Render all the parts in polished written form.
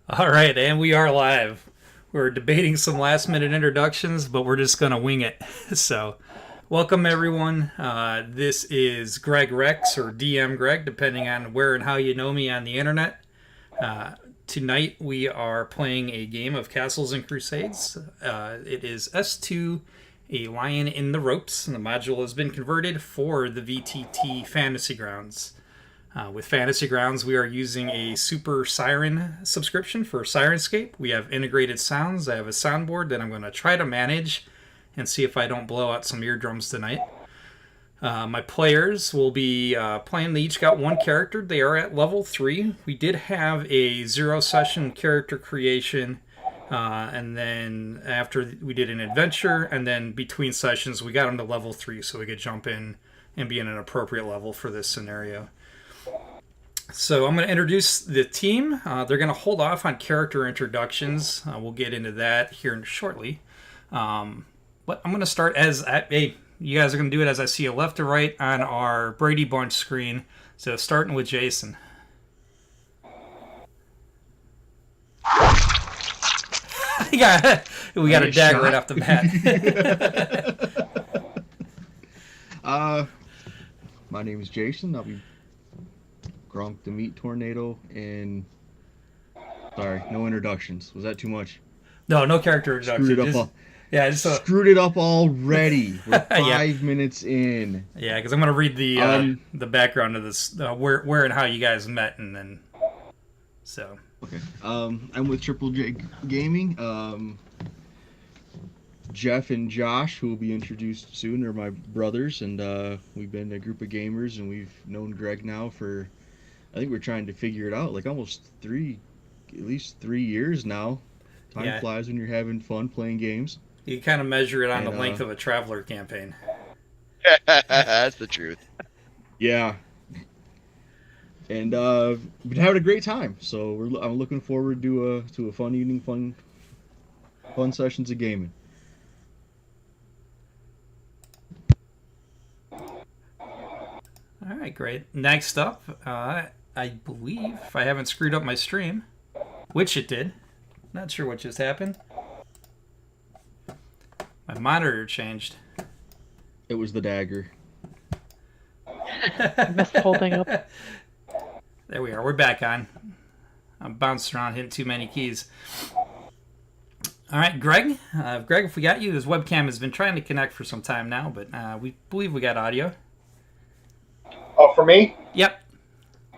All right, and we are live. We're debating some last minute introductions, but we're just going to wing it. So, welcome everyone. This is Greg Rex or DM Greg, depending on where and how you know me on the internet. Tonight we are playing a game of Castles and Crusades. It is S2, A Lion in the Ropes, and the module has been converted for the VTT Fantasy Grounds. With Fantasy Grounds, we are using a Super Siren subscription for Sirenscape. We have integrated sounds. I have a soundboard that I'm going to try to manage and see if I don't blow out some eardrums tonight. My players will be playing. They each got one character. They are at level 3. We did have a 0 session character creation, and then after we did an adventure, and then between sessions, we got them to level 3 so we could jump in and be in an appropriate level for this scenario. So I'm going to introduce the team. They're going to hold off on character introductions. We'll get into that here shortly. But I'm going to start as... Hey, you guys are going to do it as I see you left to right on our Brady Bunch screen. So starting with Jason. we got a dagger right off the bat. My name is Jason. I'll be Gronk the Meat Tornado, and sorry, no introductions. Was that too much? No character introduction. Screwed it up already. We're 5 minutes in. Yeah, because I'm going to read the background of this, where and how you guys met, and then so. Okay. I'm with Triple J Gaming. Jeff and Josh, who will be introduced soon, are my brothers, and we've been a group of gamers, and we've known Greg now for, I think we're trying to figure it out, like almost at least 3 years now. Time flies when you're having fun playing games. You kind of measure it on the length of a Traveler campaign. That's the truth. Yeah. And been having a great time, so I'm looking forward to a fun evening, fun sessions of gaming. All right, great. Next up, I believe, if I haven't screwed up my stream, which it did. Not sure what just happened. My monitor changed. It was the dagger. I missed holding up. There we are. We're back on. I'm bouncing around, hitting too many keys. All right, Greg. Greg, if we got you, his webcam has been trying to connect for some time now, but we believe we got audio. Oh, for me? Yep.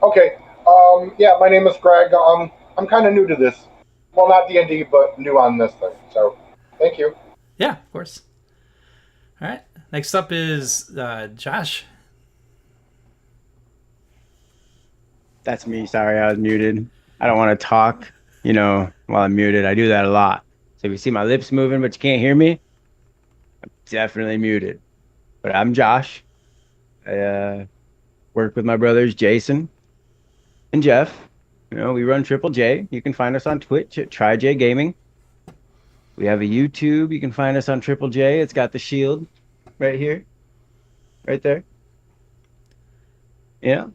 Okay. My name is Greg. I'm kind of new to this. Well, not D&D, but new on this thing. So, thank you. Yeah, of course. All right. Next up is Josh. That's me. Sorry, I was muted. I don't want to talk, while I'm muted. I do that a lot. So if you see my lips moving but you can't hear me, I'm definitely muted. But I'm Josh. I work with my brothers Jason and Jeff. We run Triple J. You can find us on Twitch at TryJ Gaming. We have a YouTube. You can find us on Triple J. It's got the shield right here. Right there. Yeah.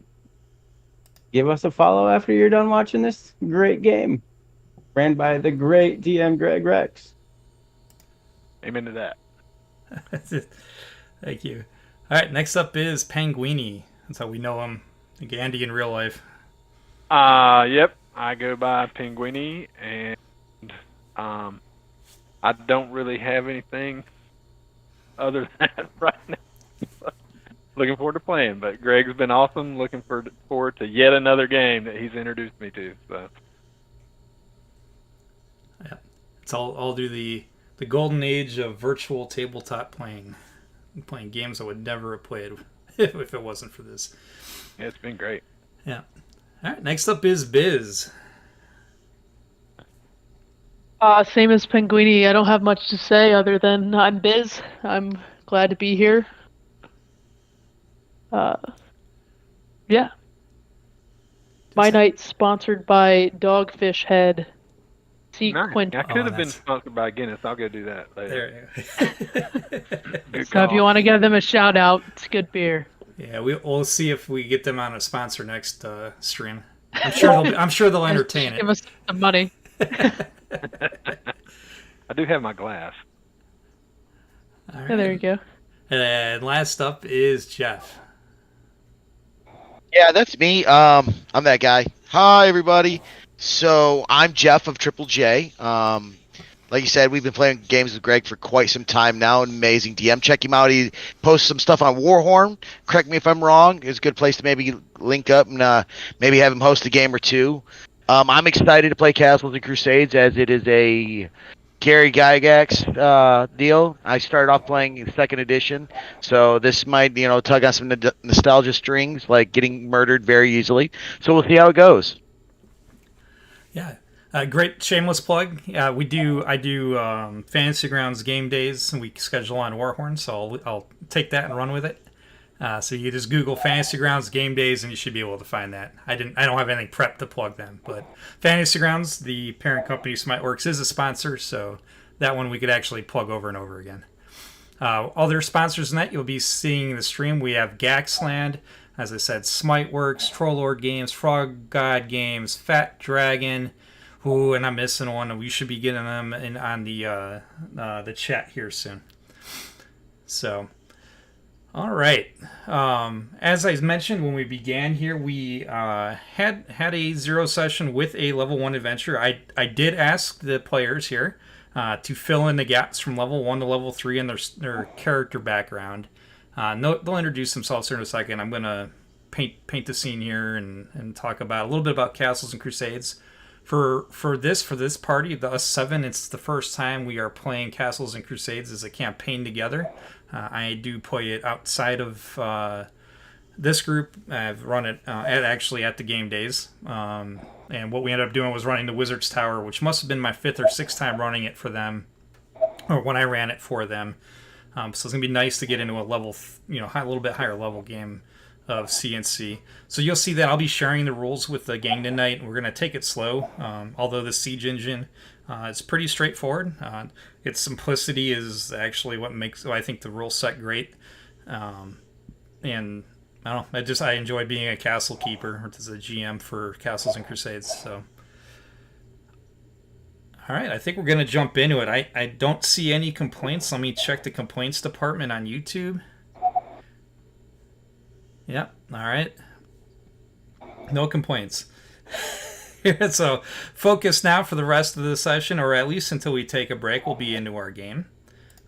Give us a follow after you're done watching this great game. Ran by the great DM Greg Rex. Amen to that. Thank you. All right, next up is Penguini. That's how we know him. Like Andy in real life. Yep. I go by Penguini, and I don't really have anything other than that right now. Looking forward to playing, but Greg's been awesome. Looking forward to yet another game that he's introduced me to. So. Yeah, it's all due the golden age of virtual tabletop playing games I would never have played if it wasn't for this. Yeah, it's been great. Yeah. All right, next up is Biz. Same as Penguini. I don't have much to say other than I'm Biz. I'm glad to be here. Yeah. My night's sponsored by Dogfish Head. Nice. I could have been sponsored by Guinness. I'll go do that later. There. So if you want to give them a shout out, it's good beer. Yeah, we'll see if we get them on a sponsor next stream. I'm sure they'll entertain it. Give us some money. I do have my glass. All Yeah, there you go. And last up is Jeff. Yeah, that's me. I'm that guy. Hi, everybody. So I'm Jeff of Triple J. Like you said, we've been playing games with Greg for quite some time now. An amazing DM. Check him out. He posts some stuff on Warhorn. Correct me if I'm wrong. It's a good place to maybe link up and maybe have him host a game or two. I'm excited to play Castles and Crusades as it is a Gary Gygax deal. I started off playing the second edition, so this might, tug on some nostalgia strings, like getting murdered very easily. So we'll see how it goes. Yeah. Great shameless plug. I do Fantasy Grounds game days, and we schedule on Warhorn, so I'll take that and run with it. So you just Google Fantasy Grounds game days, and you should be able to find that. I don't have anything prepped to plug them, but Fantasy Grounds, the parent company Smiteworks, is a sponsor, so that one we could actually plug over and over again. Other sponsors in that you'll be seeing in the stream. We have Gaxland, as I said, Smiteworks, Troll Lord Games, Frog God Games, Fat Dragon. Ooh, and I'm missing one, and we should be getting them in on the chat here soon. So, all right. As I mentioned when we began here, we had a zero session with a level 1 adventure. I did ask the players here to fill in the gaps from level 1 to level 3 in their character background. They'll introduce themselves here in a second. I'm going to paint the scene here and talk about a little bit about Castles and Crusades. For this party, the us 7, it's the first time we are playing Castles and Crusades as a campaign together. I do play it outside of this group. I've run it at the game days. And what we ended up doing was running the Wizard's Tower, which must have been my 5th or 6th time running it for them, or when I ran it for them. So it's going to be nice to get into a level, a little bit higher level game of CNC. So you'll see that I'll be sharing the rules with the gang tonight. We're going to take it slow, although the Siege engine is pretty straightforward. Its simplicity is actually what makes, I think, the rule set great. And I don't know, I enjoy being a castle keeper, or as a GM for Castles and Crusades. So, all right, I think we're going to jump into it. I don't see any complaints. Let me check the complaints department on YouTube. Yep, all right. No complaints. So focus now for the rest of the session, or at least until we take a break. We'll be into our game.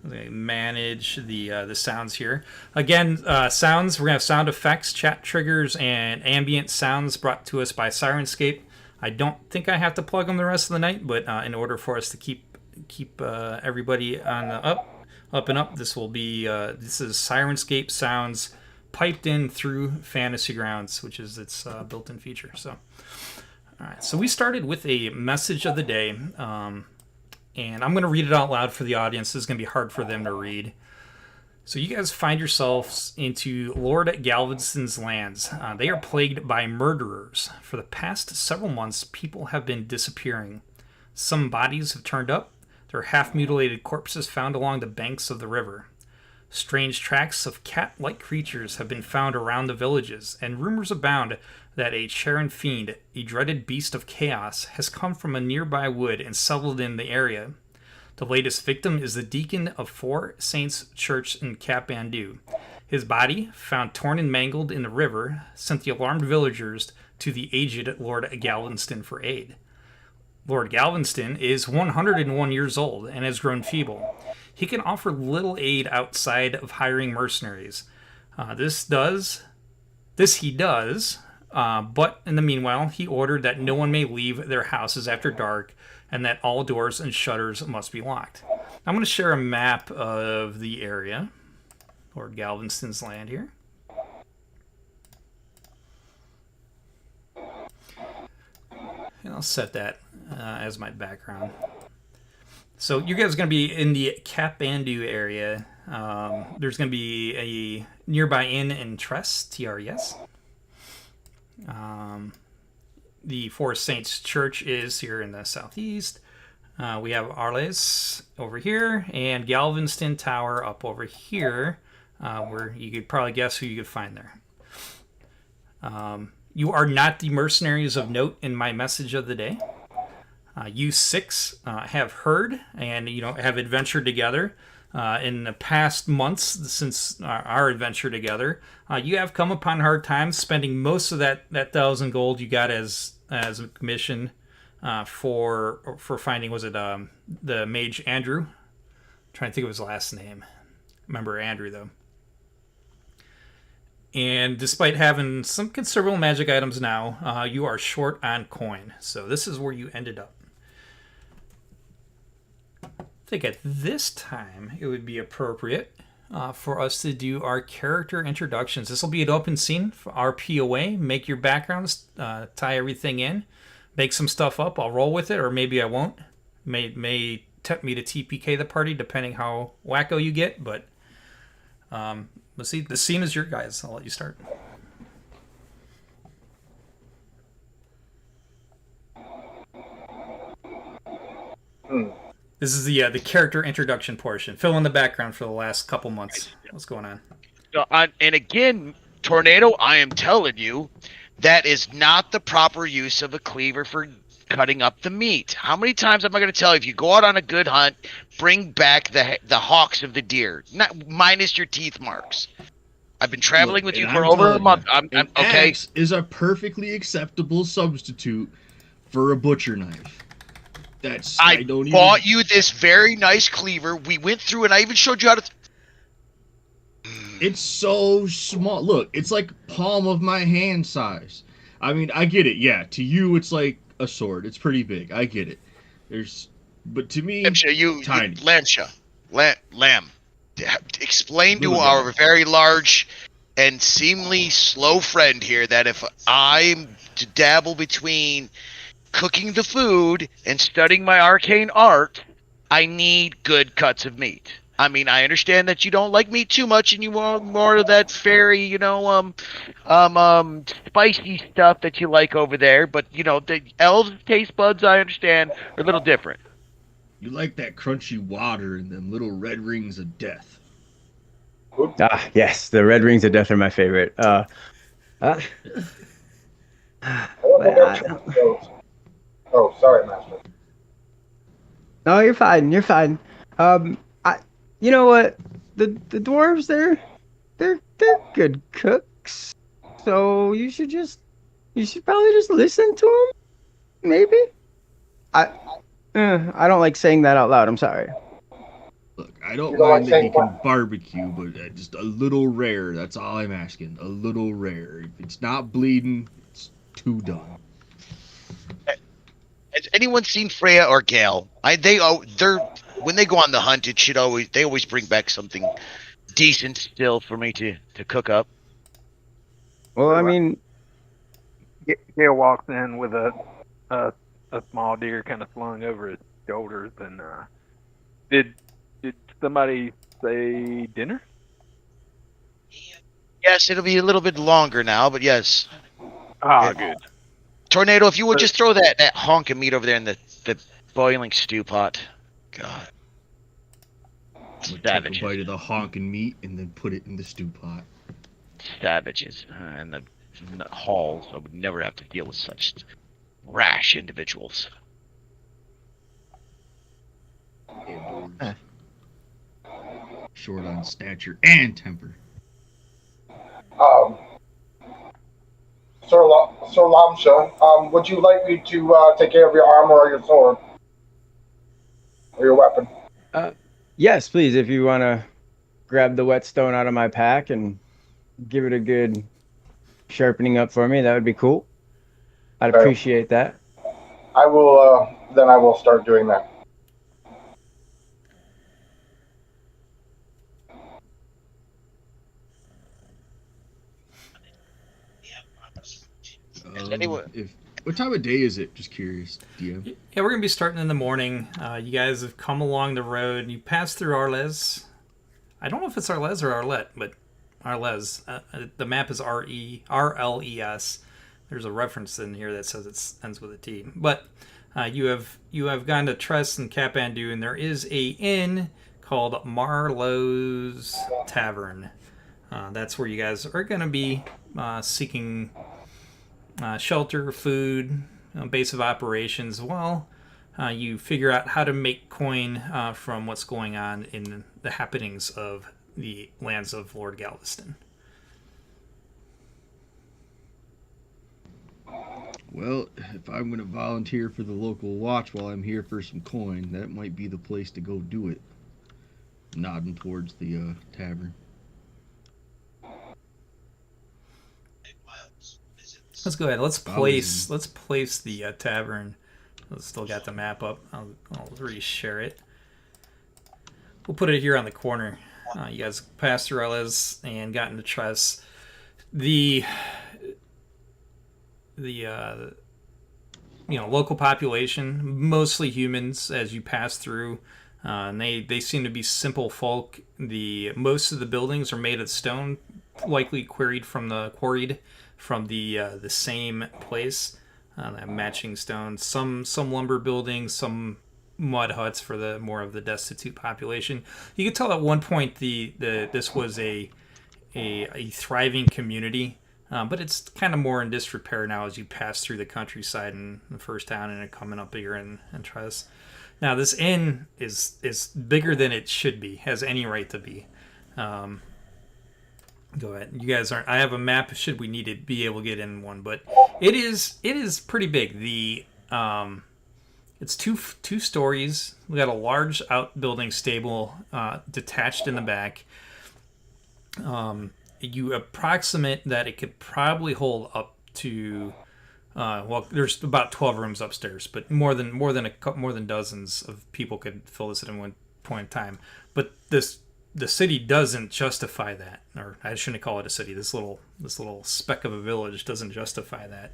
Manage the sounds here. Again, sounds, we're going to have sound effects, chat triggers, and ambient sounds brought to us by Sirenscape. I don't think I have to plug them the rest of the night, but in order for us to keep everybody on the up and up, this is Sirenscape sounds piped in through Fantasy Grounds, which is its built-in feature. So, all right. So we started with a message of the day, and I'm going to read it out loud for the audience. This is going to be hard for them to read. So you guys find yourselves into Lord Galveston's lands. They are plagued by murderers. For the past several months, people have been disappearing. Some bodies have turned up. There are half-mutilated corpses found along the banks of the river. Strange tracks of cat-like creatures have been found around the villages, and rumors abound that a Charon fiend, a dreaded beast of chaos, has come from a nearby wood and settled in the area. The latest victim is the deacon of Four Saints Church in Kathmandu. His body, found torn and mangled in the river, sent the alarmed villagers to the aged Lord Galveston for aid. Lord Galveston is 101 years old and has grown feeble. He can offer little aid outside of hiring mercenaries. This he does, but in the meanwhile, he ordered that no one may leave their houses after dark and that all doors and shutters must be locked. I'm going to share a map of the area, Lord Galveston's land here. And I'll set that as my background. So you guys are going to be in the Kathmandu area. There's going to be a nearby inn in Tres, TRES. The Four Saints Church is here in the southeast. We have Arles over here, and Galveston Tower up over here, where you could probably guess who you could find there. You are not the mercenaries of note in my message of the day. You six have heard and have adventured together. In the past months since our adventure together, you have come upon hard times, spending most of that 1,000 gold you got as a commission for finding, was it the mage Andrew? I'm trying to think of his last name. Remember Andrew though. And despite having some considerable magic items now, you are short on coin. So this is where you ended up. I think at this time it would be appropriate for us to do our character introductions. This will be an open scene for our POA. Make your backgrounds, tie everything in, make some stuff up. I'll roll with it, or maybe I won't. May tempt me to TPK the party depending how wacko you get. But let's see. The scene is your guys. I'll let you start. This is the character introduction portion. Fill in the background for the last couple months. What's going on? And again, Tornado, I am telling you, that is not the proper use of a cleaver for cutting up the meat. How many times am I going to tell you, if you go out on a good hunt, bring back the hocks of the deer, minus your teeth marks. I've been traveling with you for over a month. I'm okay. Axe is a perfectly acceptable substitute for a butcher knife. I bought you this very nice cleaver. We went through and I even showed you how to... It's so small. Look, it's like palm of my hand size. I mean, I get it. Yeah, to you it's like a sword. It's pretty big. I get it. But to me, tiny. Lamb. Explain to our very large and seemingly slow friend here that if I'm to dabble between cooking the food and studying my arcane art, I need good cuts of meat. I mean, I understand that you don't like meat too much and you want more of that fairy, spicy stuff that you like over there, but the elves' taste buds, I understand, are a little different. You like that crunchy water and them little red rings of death. Yes, the red rings of death are my favorite. Oh, sorry, Master. No, you're fine. You're fine. You know what? The dwarves, they're good cooks. So you should probably just listen to them. Maybe. I don't like saying that out loud. I'm sorry. Look, I don't mind that you can barbecue, but just a little rare. That's all I'm asking. A little rare. If it's not bleeding, it's too done. Has anyone seen Freya or Gale? They're when they go on the hunt, they always bring back something decent still for me to cook up. Well, I mean, Gale walks in with a small deer kind of slung over his shoulders, and did somebody say dinner? Yes, it'll be a little bit longer now, but yes. Ah, good. Tornado, if you would just throw that hunk of meat over there in the boiling stew pot. God. Take a bite of the honking meat and then put it in the stew pot. Savages. And the halls, I would never have to deal with such rash individuals. Short on stature and temper. Sir Lamsha, would you like me to take care of your armor or your sword? Or your weapon? Yes, please. If you want to grab the whetstone out of my pack and give it a good sharpening up for me, that would be cool. I'd appreciate that. I will start doing that. What time of day is it? Just curious, DM. Yeah, we're going to be starting in the morning. You guys have come along the road, and you pass through Arles. I don't know if it's Arles or Arlette, but Arles. The map is R-E-R-L-E-S. There's a reference in here that says it ends with a T. But you have gone to Tress and Kapandu, and there is a inn called Marlowe's Tavern. That's where you guys are going to be seeking shelter, food, base of operations. Well, you figure out how to make coin from what's going on in the happenings of the lands of Lord Galveston. Well, if I'm going to volunteer for the local watch while I'm here for some coin, that might be the place to go do it. Nodding towards the tavern. Let's go ahead. Let's place the tavern. I've still got the map up. I'll reshare it. We'll put it here on the corner. You guys passed through Ellis and got into Tress. The local population, mostly humans, as you pass through, and they seem to be simple folk. Most of the buildings are made of stone, likely quarried from the same place. That matching stone. Some lumber buildings, some mud huts for the more of the destitute population. You could tell at one point this was a thriving community. But it's kind of more in disrepair now as you pass through the countryside and the first town and coming up bigger and Tress. Now this inn is bigger than it should be, has any right to be. Go ahead. You guys aren't. I have a map should we need to be able to get in one, but it is pretty big. It's two stories. We got a large outbuilding stable detached in the back. You approximate that it could probably hold up to there's about 12 rooms upstairs, but more than dozens of people could fill this at one point in time. But the city doesn't justify that, or I shouldn't call it a city. This little speck of a village doesn't justify that.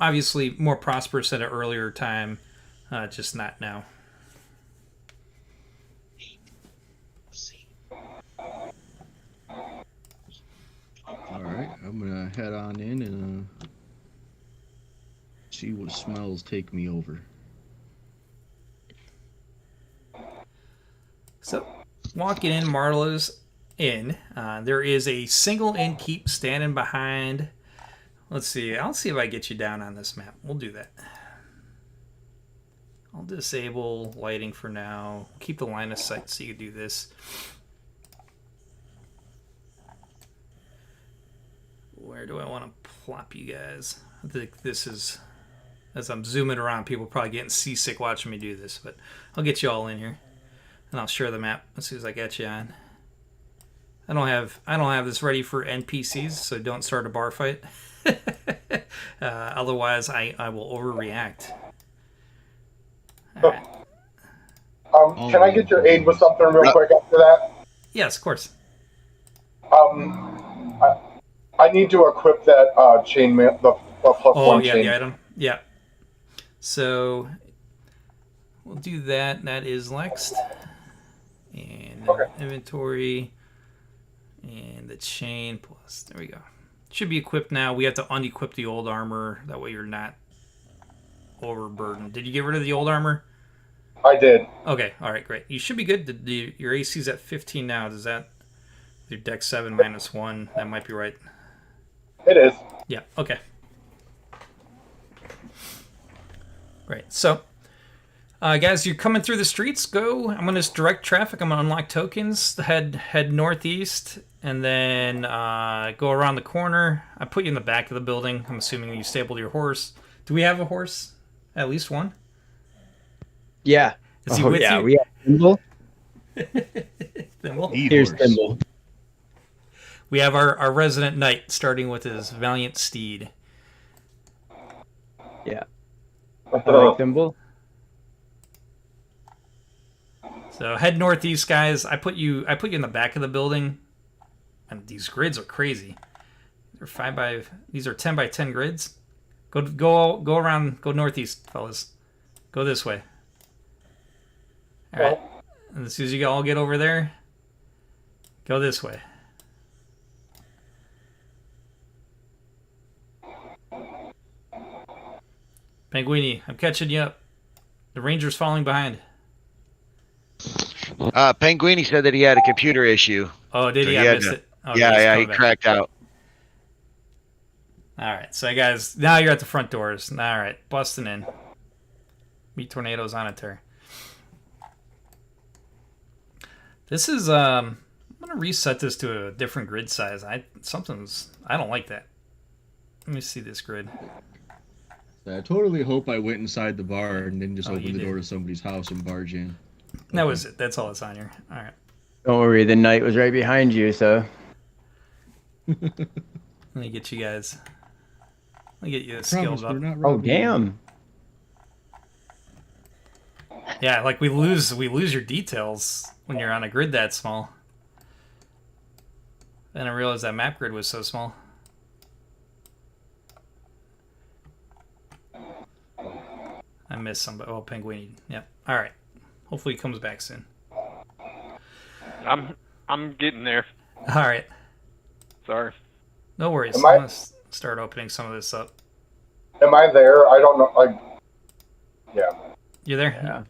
Obviously more prosperous at an earlier time, just not now. Alright, I'm gonna head on in and see what smells take me over. So, walking in Marlowe's Inn, there is a single innkeep standing behind. Let's see, I'll see if I get you down on this map. We'll do that. I'll disable lighting for now. Keep the line of sight so you can do this. Where do I want to plop you guys? I think this is, as I'm zooming around, people are probably getting seasick watching me do this, but I'll get you all in here, and I'll share the map as soon as I get you on. I don't have this ready for NPCs, so don't start a bar fight. Otherwise, I will overreact. All right. Can I get your aid with something real quick after that? Yes, of course. I need to equip that chainmail, the +1 chain. The item. Yeah. So we'll do that. That is next. And inventory and the chain plus. There we go. Should be equipped now. We have to unequip the old armor. That way you're not overburdened. Did you get rid of the old armor? I did. Okay. All right. Great. You should be good. Your AC's at 15 now. Does that? Your dex 7 -1. That might be right. It is. Yeah, okay. Great. So, guys, you're coming through the streets. Go. I'm going to direct traffic. I'm going to unlock tokens. Head northeast, and then go around the corner. I put you in the back of the building. I'm assuming you stabled your horse. Do we have a horse? At least one? Yeah. Is he with you? We have Thimble. Thimble? Here's Thimble. We have our resident knight starting with his valiant steed. Yeah. I like Thimble. So head northeast, guys. I put you in the back of the building, and these grids are crazy. These are 10 by 10 grids. Go around. Go northeast, fellas. Go this way. All right. And as soon as you all get over there, go this way. Penguini, I'm catching you up. The Ranger's falling behind. Penguini said that he had a computer issue. Oh, did he? I missed it. Okay, he cracked out. All right, so guys, now you're at the front doors. All right, busting in. Meat tornadoes on a tear. This is I'm gonna reset this to a different grid size. I don't like that. Let me see this grid. I totally hope I went inside the bar and didn't just Oh, open you the door did. to somebody's house and barge in. That was it. That's all that's on here. All right. Don't worry, the knight was right behind you, so. Let me get you guys. Let me get you skilled up. Oh, damn. Yeah, like we lose your details when you're on a grid that small. Then I realized that map grid was so small. I missed somebody. Oh, Penguin. Yep. All right. Hopefully he comes back soon. I'm getting there. All right. Sorry. No worries. Am I'm I- gonna start opening some of this up. Am I there? I don't know. Yeah. You there? Yeah.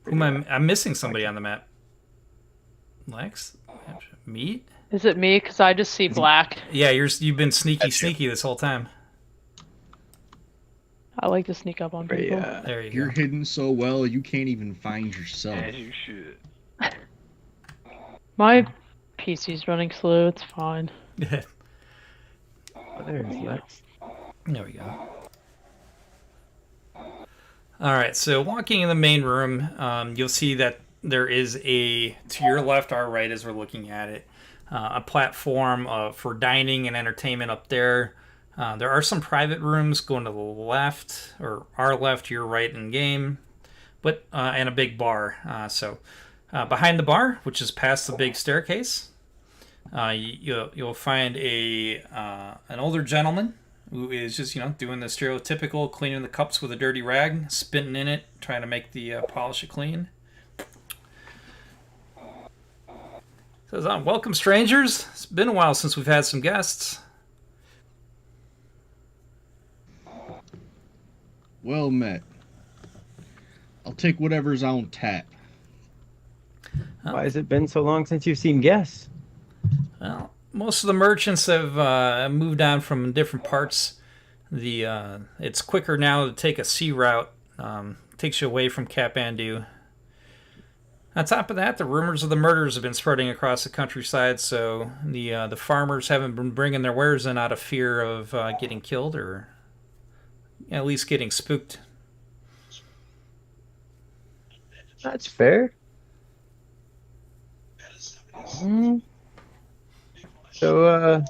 Who am I'm missing somebody on the map. Lex? Meat? Is it me? Because I just see black. Yeah, you've been sneaky this whole time. I like to sneak up on people. Yeah. There you You're go. hidden so well, you can't even find yourself. As you should. My PC's running slow. It's fine. Oh, There's Lex. there we go. All right, so walking in the main room, you'll see that there is to your left, our right as we're looking at it, a platform for dining and entertainment up there. There are some private rooms going to the left, or our left, your right in game, but and a big bar. So behind the bar, which is past the big staircase, you'll find an older gentleman who is just doing the stereotypical cleaning the cups with a dirty rag, spitting in it, trying to make the polish it clean. Says, welcome strangers. It's been a while since we've had some guests. Well met. I'll take whatever's on tap. Why has it been so long since you've seen guests? Well, most of the merchants have moved on from different parts. It's quicker now to take a sea route. Takes you away from Kathmandu. On top of that, the rumors of the murders have been spreading across the countryside, so the farmers haven't been bringing their wares in out of fear of getting killed or at least getting spooked. That's fair. So,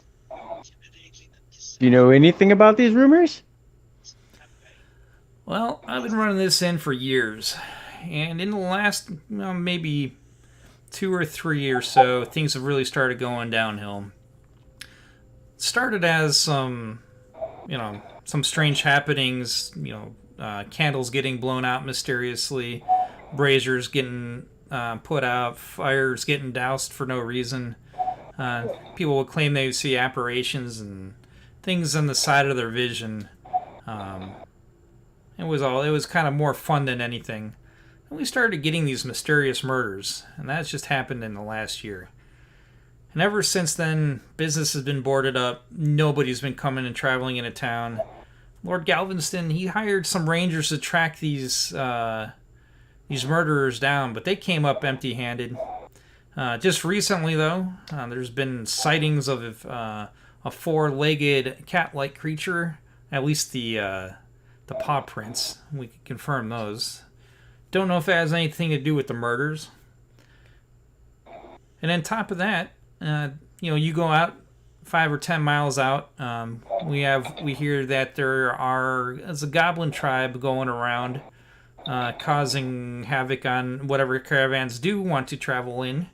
do you know anything about these rumors? Well, I've been running this in for years, and in the last maybe 2 or 3 or so, things have really started going downhill. Started as some strange happenings, candles getting blown out mysteriously, braziers getting put out, fires getting doused for no reason. People would claim they would see apparitions and things on the side of their vision. It was kind of more fun than anything. And we started getting these mysterious murders, and that's just happened in the last year. And ever since then, business has been boarded up. Nobody's been coming and traveling into town. Lord Galveston, he hired some rangers to track these murderers down, but they came up empty-handed. Just recently, though, there's been sightings of a four-legged cat-like creature. At least the paw prints. We can confirm those. Don't know if it has anything to do with the murders. And on top of that, you go out 5 or 10 miles out. We hear that there's a goblin tribe going around, causing havoc on whatever caravans do want to travel in.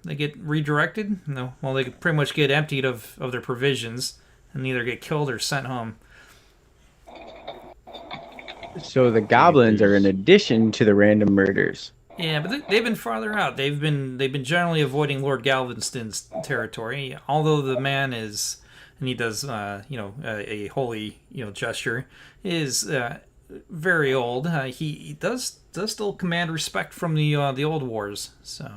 They get redirected. They pretty much get emptied of their provisions and either get killed or sent home. So the goblins are in addition to the random murders. Yeah, but they've been farther out. They've been generally avoiding Lord Galveston's territory. Although the man is, and he does, a holy, gesture, is very old. He does still command respect from the old wars. So.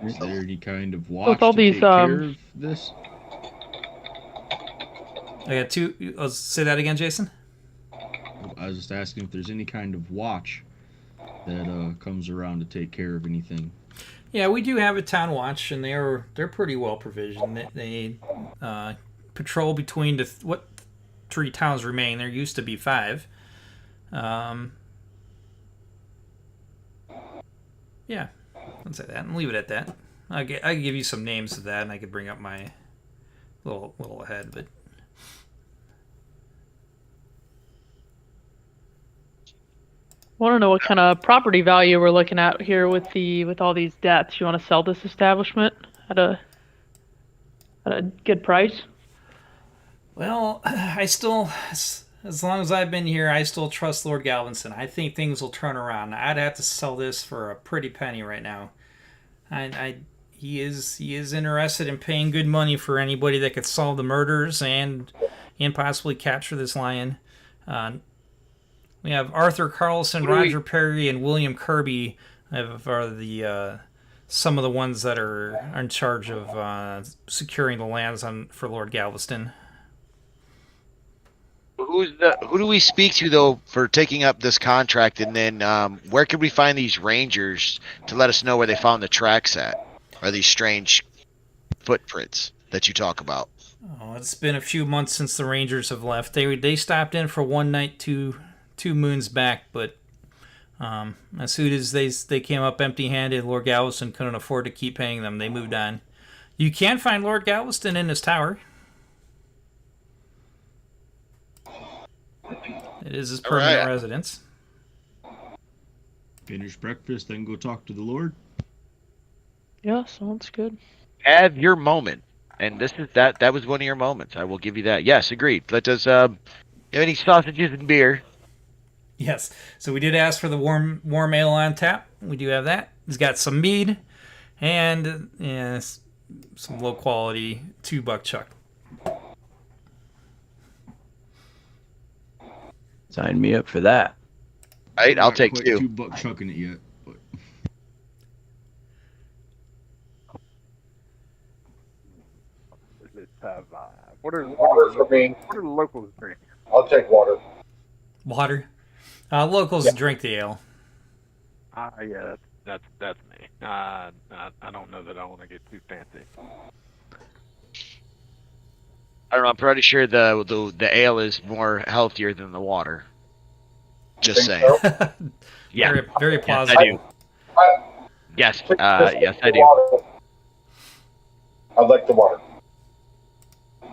Is there any kind of watch all to these, take care of this? I got two. Let's say that again, Jason. I was just asking if there's any kind of watch that comes around to take care of anything. Yeah, we do have a town watch, and they're pretty well provisioned. They patrol between what 3 towns remain. There used to be 5. Yeah, let's say that and leave it at that. I could give you some names of that, and I could bring up my little ahead, but. Want to know what kind of property value we're looking at here with all these deaths? You want to sell this establishment at a good price? Well, I still, as long as I've been here, I still trust Lord Galveston. I think things will turn around. I'd have to sell this for a pretty penny right now. He is interested in paying good money for anybody that could solve the murders and possibly capture this lion. We have Arthur Carlson, Roger Perry, and William Kirby are the some of the ones that are in charge of securing the lands for Lord Galveston. Who do we speak to though for taking up this contract, and then where could we find these rangers to let us know where they found the tracks at, or these strange footprints that you talk about? Oh, it's been a few months since the Rangers have left. They stopped in for one night, two moons back, but as soon as they came up empty-handed, Lord Galveston couldn't afford to keep paying them. They moved on. You can find Lord Galveston in his tower. It is his permanent residence. Finish breakfast, then go talk to the Lord. Yeah, sounds good. Have your moment, and this is that was one of your moments. I will give you that. Yes, agreed. Let us. You have any sausages and beer? Yes. So we did ask for the warm ale on tap. We do have that. He's got some mead and some low quality $2 chuck. Sign me up for that. Right, I'll take quite 2. $2 chuck in it yet, but Let's have what are Water for me. the locals drink? I'll take water. Water. Locals drink the ale. Yeah, that's me. I don't know that I want to get too fancy. I don't know. I'm pretty sure the ale is more healthier than the water. Just Think saying. so? Yeah. Very, very Yes, plausible. I do. Yes. Yes, I do. Water. I'd like the water. All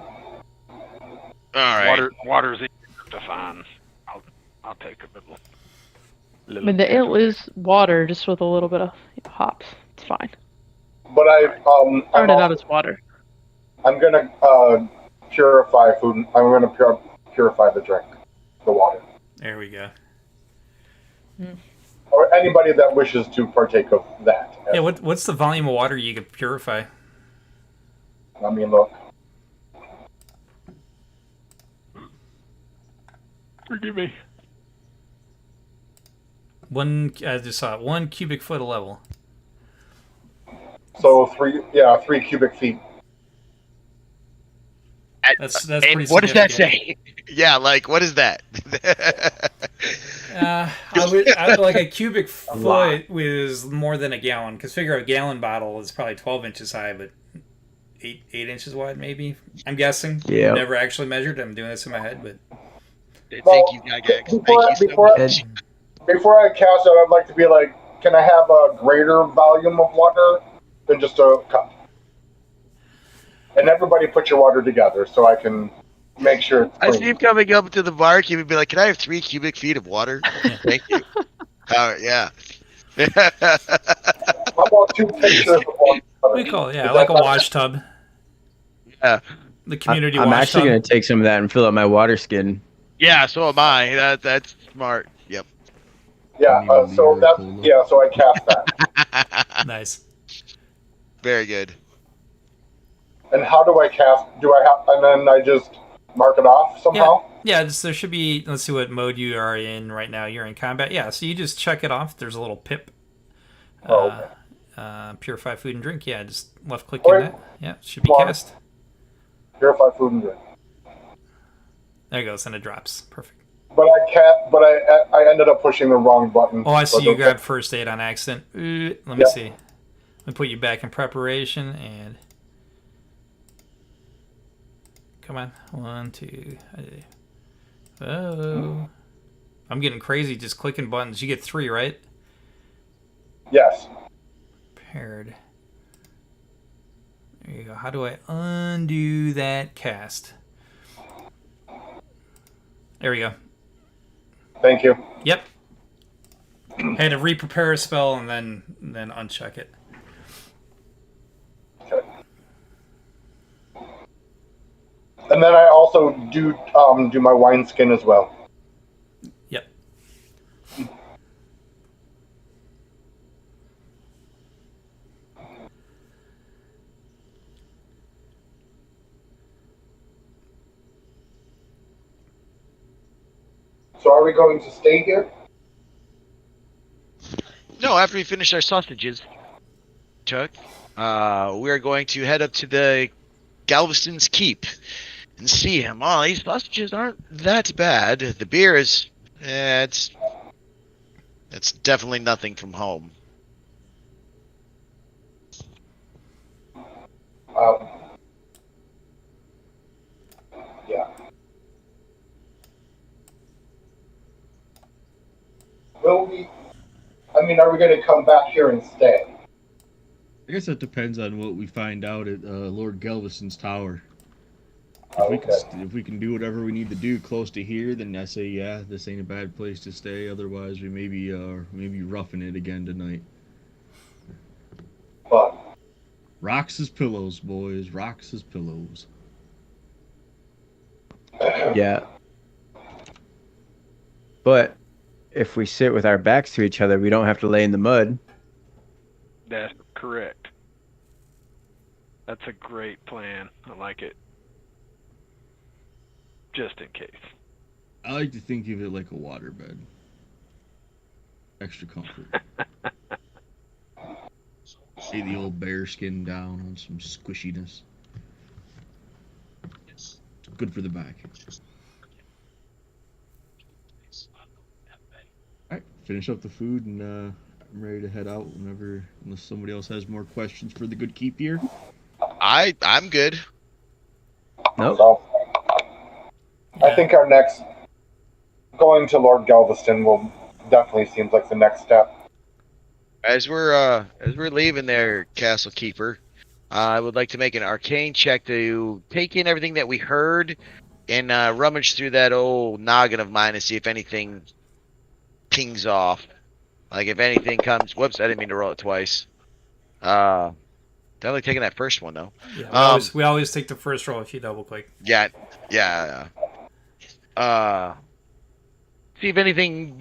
right. Water's easy to find. I'll take a little. I mean, the ale is water, just with a little bit of hops. It's fine. But Started out as water. I'm gonna purify food. I'm gonna purify the drink, the water. There we go. Or anybody that wishes to partake of that. Yeah, what's the volume of water you could purify? I mean, look. Forgive me. I just saw it, 1 cubic foot a level. So 3 cubic feet. That's And pretty what does that significant. say? Yeah, like what is that? I would like a cubic foot is more than a gallon, because figure a gallon bottle is probably 12 inches high, but 8 inches wide maybe. I'm guessing. Yeah. Never actually measured. I'm doing this in my head, but Thank you, Gygax. Thank you so much. Before I cast it, I'd like to be like, can I have a greater volume of water than just a cup? And everybody put your water together so I can make sure it's I clean. see him coming up to the barkeep and be like, "Can I have 3 cubic feet of water?" Thank you. Yeah. How about 2 pitchers of water? we call it, Is like that a wash tub. Yeah. The community I'm wash actually tub. going to take some of that and fill up my water skin. Yeah, so am I. That's smart. Yep. Yeah, so I cast that. Nice. Very good. And how do I cast? Do I have? And then I just mark it off somehow. Yeah, there should be. Let's see what mode you are in right now. You're in combat. Yeah, so you just check it off. There's a little pip. Purify food and drink. Yeah, just left click in that. Yeah, it should be Water. cast. Purify food and drink. There it goes, and it drops. Perfect. But I can't. But I ended up pushing the wrong button. Oh, I see But you okay. grabbed first aid on accident. Let me Yep. see. Let me put you back in preparation and come on. 1, 2. Oh, I'm getting crazy just clicking buttons. You get 3, right? Yes. Paired. There you go. How do I undo that cast? There we go. Thank you. Yep. Had to re-prepare a spell and then uncheck it. Okay. And then I also do my wineskin as well. Yep. So are we going to stay here? No, after we finish our sausages, Chuck, we are going to head up to the Galveston's Keep and see him. Oh, these sausages aren't that bad. The beer is, it's definitely nothing from home. Yeah. Will we? I mean, are we going to come back here and stay? I guess that depends on what we find out at Lord Galveston's tower. Okay. If we can do whatever we need to do close to here, then I say yeah, this ain't a bad place to stay. Otherwise, we maybe roughing it again tonight. But Rocks as pillows, boys. Rocks as pillows. Yeah. But if we sit with our backs to each other, we don't have to lay in the mud. That's correct. That's a great plan. I like it. Just in case. I like to think of it like a waterbed. Extra comfort. Lay the old bear skin down on some squishiness. It's good for the back. Alright, finish up the food and I'm ready to head out whenever, unless somebody else has more questions for the good keep here. I'm good. Nope. so, I think our next going to Lord Galveston will definitely seems like the next step. As we're leaving there, Castle Keeper, I would like to make an arcane check to take in everything that we heard and rummage through that old noggin of mine and see if anything pings off. Like if anything comes. Whoops! I didn't mean to roll it twice. Definitely taking that first one though. Yeah, we always take the first roll if you double click. Yeah. See if anything,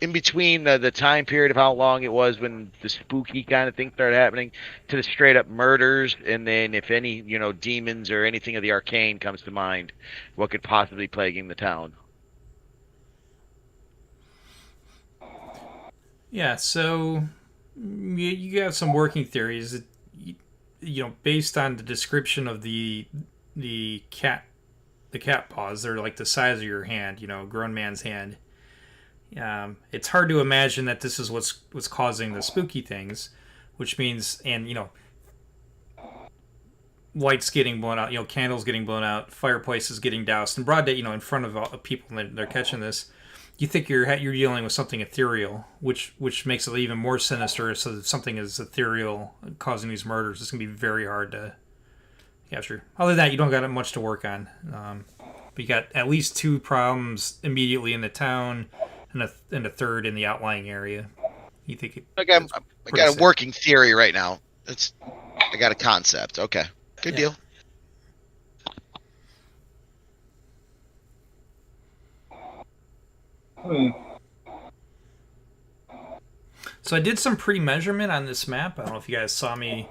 in between the time period of how long it was when the spooky kind of thing started happening to the straight up murders, and then if any, demons or anything of the arcane comes to mind, what could possibly plaguing the town. Yeah, so you have some working theories. Based on the description of the cat paws, they're like the size of your hand, a grown man's hand. It's hard to imagine that this is what's causing the spooky things, which means, and lights getting blown out, candles getting blown out, fireplaces getting doused in broad day, in front of all people, and they're catching this. You think you're dealing with something ethereal, which makes it even more sinister. So that something is ethereal causing these murders, it's gonna be very hard to capture. Other than that, you don't got much to work on. But you got at least 2 problems immediately in the town, and a third in the outlying area. You think? I got a working theory right now. I got a concept. Okay, good deal. So I did some pre-measurement on this map. I don't know if you guys saw me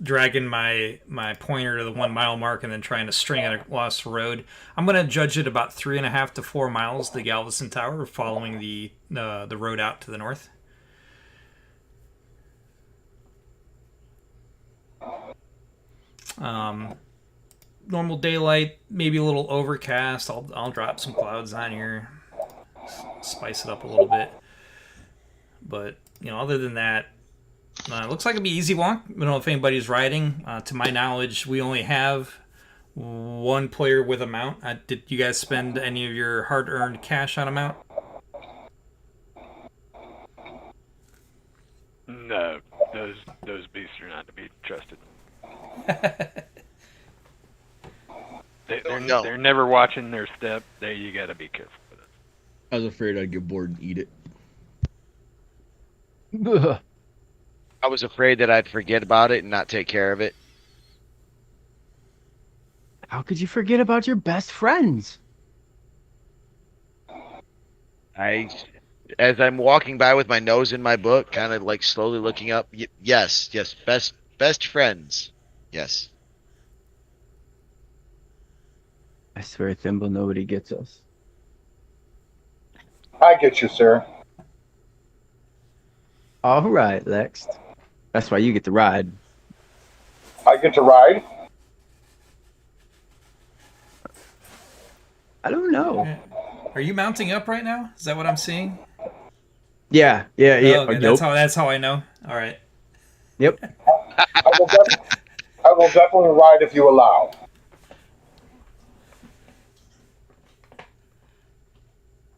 dragging my pointer to the 1 mile mark and then trying to string it across the road. I'm going to judge it about 3.5 to 4 miles to Galveston Tower, following the road out to the north. normal daylight, maybe a little overcast. I'll drop some clouds on here, spice it up a little bit. But other than that, it looks like it'll be easy walk. I don't know if anybody's riding. To my knowledge, we only have one player with a mount. Did you guys spend any of your hard-earned cash on a mount? No, those beasts are not to be trusted. They're never watching their step. You got to be careful with it. I was afraid I'd get bored and eat it. I was afraid that I'd forget about it and not take care of it. How could you forget about your best friends? As I'm walking by with my nose in my book, kind of like slowly looking up. Yes, best friends. Yes. I swear, Thimble, nobody gets us. I get you, sir. All right, Lex. That's why you get to ride. I get to ride? I don't know. Are you mounting up right now? Is that what I'm seeing? Yeah. Oh, okay. Nope. That's how I know. All right. Yep. I will definitely ride if you allow.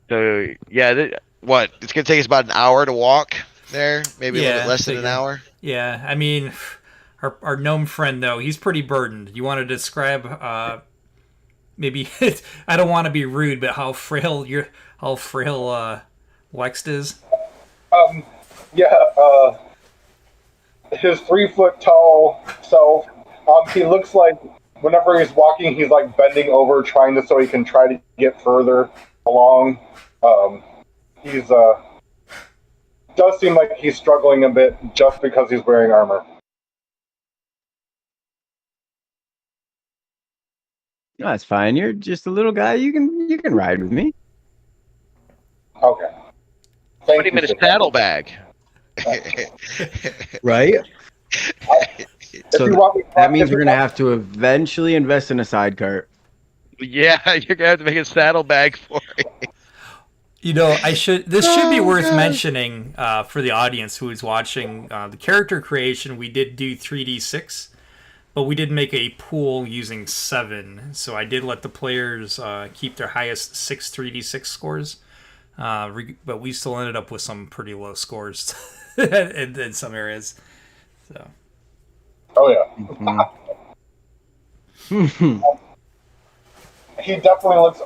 So yeah, what? It's gonna take us about an hour to walk there, maybe a little bit less than an hour. Yeah, I mean, our gnome friend though, he's pretty burdened. You want to describe? Maybe I don't want to be rude, but how frail Lex is. His 3 foot tall self. He looks like whenever he's walking, he's like bending over, so he can try to get further along. He's does seem like he's struggling a bit just because he's wearing armor. No, that's fine. You're just a little guy. You can ride with me. Okay. Put him in a saddlebag. Right? So that means we're gonna have to eventually invest in a side Yeah, you're gonna have to make a saddlebag for it. This should be worth mentioning for the audience who is watching the character creation. We did do 3d6, but we did make a pool using 7. So I did let the players keep their highest 6 3d6 scores, but we still ended up with some pretty low scores in some areas. So. Oh yeah. cart. He definitely looks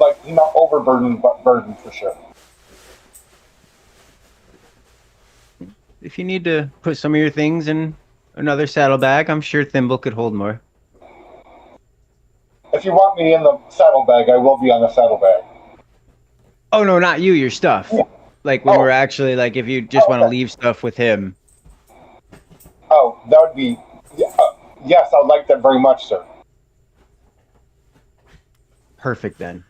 like he's not overburdened, but burdened for sure. If you need to put some of your things in another saddlebag, I'm sure Thimble could hold more. If you want me in the saddlebag, I will be on the saddlebag. Oh no, not you. Your stuff. Yeah. Like when we're actually like, if you just want to leave stuff with him. Oh, that would be. Yes, I would like that very much, sir. Perfect then.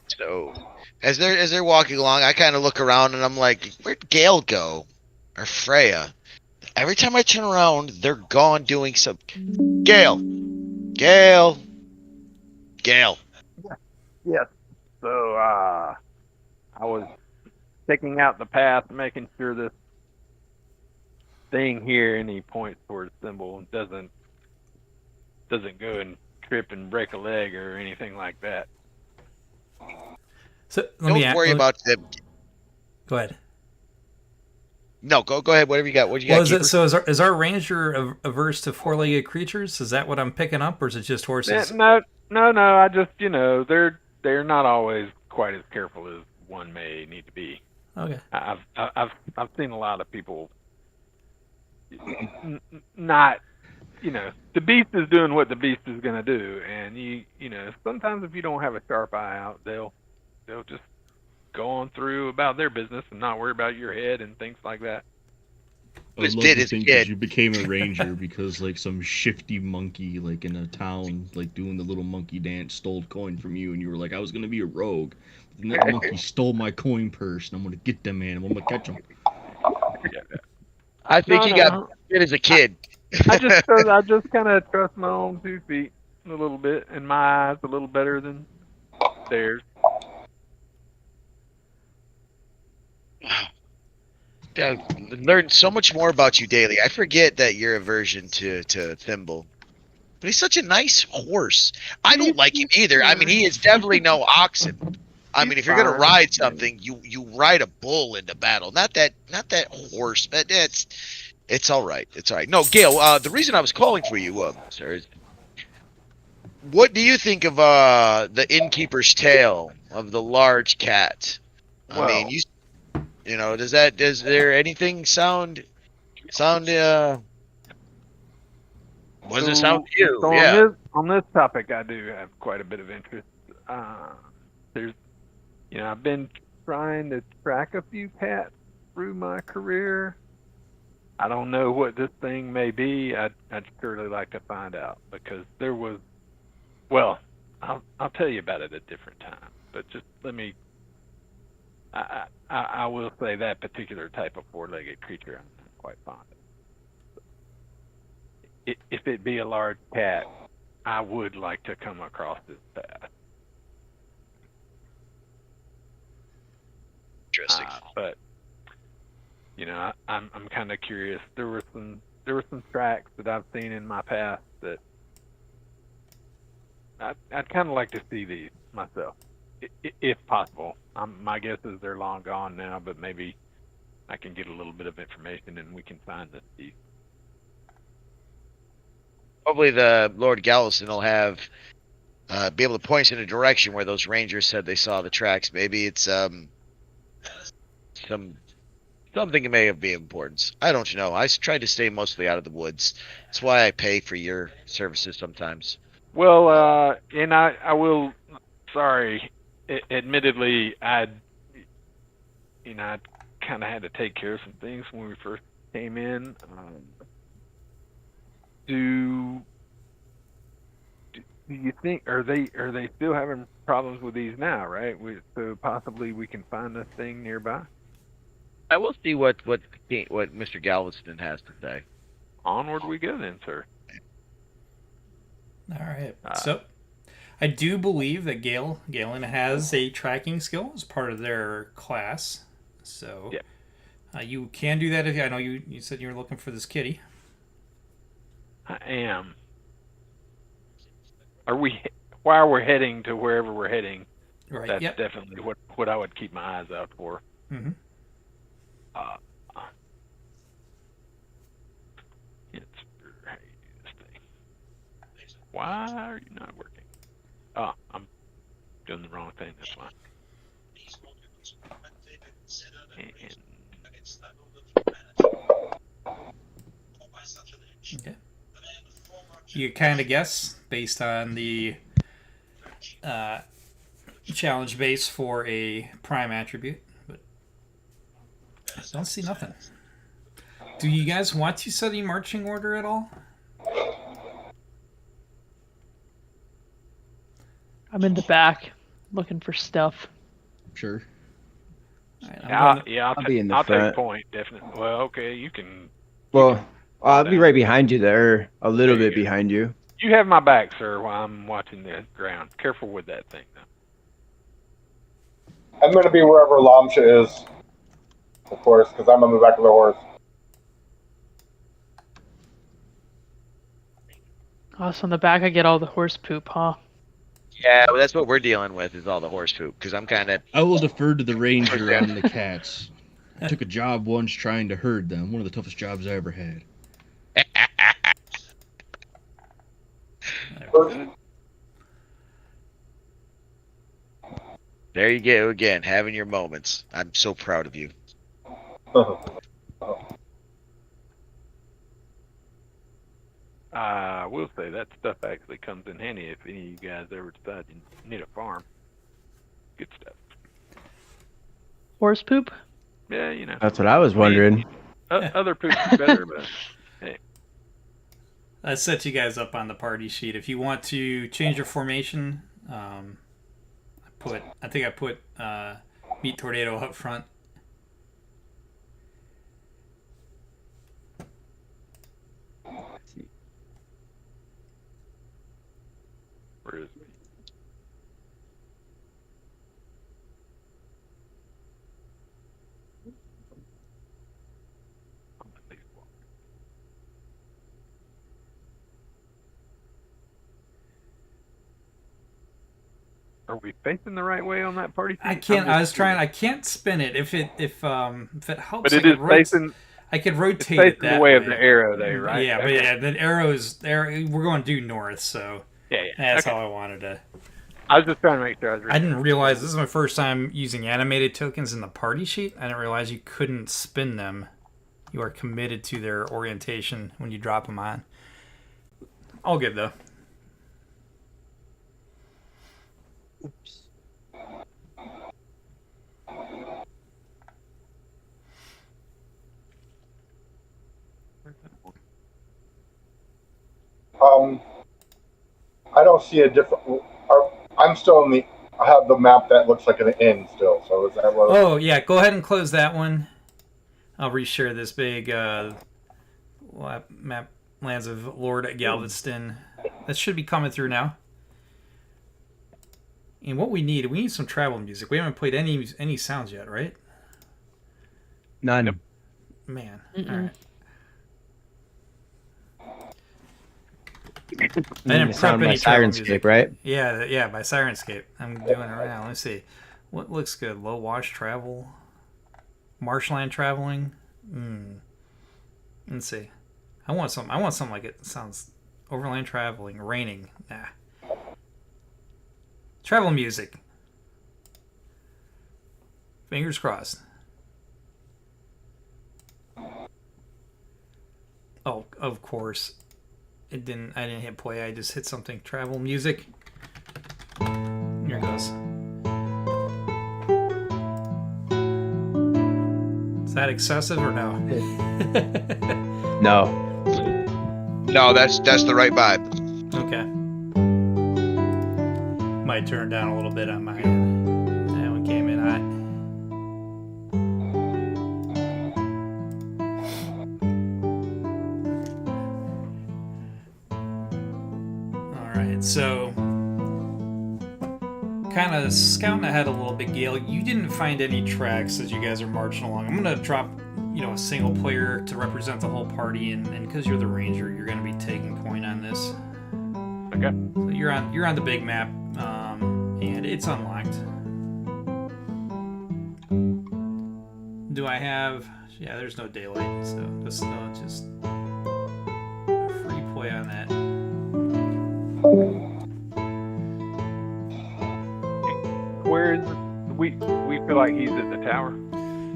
So, as they're walking along, I kind of look around and I'm like, "Where'd Gale go, or Freya?" Every time I turn around, they're gone doing something. Gale. Yes. So, I was checking out the path, making sure this thing here, and he points towards Thimble, doesn't go and trip and break a leg or anything like that. So Don't worry about them. Go ahead. No, go ahead. Whatever you got. What you got? Is our ranger averse to 4-legged creatures? Is that what I'm picking up, or is it just horses? No. I just they're not always quite as careful as one may need to be. Okay. I've seen a lot of people not. The beast is doing what the beast is going to do, and sometimes if you don't have a sharp eye out, they'll just go on through about their business and not worry about your head and things like that. I would love to think that you became a ranger because like some shifty monkey like in a town like doing the little monkey dance stole coin from you, and you were like, I was gonna be a rogue, but then that monkey stole my coin purse, and I'm gonna get them, man, and I'm gonna catch them. I think he got bit as a kid. I just kind of trust my own 2 feet a little bit, and my eyes a little better than theirs. I learn so much more about you daily. I forget that you're aversion to Thimble. But he's such a nice horse. I don't like him either. I mean, he is definitely no oxen. I mean, if you're gonna ride something, you ride a bull into battle, not that horse. It's all right. It's all right. No, Gail. The reason I was calling for you, sir, is what do you think of the innkeeper's tale of the large cat? I mean, does there anything sound? What does it sound to you? So Yeah. on this topic, I do have quite a bit of interest. There's, I've been trying to track a few cats through my career. I don't know what this thing may be. I'd surely like to find out, because there was. Well, I'll tell you about it at a different time. But just let me. I will say that particular type of 4-legged creature I'm not quite fond of. If it be a large cat, I would like to come across this path. Interesting. But I'm kind of curious. There were some tracks that I've seen in my past that I'd kind of like to see these myself, if possible. My guess is they're long gone now, but maybe I can get a little bit of information and we can find this piece. Hopefully, the Lord Galveston will have be able to point us in a direction where those rangers said they saw the tracks. Maybe it's something that may have be importance. I don't know. I try to stay mostly out of the woods. That's why I pay for your services sometimes. Well, and I will. Sorry, admittedly, I'd kind of had to take care of some things when we first came in. Do you think are they still having problems with these now? Right. So possibly we can find this thing nearby. I will see what Mr. Galveston has to say. Onward we go then, sir. All right. So I do believe that Galen has a tracking skill as part of their class. So you can do that. I know you said you were looking for this kitty. I am. While we're heading to wherever we're heading, Right. that's Yep. definitely what I would keep my eyes out for. Mm-hmm. How do you do this thing? Why are you not working? Oh, I'm doing the wrong thing. That's why. Okay. You kind of guess based on the challenge base for a prime attribute, but I don't see nothing. Do you guys want to study marching order at all? I'm in the back looking for stuff. Sure. All right, I'll be in the I'll front. take point, definitely. Well, okay, you can. Well, I'll be right behind you there, a little There you bit go. behind you. You have my back, sir, while I'm watching the ground. Careful with that thing, though. I'm going to be wherever Lamsha is, of course, because I'm on the back of the horse. Oh, so in the back I get all the horse poop, huh? Yeah, well, that's what we're dealing with is all the horse poop. Because I'm kind of. I will defer to the ranger on the cats. I took a job once trying to herd them. One of the toughest jobs I ever had. There you go again, having your moments. I'm so proud of you. I will say that stuff actually comes in handy if any of you guys ever decide you need a farm. Good stuff. Horse poop? Yeah, you know. That's what I was wondering. Other poop's better, but hey. I set you guys up on the party sheet. If you want to change your formation, I think I put Meat Tornado up front. Are we facing the right way on that party seat? I can't. I was trying. I can't spin it. If it helps, But it is facing. I could It's rotate it facing that the way way. of the arrow, there, right? Yeah, but yeah, the arrows there. We're going due north, so Yeah. that's Okay. how I wanted to. I was just trying to make sure I was. I didn't realize this is my first time using animated tokens in the party sheet. I didn't realize you couldn't spin them. You are committed to their orientation when you drop them on. All good though. Oops. I don't see a different. I'm still in the. I have the map that looks like an inn still. So is that what? Oh yeah, go ahead and close that one. I'll reshare this big map lands of Lord Galveston. That should be coming through now. And what we need some travel music. We haven't played any sounds yet, right? None. Yep. Man, Mm-mm. all right. I didn't prep Sound by any travel music. Sirenscape, right? Yeah, by Sirenscape. I'm doing it right now. Let's see. What looks good? Low wash travel, marshland traveling. Let's see. I want something like it sounds. Overland traveling, raining. Nah. Travel music. Fingers crossed. Oh, of course. I didn't hit play. I just hit something. Travel music. Here it goes. Is that excessive or no? No. No, that's the right vibe. Okay. Might turn down a little bit on my end. That one came in hot. Alright, so kind of scouting ahead a little bit, Gale. You didn't find any tracks as you guys are marching along. I'm gonna drop a single player to represent the whole party, and because you're the ranger, you're gonna be taking point on this. Okay. So you're on the big map, and it's unlocked. Do I have? Yeah, there's no daylight, so just free play on that. Where is we feel like he's at the tower?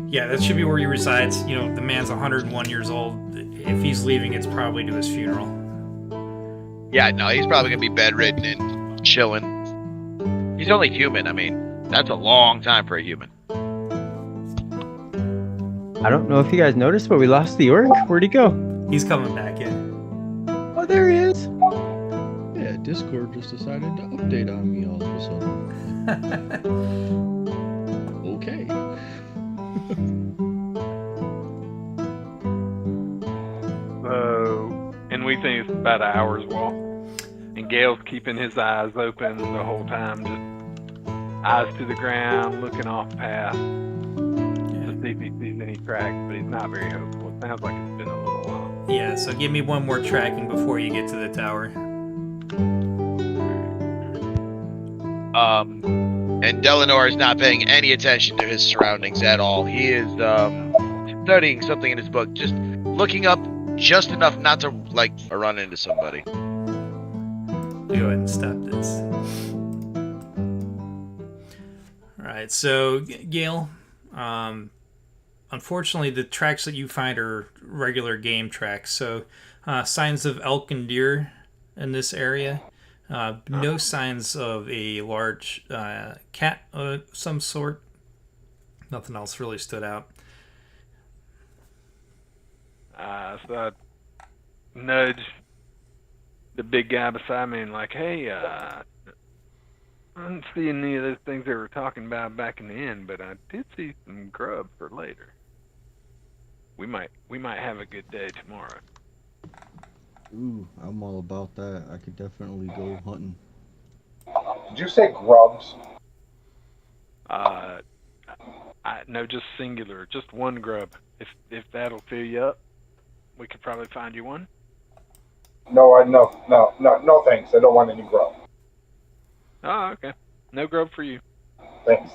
Yeah, that should be where he resides. The man's 101 years old. If he's leaving, it's probably to his funeral. Yeah, no, he's probably gonna be bedridden and chilling. He's only human. I mean, that's a long time for a human. I don't know if you guys noticed, but we lost the orc. Where'd he go? He's coming back in. Oh, there he is. Yeah, Discord just decided to update on me all of a sudden. Okay. And we think it's about an hour's walk. And Gale's keeping his eyes open the whole time, just eyes to the ground, looking off path to see if he sees any tracks, but he's not very hopeful. It sounds like it's been a little while. Yeah, so give me one more tracking before you get to the tower. And Delanor is not paying any attention to his surroundings at all. He is studying something in his book, just looking up just enough not to run into somebody. Go ahead and stop this. Alright, so Gale, unfortunately the tracks that you find are regular game tracks, so signs of elk and deer in this area. No signs of a large cat of some sort. Nothing else really stood out. So I nudge the big guy beside me and hey, I didn't see any of those things they were talking about back in the inn, but I did see some grub for later. We might have a good day tomorrow. Ooh, I'm all about that. I could definitely go hunting. Did you say grubs? No, just singular, just one grub. If that'll fill you up, we could probably find you one. No, thanks. I don't want any grub. Oh, okay. No grub for you. Thanks.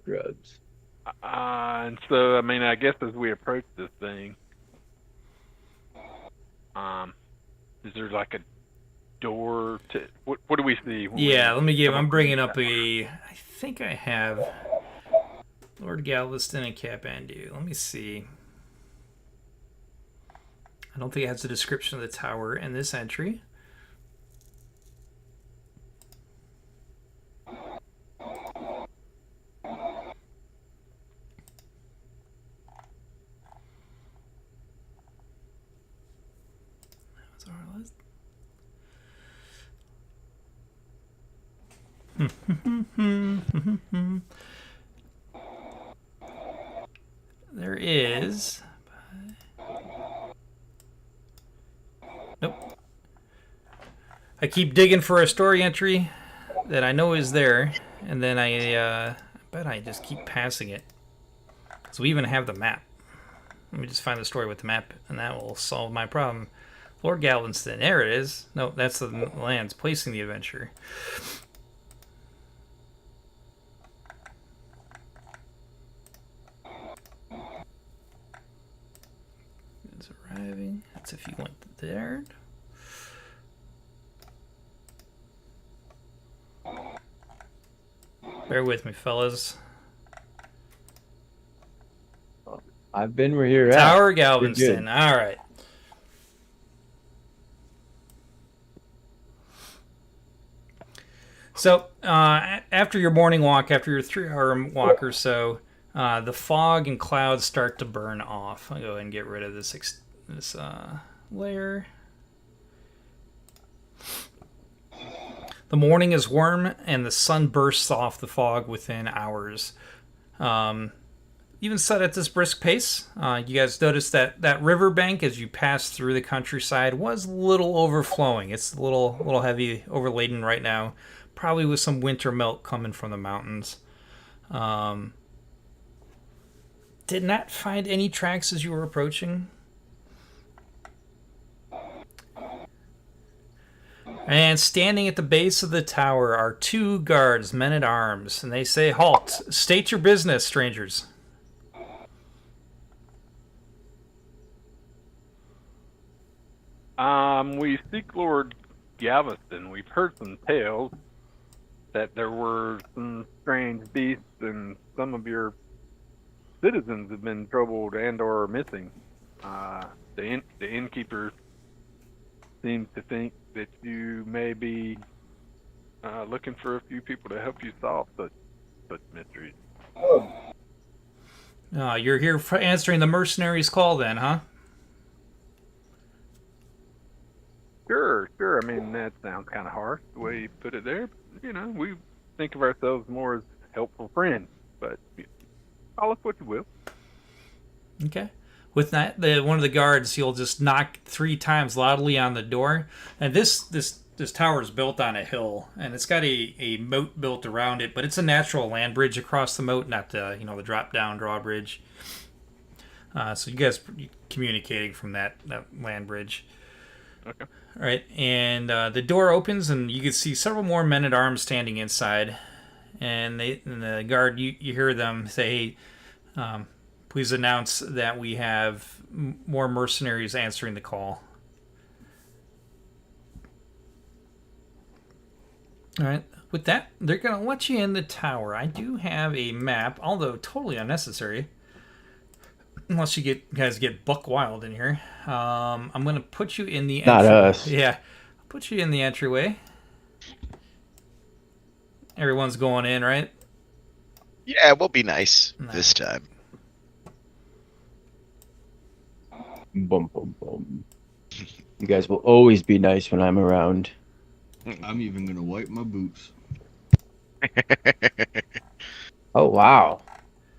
Grubs. And so, I mean, I guess as we approach this thing, is there like a door to what do we see? Yeah, let me give. I'm bringing up a. I think I have Lord Galveston and Kapandu. Let me see. I don't think it has a description of the tower in this entry. That's our list. There is. Nope. I keep digging for a story entry that I know is there, and then I bet I just keep passing it. So we even have the map. Let me just find the story with the map, and that will solve my problem. Lord Galveston. There it is. No, that's the lands placing the adventure. It's arriving. That's if you went there. Bear with me, fellas. I've been where you're at. Tower Galveston. All right. So after your morning walk, after your 3-hour walk or so, the fog and clouds start to burn off. I'll go ahead and get rid of this layer. The morning is warm, and the sun bursts off the fog within hours. Even set at this brisk pace, you guys notice that that riverbank, as you pass through the countryside, was a little overflowing. It's a little heavy, overladen right now, probably with some winter melt coming from the mountains. Did not find any tracks as you were approaching. And standing at the base of the tower are 2 guards, men at arms, and they say, "Halt! State your business, strangers." We seek Lord Galveston. We've heard some tales that there were some strange beasts, and some of your citizens have been troubled and or missing. The innkeeper seems to think that you may be looking for a few people to help you solve such mysteries. You're here for answering the mercenaries' call then, huh? Sure. I mean, that sounds kind of harsh the way you put it there. But, you know, we think of ourselves more as helpful friends. But call us what you will. Okay. With that, one of the guards, he'll just knock 3 times loudly on the door. And this tower is built on a hill, and it's got a moat built around it, but it's a natural land bridge across the moat, not the the drop down drawbridge. So you guys are communicating from that land bridge. Okay. All right, and the door opens, and you can see several more men at arms standing inside. And the guard, you hear them say, "Hey, please announce that we have more mercenaries answering the call." All right. With that, they're going to let you in the tower. I do have a map, although totally unnecessary. Unless you guys get buck wild in here. I'm going to put you in the entry. Not us. Yeah. I'll put you in the entryway. Everyone's going in, right? Yeah, we'll be nice this time. Boom, boom, boom. You guys will always be nice when I'm around. I'm even gonna wipe my boots. Oh, wow.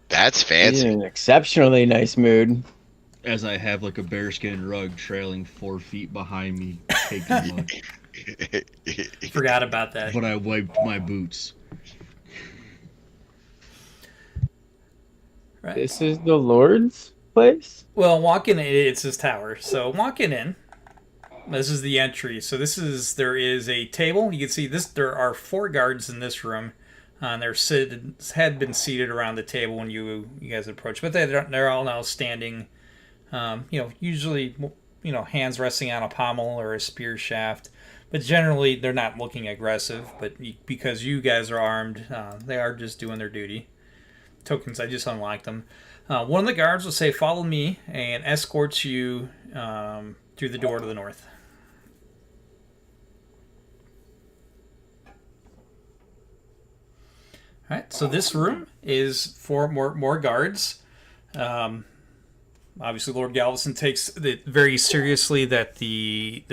That's He's fancy. in an exceptionally nice mood. As I have like a bearskin rug trailing 4 feet behind me, taking lunch. Forgot about that. But I wiped my boots. Right. This is the Lord's? place? Well, walking in, it's his tower. So walking in, this is the entry. So there is a table. You can see this. There are 4 guards in this room. Had been seated around the table when you guys approached, but they're all now standing. Usually, hands resting on a pommel or a spear shaft. But generally, they're not looking aggressive. But because you guys are armed, they are just doing their duty. Tokens, I just unlocked them. One of the guards will say, "Follow me," and escorts you through the door to the north. All right, so this room is for more guards. Obviously, Lord Galveston takes it very seriously that the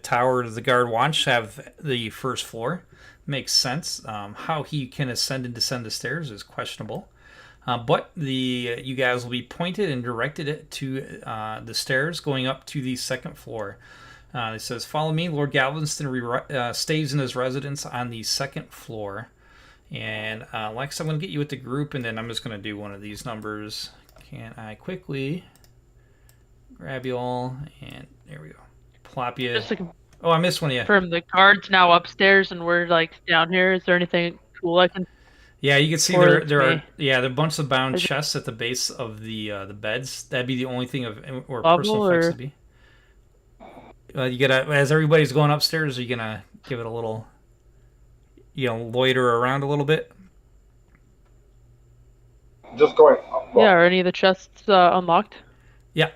tower the guard watch have the first floor. Makes sense. How he can ascend and descend the stairs is questionable. But you guys will be pointed and directed to the stairs going up to the second floor. It says, "Follow me." Lord Galveston stays in his residence on the second floor. And Lex, I'm going to get you with the group, and then I'm just going to do one of these numbers. Can I quickly grab you all? And there we go. Plop you. Oh, I missed one of you. From the guards now upstairs, and we're like down here. Is there anything cool I can? Yeah, you can see there are a bunch of bound chests at the base of the beds. That'd be the only thing where personal effects would be. You gotta, as everybody's going upstairs, are you gonna give it a little, loiter around a little bit? Just going. Yeah, are any of the chests unlocked? Yeah,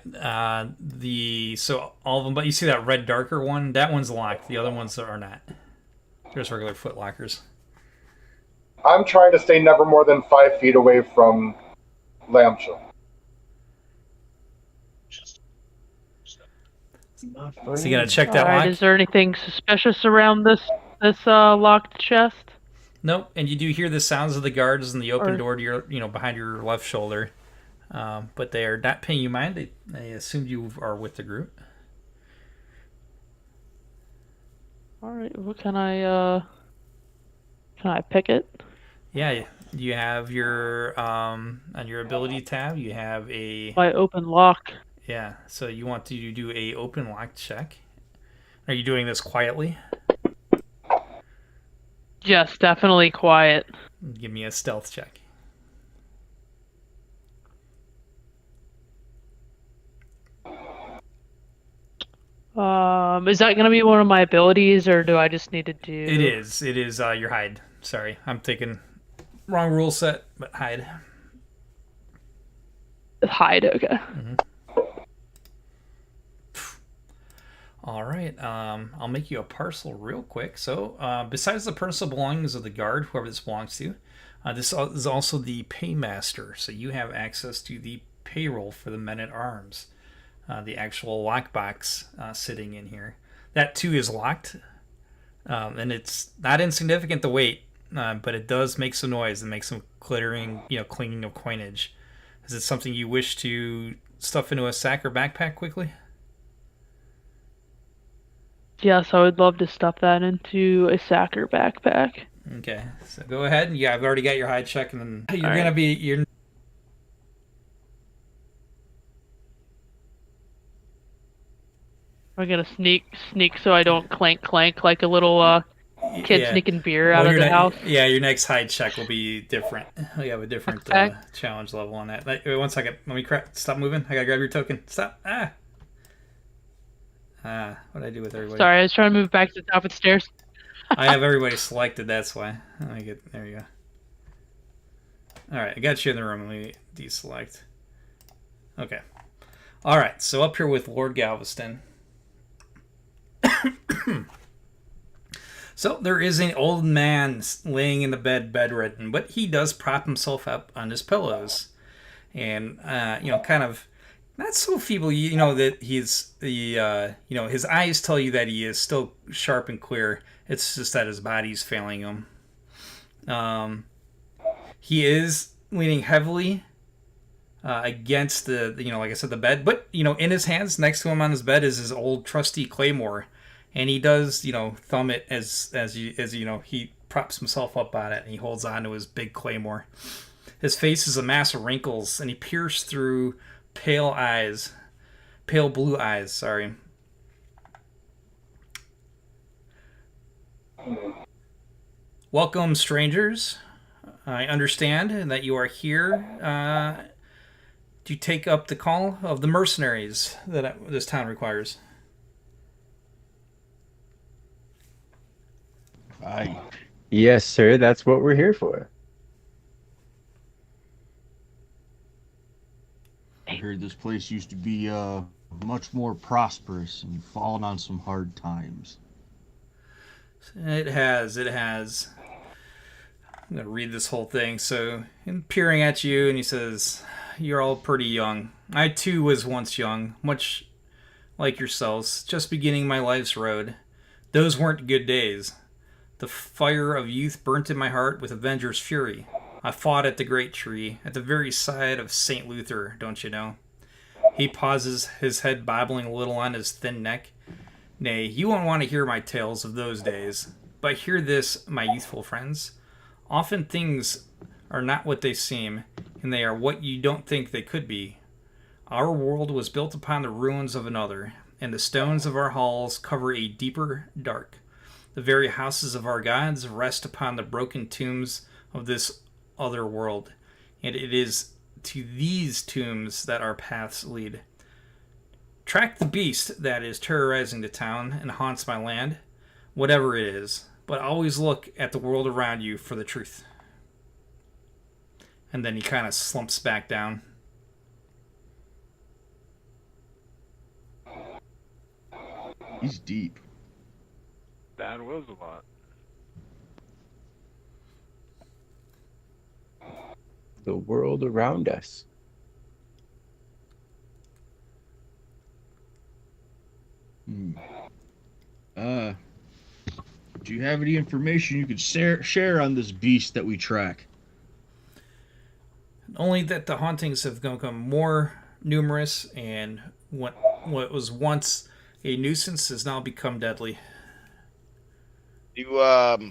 so all of them, but you see that red darker one? That one's locked. The other ones are not. There's regular foot lockers. I'm trying to stay never more than 5 feet away from Lambshill. So you gotta check that lock. Is there anything suspicious around this locked chest? Nope. And you do hear the sounds of the guards and the open door to your, behind your left shoulder. But they are not paying you mind. They assumed you are with the group. All right. What can I pick it? Yeah. You have your on your ability tab. You have my open lock. Yeah. So you want to do a open lock check. Are you doing this quietly? Yes, definitely quiet. Give me a stealth check. Is that going to be one of my abilities, or do I just need to do... It is your hide. Sorry, I'm thinking wrong rule set, but hide. Hide, okay. Mm-hmm. All right, I'll make you a parcel real quick. So, besides the personal belongings of the guard, whoever this belongs to, this is also the paymaster. So you have access to the payroll for the men-at-arms. The actual lockbox sitting in here. That too is locked, and it's not insignificant the weight, but it does make some noise and make some clinging of coinage. Is it something you wish to stuff into a sack or backpack quickly? Yes, I would love to stuff that into a sack or backpack. Okay, so go ahead. Yeah, I've already got your hide check, and then you're I'm gonna sneak so I don't clank like a little kid sneaking beer out of the house. Yeah, your next hide check will be different. We have a different challenge level on that. Wait 1 second. Let me stop moving. I gotta grab your token. Stop. What did I do with everybody? Sorry, I was trying to move back to the top of the stairs. I have everybody selected. That's why. There you go. All right, I got you in the room. Let me deselect. Okay. All right. So up here with Lord Galveston. So there is an old man laying in the bed, bedridden, but he does prop himself up on his pillows, and kind of not so feeble. That he's his eyes tell you that he is still sharp and clear. It's just that his body's failing him. He is leaning heavily against the like I said, the bed, but in his hands next to him on his bed is his old trusty claymore. And he does, thumb it as he props himself up on it, and he holds on to his big claymore. His face is a mass of wrinkles, and he peers through pale eyes, pale blue eyes. Sorry. Welcome, strangers. I understand that you are here to take up the call of the mercenaries that this town requires. Aye. Yes, sir. That's what we're here for. I heard this place used to be much more prosperous and fallen on some hard times. It has. It has. I'm going to read this whole thing. So, peering at you, and he says, "You're all pretty young. I too was once young, much like yourselves, just beginning my life's road. Those weren't good days. The fire of youth burnt in my heart with avenger's fury. I fought at the great tree, at the very side of St. Luther, don't you know?" He pauses, his head bobbling a little on his thin neck. "Nay, you won't want to hear my tales of those days. But hear this, my youthful friends. Often things are not what they seem, and they are what you don't think they could be. Our world was built upon the ruins of another, and the stones of our halls cover a deeper dark. The very houses of our gods rest upon the broken tombs of this other world, and it is to these tombs that our paths lead. Track the beast that is terrorizing the town and haunts my land, whatever it is, but always look at the world around you for the truth." And then he kind of slumps back down. He's deep. That was a lot. The world around us. Do you have any information you could share on this beast that we track? Only that the hauntings have become more numerous, and what was once a nuisance has now become deadly. Does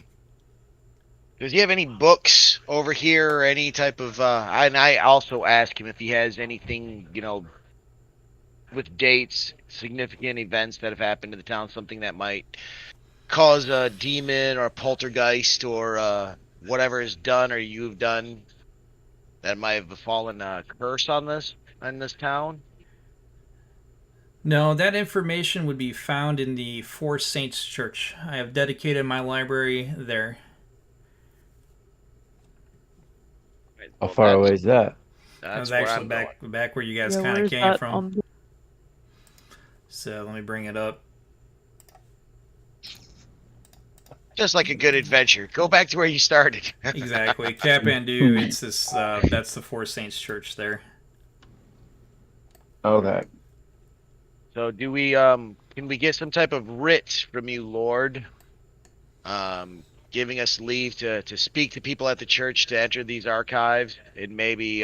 he have any books over here or any type of and I also ask him if he has anything, with dates, significant events that have happened to the town, something that might cause a demon or a poltergeist or whatever is done or you've done that might have befallen a curse on this town. No, that information would be found in the Four Saints Church. I have dedicated my library there. How far away is that? I was That's where actually I'm back where you guys Yeah, kind where of is came that from. on the- So let me bring it up. just like a good adventure. Go back to where you started. Exactly, Kapandu. It's this. That's the Four Saints Church there. Okay. So do we can we get some type of writ from you, Lord? Giving us leave to speak to people at the church to enter these archives and maybe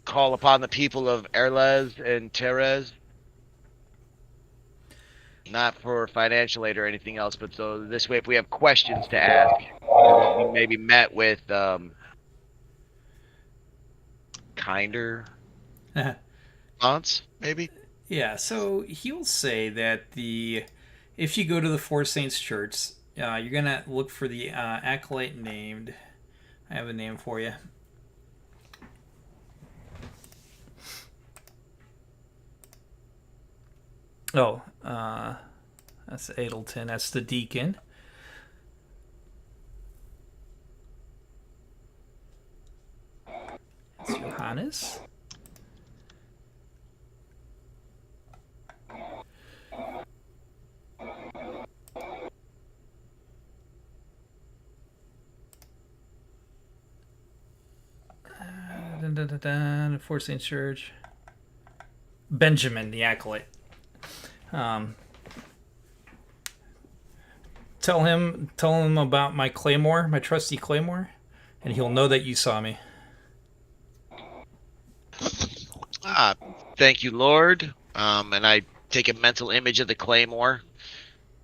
call upon the people of Erlez and Terez. Not for financial aid or anything else, but so this way if we have questions to ask, we won't be maybe met with kinder response, maybe? Yeah, so he'll say that if you go to the Four Saints Church, you're gonna look for the acolyte named. I have a name for you. Oh, that's Adelton. That's the deacon. That's Johannes. Four Saints Church. Benjamin, the acolyte. Tell him about my claymore, my trusty claymore, and he'll know that you saw me. Thank you, Lord. And I take a mental image of the claymore.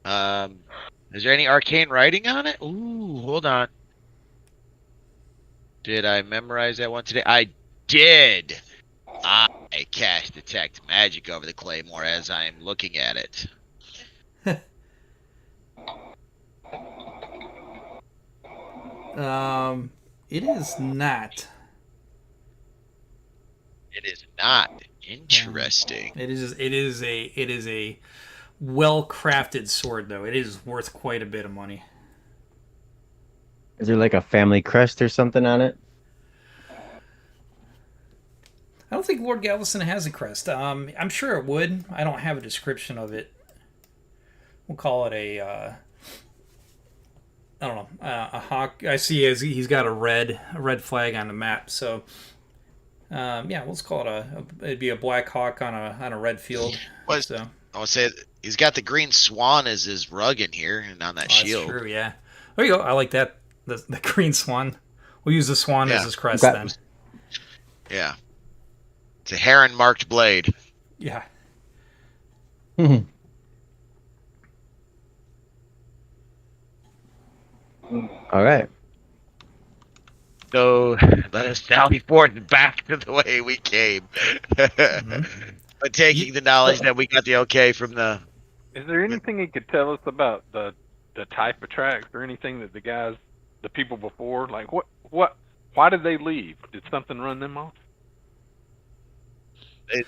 Is there any arcane writing on it? Ooh, hold on. Did I memorize that one today? I did. I cast detect magic over the claymore as I am looking at it. It is not. It is not. Interesting. It is a well crafted sword though. It is worth quite a bit of money. Is there like a family crest or something on it? I don't think Lord Galveston has a crest. I'm sure it would. I don't have a description of it. We'll call it a. I don't know, a hawk. I see as he's got a red flag on the map. So, yeah, let's call it it'd be a black hawk on a red field. So I would say he's got the green swan as his rug in here and on that shield. That's true. Yeah. There you go. I like that. The green swan. We'll use the swan as his crest then. Yeah. It's a heron marked blade. Yeah. All right. So let us sally forth back to the way we came. But taking the knowledge that we got the okay from the... Is there anything he could tell us about the type of tracks or anything that the people before, like why did they leave? Did something run them off?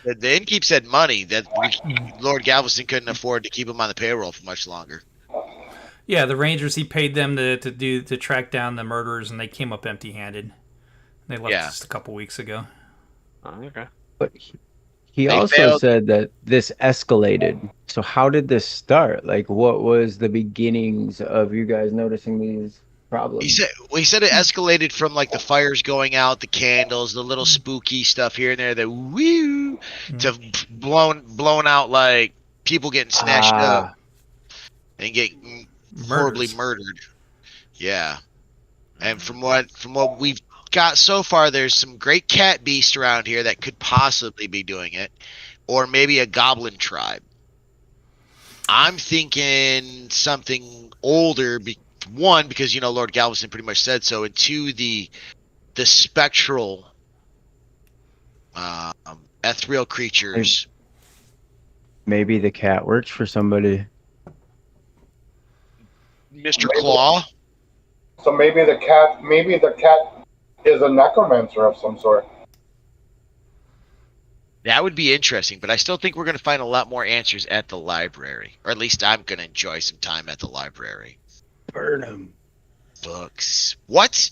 The innkeep said money, that Lord Galveston couldn't afford to keep him on the payroll for much longer. Yeah, the Rangers, he paid them to track down the murderers, and they came up empty-handed. They left just a couple weeks ago. Oh, okay. But he also said that this escalated. So how did this start? Like, what was the beginnings of you guys noticing these problems? He said it escalated from like the fires going out, the candles, the little spooky stuff here and there, the woo, to blown out like people getting snatched up and getting horribly murdered. Yeah. And from what we've got so far, there's some great cat beasts around here that could possibly be doing it, or maybe a goblin tribe. I'm thinking something older. One, because Lord Galveston pretty much said so, and two, the spectral, ethereal creatures. Maybe the cat works for somebody. Mr. Claw. So maybe the cat is a necromancer of some sort. That would be interesting, but I still think we're going to find a lot more answers at the library, or at least I'm going to enjoy some time at the library. Burn them. Books. What?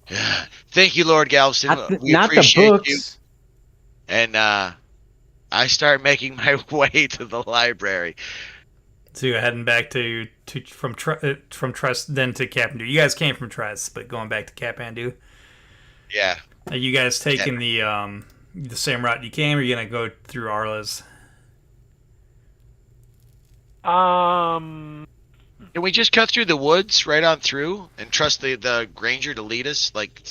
Thank you, Lord Galveston. We not appreciate the books. you. And I start making my way to the library. So you're heading back from Trust, then to Kapandu. You guys came from Trust, but going back to Kapandu. Yeah. Are you guys taking the same route you came, or are you gonna go through Arla's? Can we just cut through the woods right on through and trust the Granger to lead us? Like,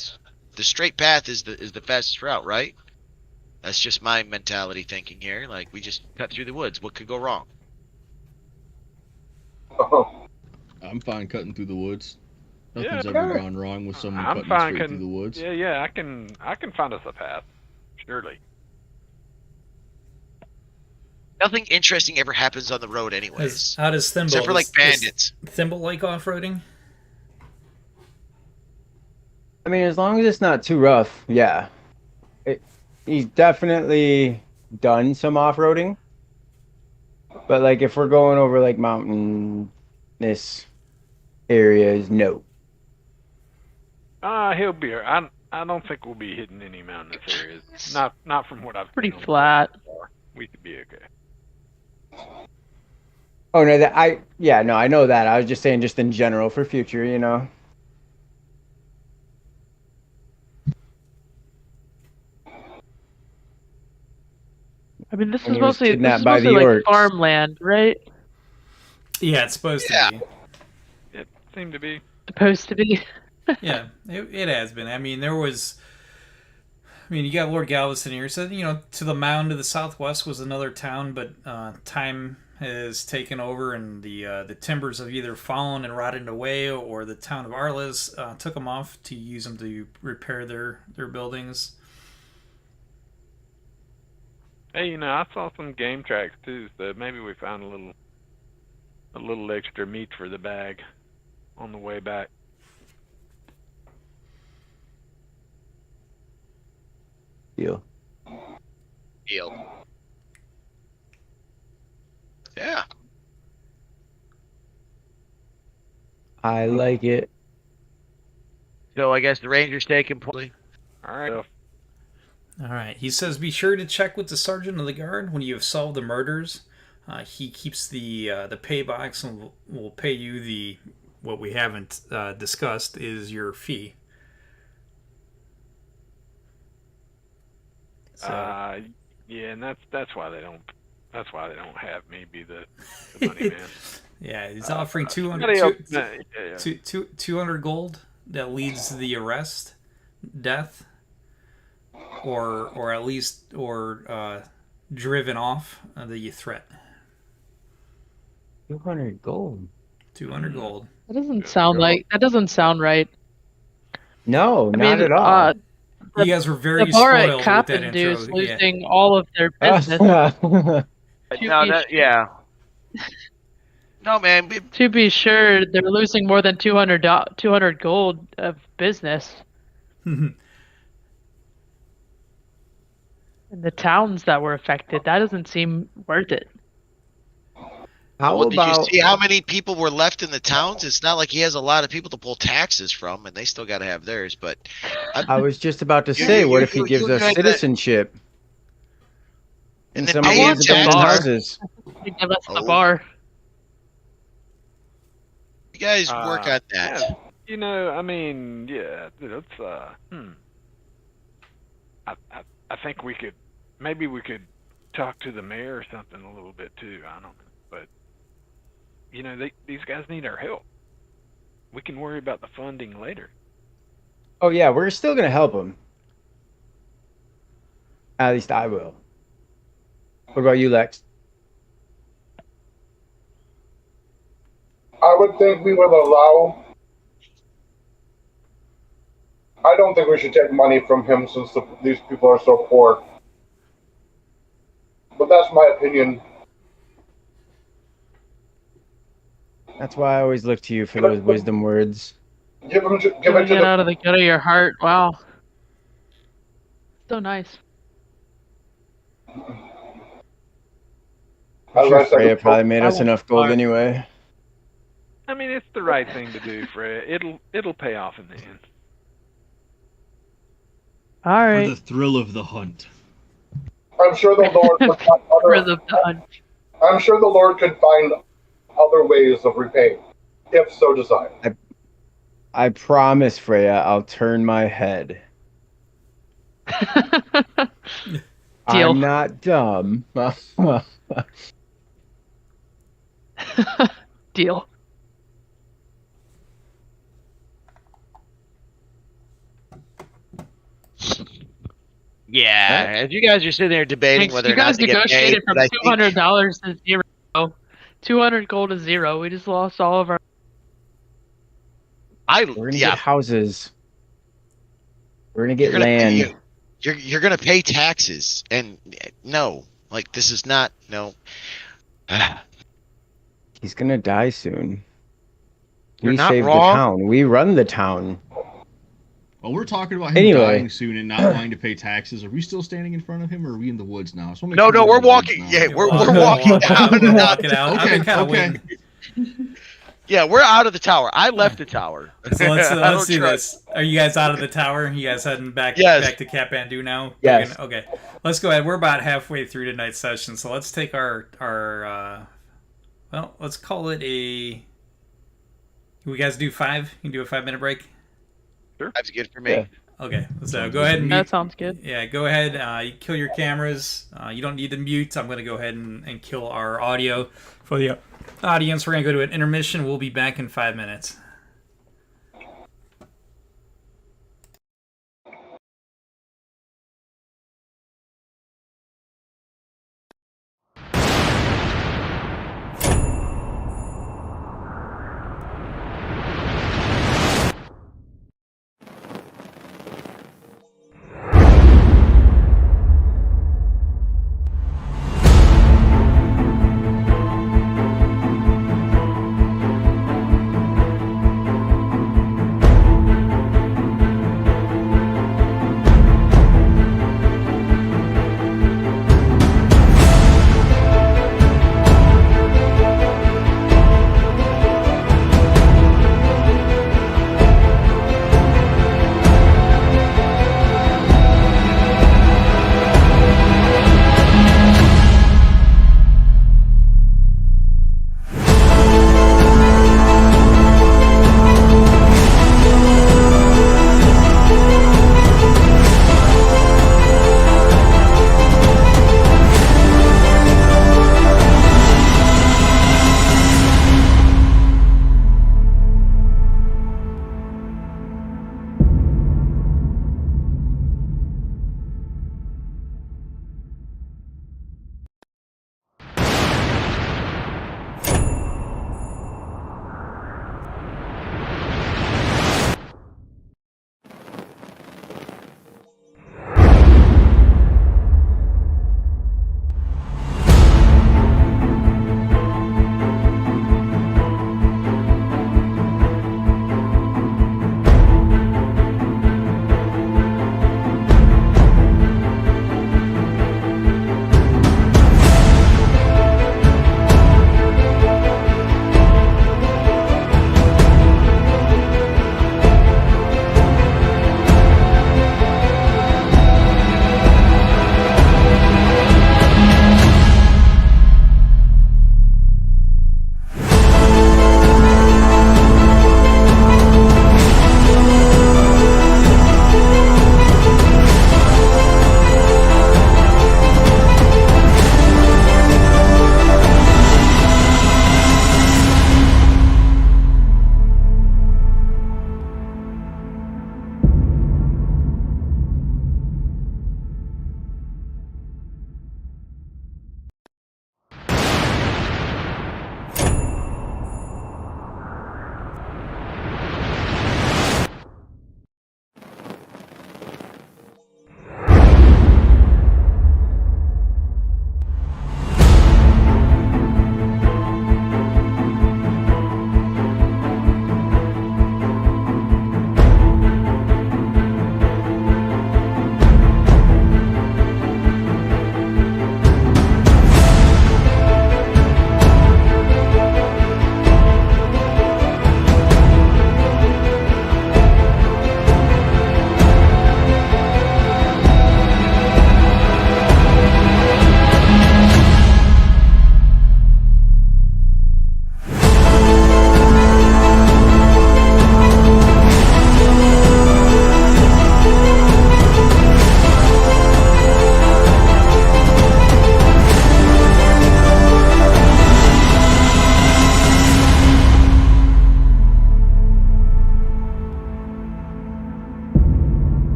the straight path is the fastest route, right? That's just my mentality thinking here. Like, we just cut through the woods. What could go wrong? I'm fine cutting through the woods. Nothing's Yeah. ever gone wrong with someone I'm cutting fine straight through the woods. Yeah, I can find us a path. Surely. Nothing interesting ever happens on the road anyways. How does Thimble? Except for, like, bandits. Thimble like off-roading? I mean, as long as it's not too rough, yeah. He's definitely done some off-roading. But, like, if we're going over, like, mountainous areas, no. He'll be here. I don't think we'll be hitting any mountainous areas. Not from what I've Pretty seen flat. so far. We could be okay. Oh, no, I know that. I was just saying just in general for future, I mean, this When is he was mostly kidnapped by the like orcs. farmland, right? Yeah, it's supposed to be. It seemed to be. Supposed to be. Yeah, it has been. I mean, you got Lord Galveston here. So, to the mound to the southwest was another town, but time has taken over, and the timbers have either fallen and rotted away, or the town of Arles took them off to use them to repair their buildings. Hey, I saw some game tracks too, so maybe we found a little extra meat for the bag on the way back. Deal. Yeah. I like it. So I guess the Rangers taking point. All right. All right. He says, be sure to check with the sergeant of the guard when you have solved the murders. He keeps the pay box and will pay you what we haven't discussed is your fee. So, yeah, and that's why they don't have me be the money man. yeah, he's offering 200 gold that leads to the arrest, death, or at least driven off the threat. 200 gold. 200 gold. That doesn't sound right. No, I not mean, at all. You guys were very The bar spoiled at with that Captain intro. is losing all of their business. Yeah. No, man. To be sure, they're losing more than 200 gold of business. In the towns that were affected, that doesn't seem worth it. How Well, about did you see how many people were left in the towns? It's not like he has a lot of people to pull taxes from, and they still got to have theirs. But I was just about to say, what if he gives us citizenship in then some of pay these him abandoned taxes. houses? They give us the Oh. bar. You guys work on that. Yeah. I mean, yeah, it's I think we could talk to the mayor or something a little bit too. I don't know, but these guys need our help. We can worry about the funding later. Oh yeah, we're still gonna help him. At least I will. What about you, Lex? I would think we would allow. I don't think we should take money from him since these people are so poor. But that's my opinion. That's why I always look to you for those wisdom words. Give it to Get the. out of the gut of your heart. Wow. So nice. I'm As sure I said, Freya probably made us I enough gold anyway. I mean, it's the right thing to do, Fred. It'll pay off in the end. All For right. the thrill of the hunt. I'm sure the Lord would find For other. the done. I'm sure the Lord could find other ways of repaying, if so desired. I promise, Freya, I'll turn my head. Deal. I'm not dumb. Deal. Yeah, as you guys are sitting there debating Thanks. whether You or not guys to get paid, negotiated from but I think $200 to zero. 200 gold to zero. We just lost all of our. We're gonna get houses. We're gonna get you're gonna land. you're gonna pay taxes, and no, like this is not no. He's gonna die soon. You're We not saved wrong. the town. We run the town. Well, we're talking about him Anyway. dying soon and not wanting to pay taxes. Are we still standing in front of him, or are we in the woods now? So No, we're walking. Yeah, we're walking down. We're walking out. I've been Okay, kind of okay. waiting. Yeah, we're out of the tower. I left the tower. So let's I let's don't do trust- this. Are you guys out of the tower? You guys heading back Yes. back to Kathmandu now? Yes. Okay. Let's go ahead. We're about halfway through tonight's session, so let's take our well, let's call it a. Can we guys do 5? You can do a 5-minute break. That's good for me. Yeah. Okay. So go ahead and That mute. sounds good. Yeah, go ahead. You kill your cameras. You don't need to mute. I'm going to go ahead and kill our audio for the audience. We're going to go to an intermission. We'll be back in 5 minutes.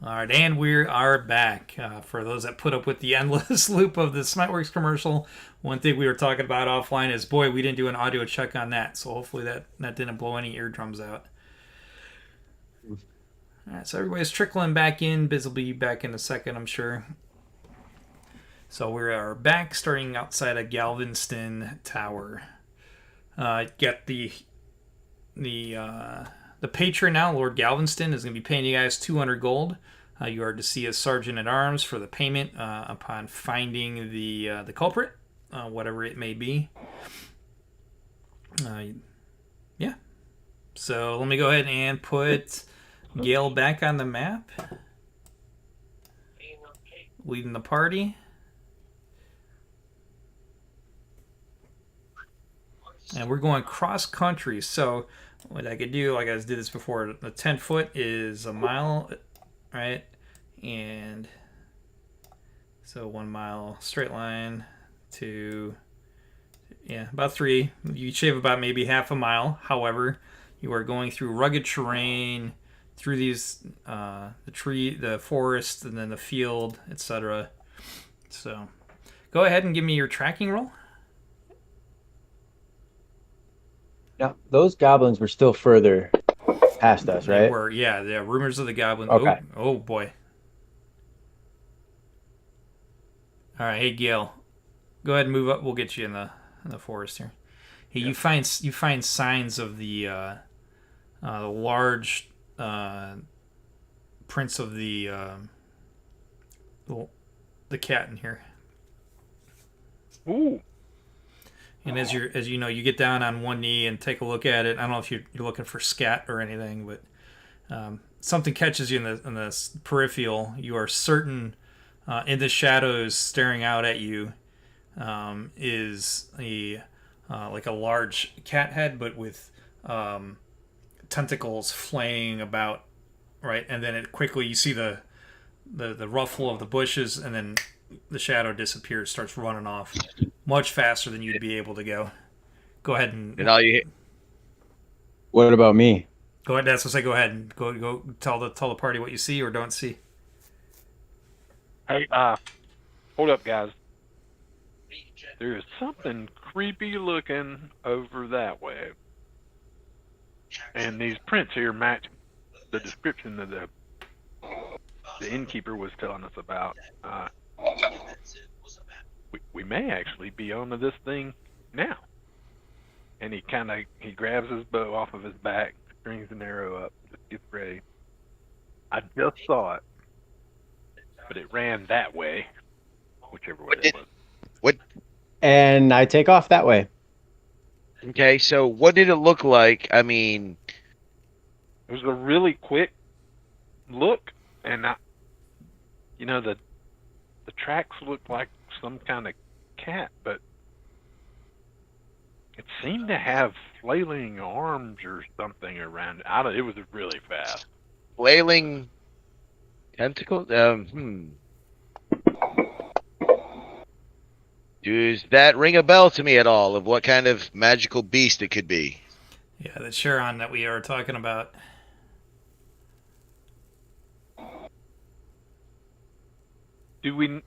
All right, and we are back. For those that put up with the endless loop of the Smitworks commercial, one thing we were talking about offline is, boy, we didn't do an audio check on that, so hopefully that didn't blow any eardrums out. All right, so everybody's trickling back in. Biz will be back in a second, I'm sure. So we are back, starting outside of Galveston Tower. Get the patron now, Lord Galveston, is going to be paying you guys 200 gold. You are to see a sergeant at arms for the payment upon finding the culprit, whatever it may be. Yeah. So let me go ahead and put Gale back on the map, leading the party. And we're going cross country. So what I could do, like I did this before, the 10 foot is a mile, right? And so 1 mile straight line to, yeah, about 3. You shave about maybe half a mile. However, you are going through rugged terrain, through these, the forest, and then the field, etc. So go ahead and give me your tracking roll. Now, those goblins were still further past us, right? They were, yeah. Rumors of the goblin. Okay. Oh boy. All right, hey Gale, go ahead and move up. We'll get you in the forest here. Hey, yep. You find signs of the large prints of the cat in here. Ooh. And as you know, you get down on one knee and take a look at it. I don't know if you're looking for scat or anything, but something catches you in the peripheral. You are certain in the shadows staring out at you is like a large cat head, but with tentacles flaying about, right? And then it quickly, you see the ruffle of the bushes, and then the shadow disappears, starts running off much faster than you'd be able to go. Go ahead and all you. What about me? Go ahead. That's what I say. Go ahead and go tell the party what you see or don't see. Hey, hold up, guys. There's something creepy looking over that way, and these prints here match the description that the innkeeper was telling us about. We may actually be onto this thing now. And he grabs his bow off of his back, strings an arrow up, just gets ready. I just saw it, but it ran that way, whichever way it was. What? And I take off that way. Okay, so what did it look like? I mean, it was a really quick look, and the tracks looked like some kind of cat, but it seemed to have flailing arms or something around it. It was really fast. Flailing tentacles? Does that ring a bell to me at all of what kind of magical beast it could be? Yeah, the Charon that we are talking about.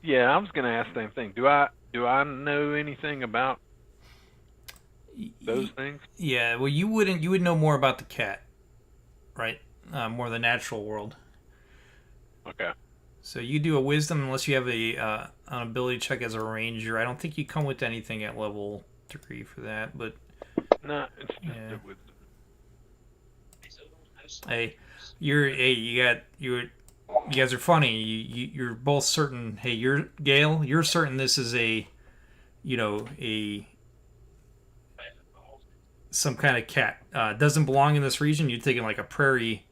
Yeah, I was going to ask the same thing. Do I know anything about those things? Yeah, well, you would know more about the cat, right? More the natural world. Okay. So you do a wisdom unless you have an ability check as a ranger. I don't think you come with anything at level 3 for that, but no, it's just a wisdom. Hey, you guys are funny. You're both certain. Hey, Gale. You're certain this is some kind of cat. Doesn't belong in this region. You're thinking like a prairie,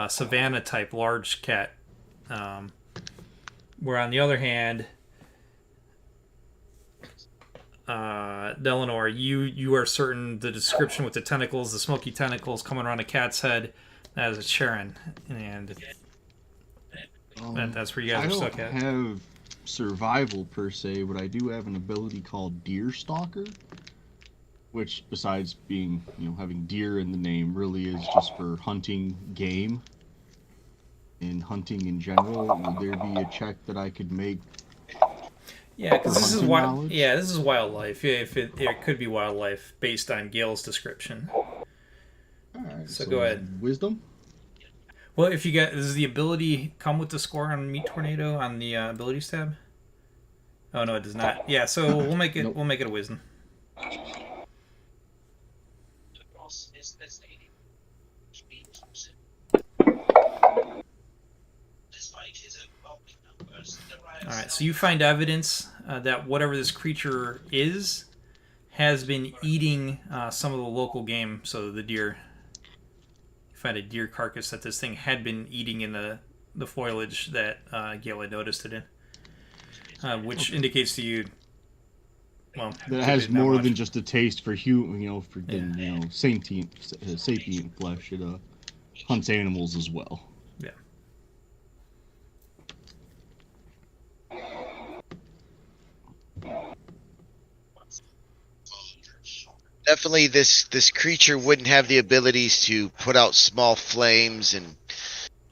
savanna type large cat. Where on the other hand, Delanor, you are certain the description with the tentacles, the smoky tentacles coming around a cat's head, that is a Charon, and that's where you guys are stuck at. I don't have survival per se, but I do have an ability called Deer Stalker, which besides being, having deer in the name, really is just for hunting game. in hunting in general, would there be a check that I could make? Yeah, because this is Hunting wild. knowledge? Yeah, this is wildlife. Yeah, if it could be wildlife based on Gail's description. All right, So go ahead. Wisdom. Well, if you get, does the ability come with the score on Meat Tornado on the abilities tab? Oh no, it does not. Yeah, so we'll make it. Nope. We'll make it a wisdom. All right, so you find evidence that whatever this creature is has been eating some of the local game, so the deer. You find a deer carcass that this thing had been eating in the foliage that Gail had noticed it in, which indicates to you, well, That has not more much. than just a taste for sapient flesh. It hunts animals as well. Yeah. Definitely, this creature wouldn't have the abilities to put out small flames and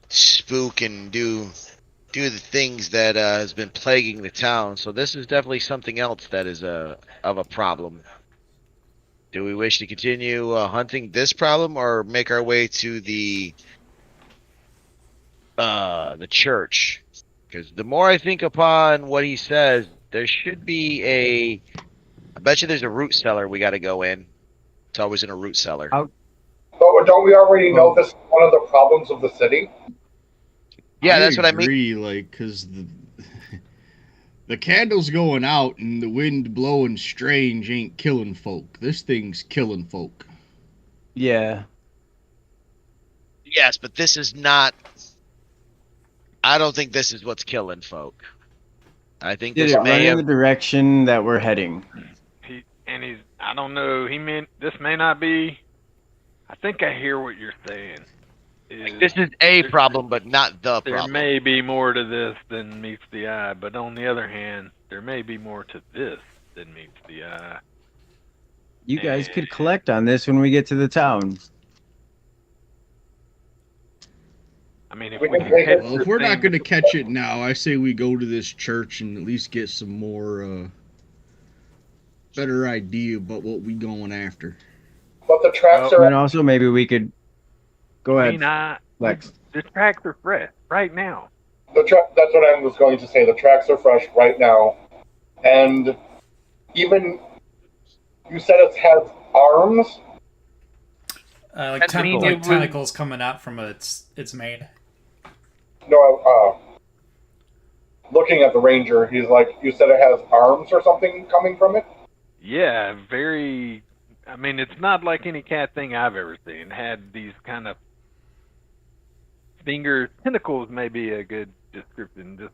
spook and do the things that has been plaguing the town. So this is definitely something else that is of a problem. Do we wish to continue hunting this problem, or make our way to the church? Because the more I think upon what he says, there should be I bet you there's a root cellar we got to go in. It's always in a root cellar. But don't we already know this is one of the problems of the city? Yeah, that's what I mean. agree, like, because the candle's going out and the wind blowing strange ain't killing folk. This thing's killing folk. Yeah. Yes, but this is not. I don't think this is what's killing folk. I think Did this it run may in the have. direction that we're heading? I don't know. This may not be. I think I hear what you're saying. This is a problem, but not the There problem. may be more to this than meets the eye, but on the other hand, there may be more to this than meets the eye. You guys could collect on this when we get to the town. I mean, if We we can can take catch it- Well, if this we're not thing going to with- catch it now, I say we go to this church and at least get some more better idea about what we going after. But the tracks And are also, maybe we could go I ahead, mean, Lex. the tracks are fresh right now. that's what I was going to say. The tracks are fresh right now, and even you said it has arms. Like, That means it was- tentacles coming out from its mane. No, looking at the ranger, he's like, you said it has arms or something coming from it. Yeah, very. I mean, it's not like any cat thing I've ever seen. It had these kind of finger tentacles, may be a good description. Just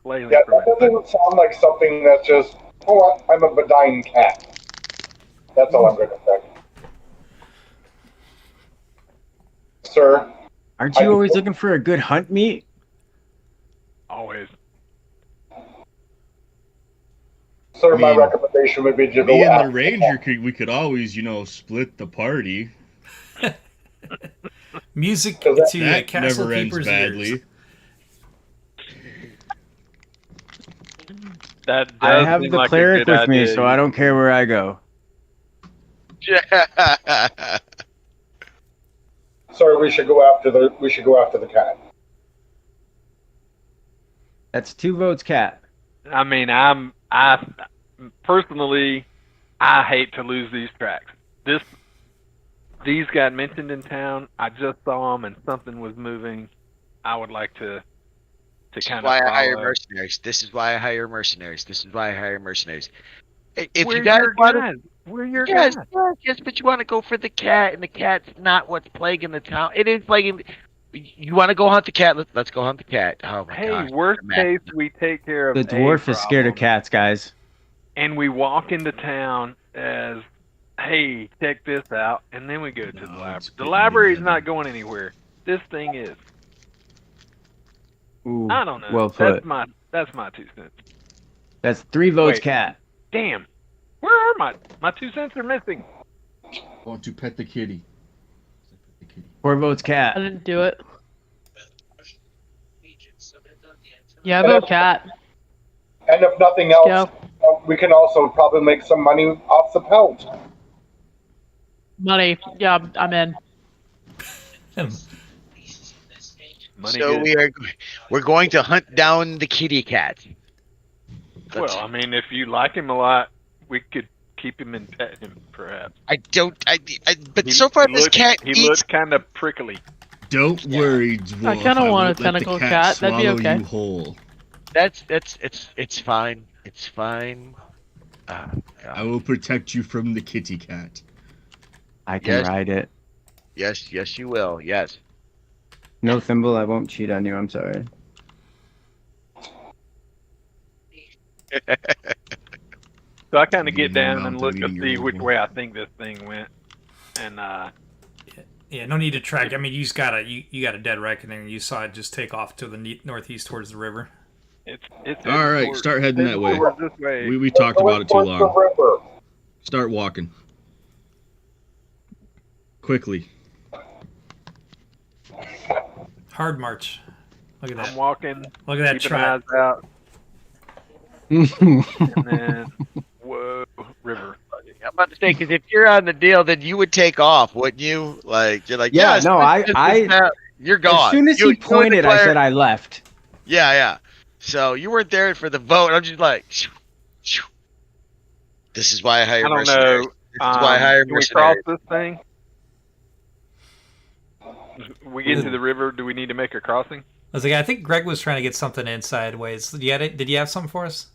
flailing Yeah, from that it. doesn't sound like something that's just, I'm a benign cat. That's all I'm going to say. Sir, Aren't you always looking for a good hunt meat? Always. sir, I my mean, recommendation would be to go Me and the after ranger we could always, split the party. Music So that- to That Castle never ends Keeper's badly. ears. That does I have seem the like a cleric good with me, idea. so I don't care where I go. Sir, we should go after the cat. That's 2 votes, cat. I mean, I personally, I hate to lose these tracks. These got mentioned in town. I just saw them, and something was moving. I would like to This is kind of why I hire follow. mercenaries. This is why I hire mercenaries. This is why I hire mercenaries. If We're you guys your want to, guys. We're your yes, guys. yes, but you want to go for the cat, and the cat's not what's plaguing the town. It is plaguing. You want to go hunt the cat? Let's go hunt the cat. Oh my Hey, gosh. worst man. case, we take care of The dwarf a is scared of problem, cats, guys. and we walk into town as, hey, check this out, and then we go to the No, library. it's The getting library's together. not going anywhere. This thing is. Ooh, I don't know. well put. That's my 2 cents. That's 3 votes, Wait. cat. Damn. Where are my 2 cents are missing? Want to pet the kitty. 4 votes, I cat. didn't do it. Yeah, vote cat. And if nothing else, Go. we can also probably make some money off the pelt. Money. Yeah, I'm in. Money So good. we're going to hunt down the kitty cat. Well, I mean, if you like him a lot, we could keep him and pet him, perhaps. But so far this cat He eats. looks kind of prickly. Don't worry, dwarf. I kinda want a won't let the tentacle cat cat. That'd be swallow okay. you whole. It's fine. It's fine. I will protect you from the kitty cat. I can Yes. ride it. Yes, you will. Yes. No thimble, I won't cheat on you. I'm sorry. So I kind of get Eating down your and mouth, look to eating your see old which one. way I think this thing went. And Yeah, no need to track. I mean, you got a dead reckoning. You saw it just take off to the northeast towards the river. it's All right, start heading that way. towards this way. We talked about it too Towards the long. river. Start walking. Quickly. Hard march. Look at I'm that. walking, Look at that keeping trap. eyes out, and then whoa, river. I'm about to say, because if you're on the deal, then you would take off, wouldn't you? Like you're like, Yeah, yes, no, you're gone. As soon as he pointed, I said I left. Yeah. So you weren't there for the vote. I'm just like, shoo, shoo. This is why I hire I don't mercenaries. know. This is why I hire Can we cross mercenaries. this thing? We get to the river. Do we need to make a crossing? I was like, I think Greg was trying to get something in sideways. Did you have something for us?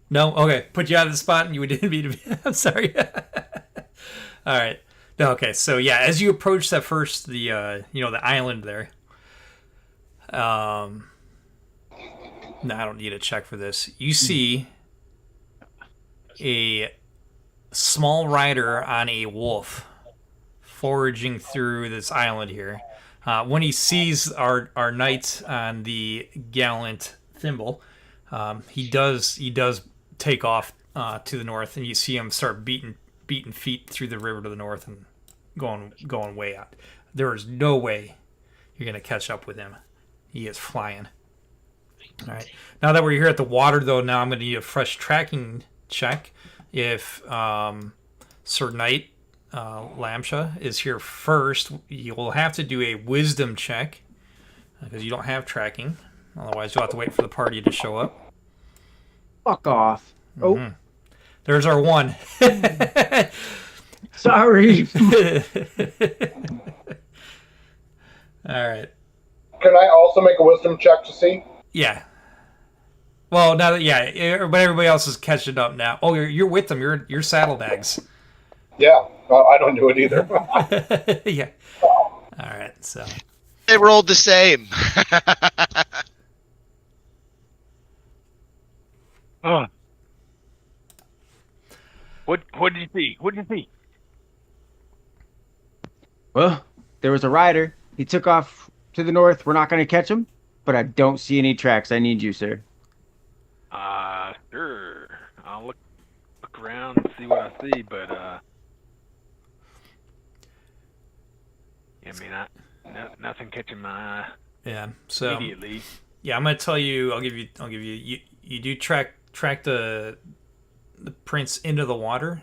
No? Okay. Put you out of the spot and you didn't mean to be. I'm sorry. All right. No, okay. So, yeah, as you approach that first, the island there. No, I don't need a check for this. You see a small rider on a wolf foraging through this island here. When he sees our knight on the gallant thimble, he does take off to the north, and you see him start beating feet through the river to the north and going way out. There is no way you're gonna catch up with him. He is flying. All right. Now that we're here at the water, though, now I'm going to need a fresh tracking check. If Sir Knight Lamsha is here first, you will have to do a wisdom check because you don't have tracking. Otherwise, you'll have to wait for the party to show up. Fuck off. Oh, There's our one. sorry. All right. Can I also make a wisdom check to see? Yeah. Well, now that but everybody else is catching up now. Oh, you're with them. You're saddlebags. Yeah, I don't do it either. Yeah. All right. So. They rolled the same. Oh. What did you see? What did you see? Well, there was a rider. He took off to the north. We're not going to catch him, but I don't see any tracks. I need you, sir. Sure. I'll look around and see what I see, but I mean, nothing catching my eye Yeah. So. immediately. Yeah, I'm gonna tell you. I'll give you. You do track the prints into the water.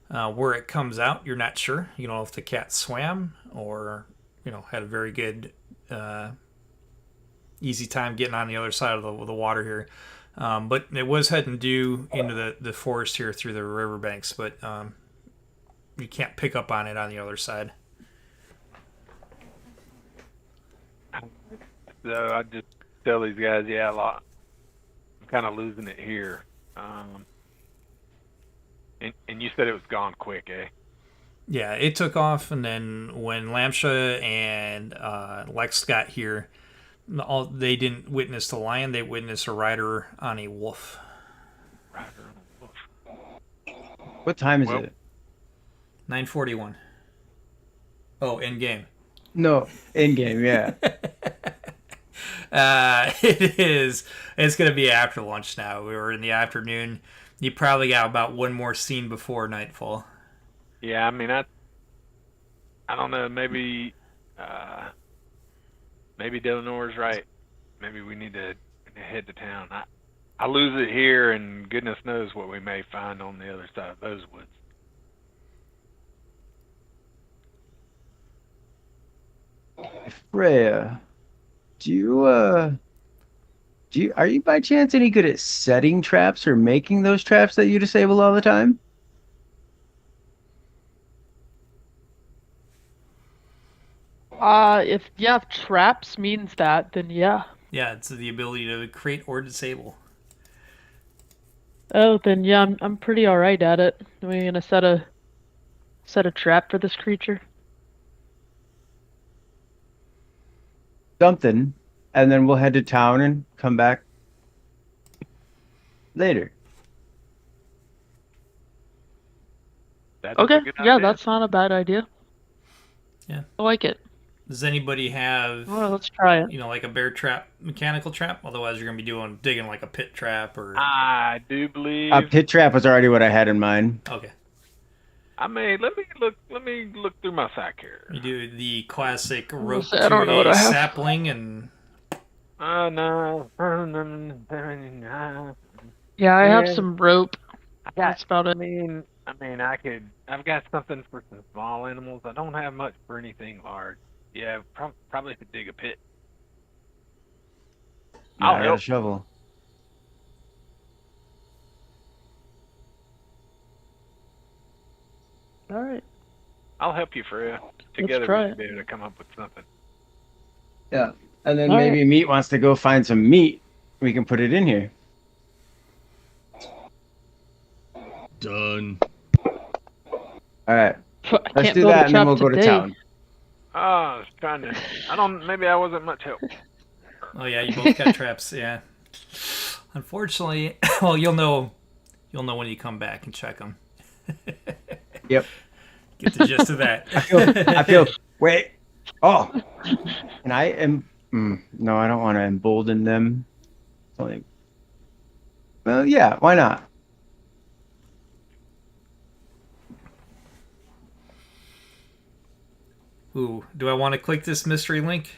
Where it comes out, you're not sure. You don't know if the cat swam or had a very good easy time getting on the other side of the water here. But it was heading due into the forest here through the riverbanks, but you can't pick up on it on the other side. So I just tell these guys, I'm kind of losing it here. And you said it was gone quick, eh? Yeah, it took off, and then when Lamsha and Lex got here, they didn't witness the lion; they witnessed a rider on a wolf. What time is it? 9:41. Oh, in game. No, in game, yeah. It is. It's gonna be after lunch now. We were in the afternoon. You probably got about one more scene before nightfall. Yeah, I mean, I don't know. Maybe maybe Delanor's right. Maybe we need to head to town. I lose it here, and goodness knows what we may find on the other side of those woods. Freya, are you by chance any good at setting traps or making those traps that you disable all the time? If traps means that, then yeah. Yeah, it's the ability to create or disable. Oh, then yeah, I'm pretty alright at it. Are we gonna set a trap for this creature? Something, and then we'll head to town and come back later. That's a Okay, good yeah, idea. that's not a bad idea. Yeah. I like it. Does anybody have, Well, let's try it. like a bear trap, mechanical trap? Otherwise, you're gonna be digging like a pit trap or. I do believe. A pit trap was already what I had in mind. Okay. let me look through my sack here. You do the classic rope I don't know what to I a have. sapling and. No. Yeah, I have Yeah. some rope. That's about I it. mean, I've got something for some small animals. I don't have much for anything large. Yeah, probably could dig a pit. I I'll got a help. shovel. All right. I'll help you, Freya. Together try we it. should be able to come up with something. Yeah, and then All maybe Meat wants to go find some meat. We can put it in here. Done. All right, I let's can't do build a that, and then trap we'll go to today. town. I was trying to. Maybe I wasn't much help. Oh yeah, you both got traps. Yeah. Unfortunately, well, you'll know when you come back and check them. Yep. Get the gist of that. I feel. Wait. Oh, and I am. No, I don't want to embolden them. It's only. Well, yeah. Why not? Ooh, do I want to click this mystery link?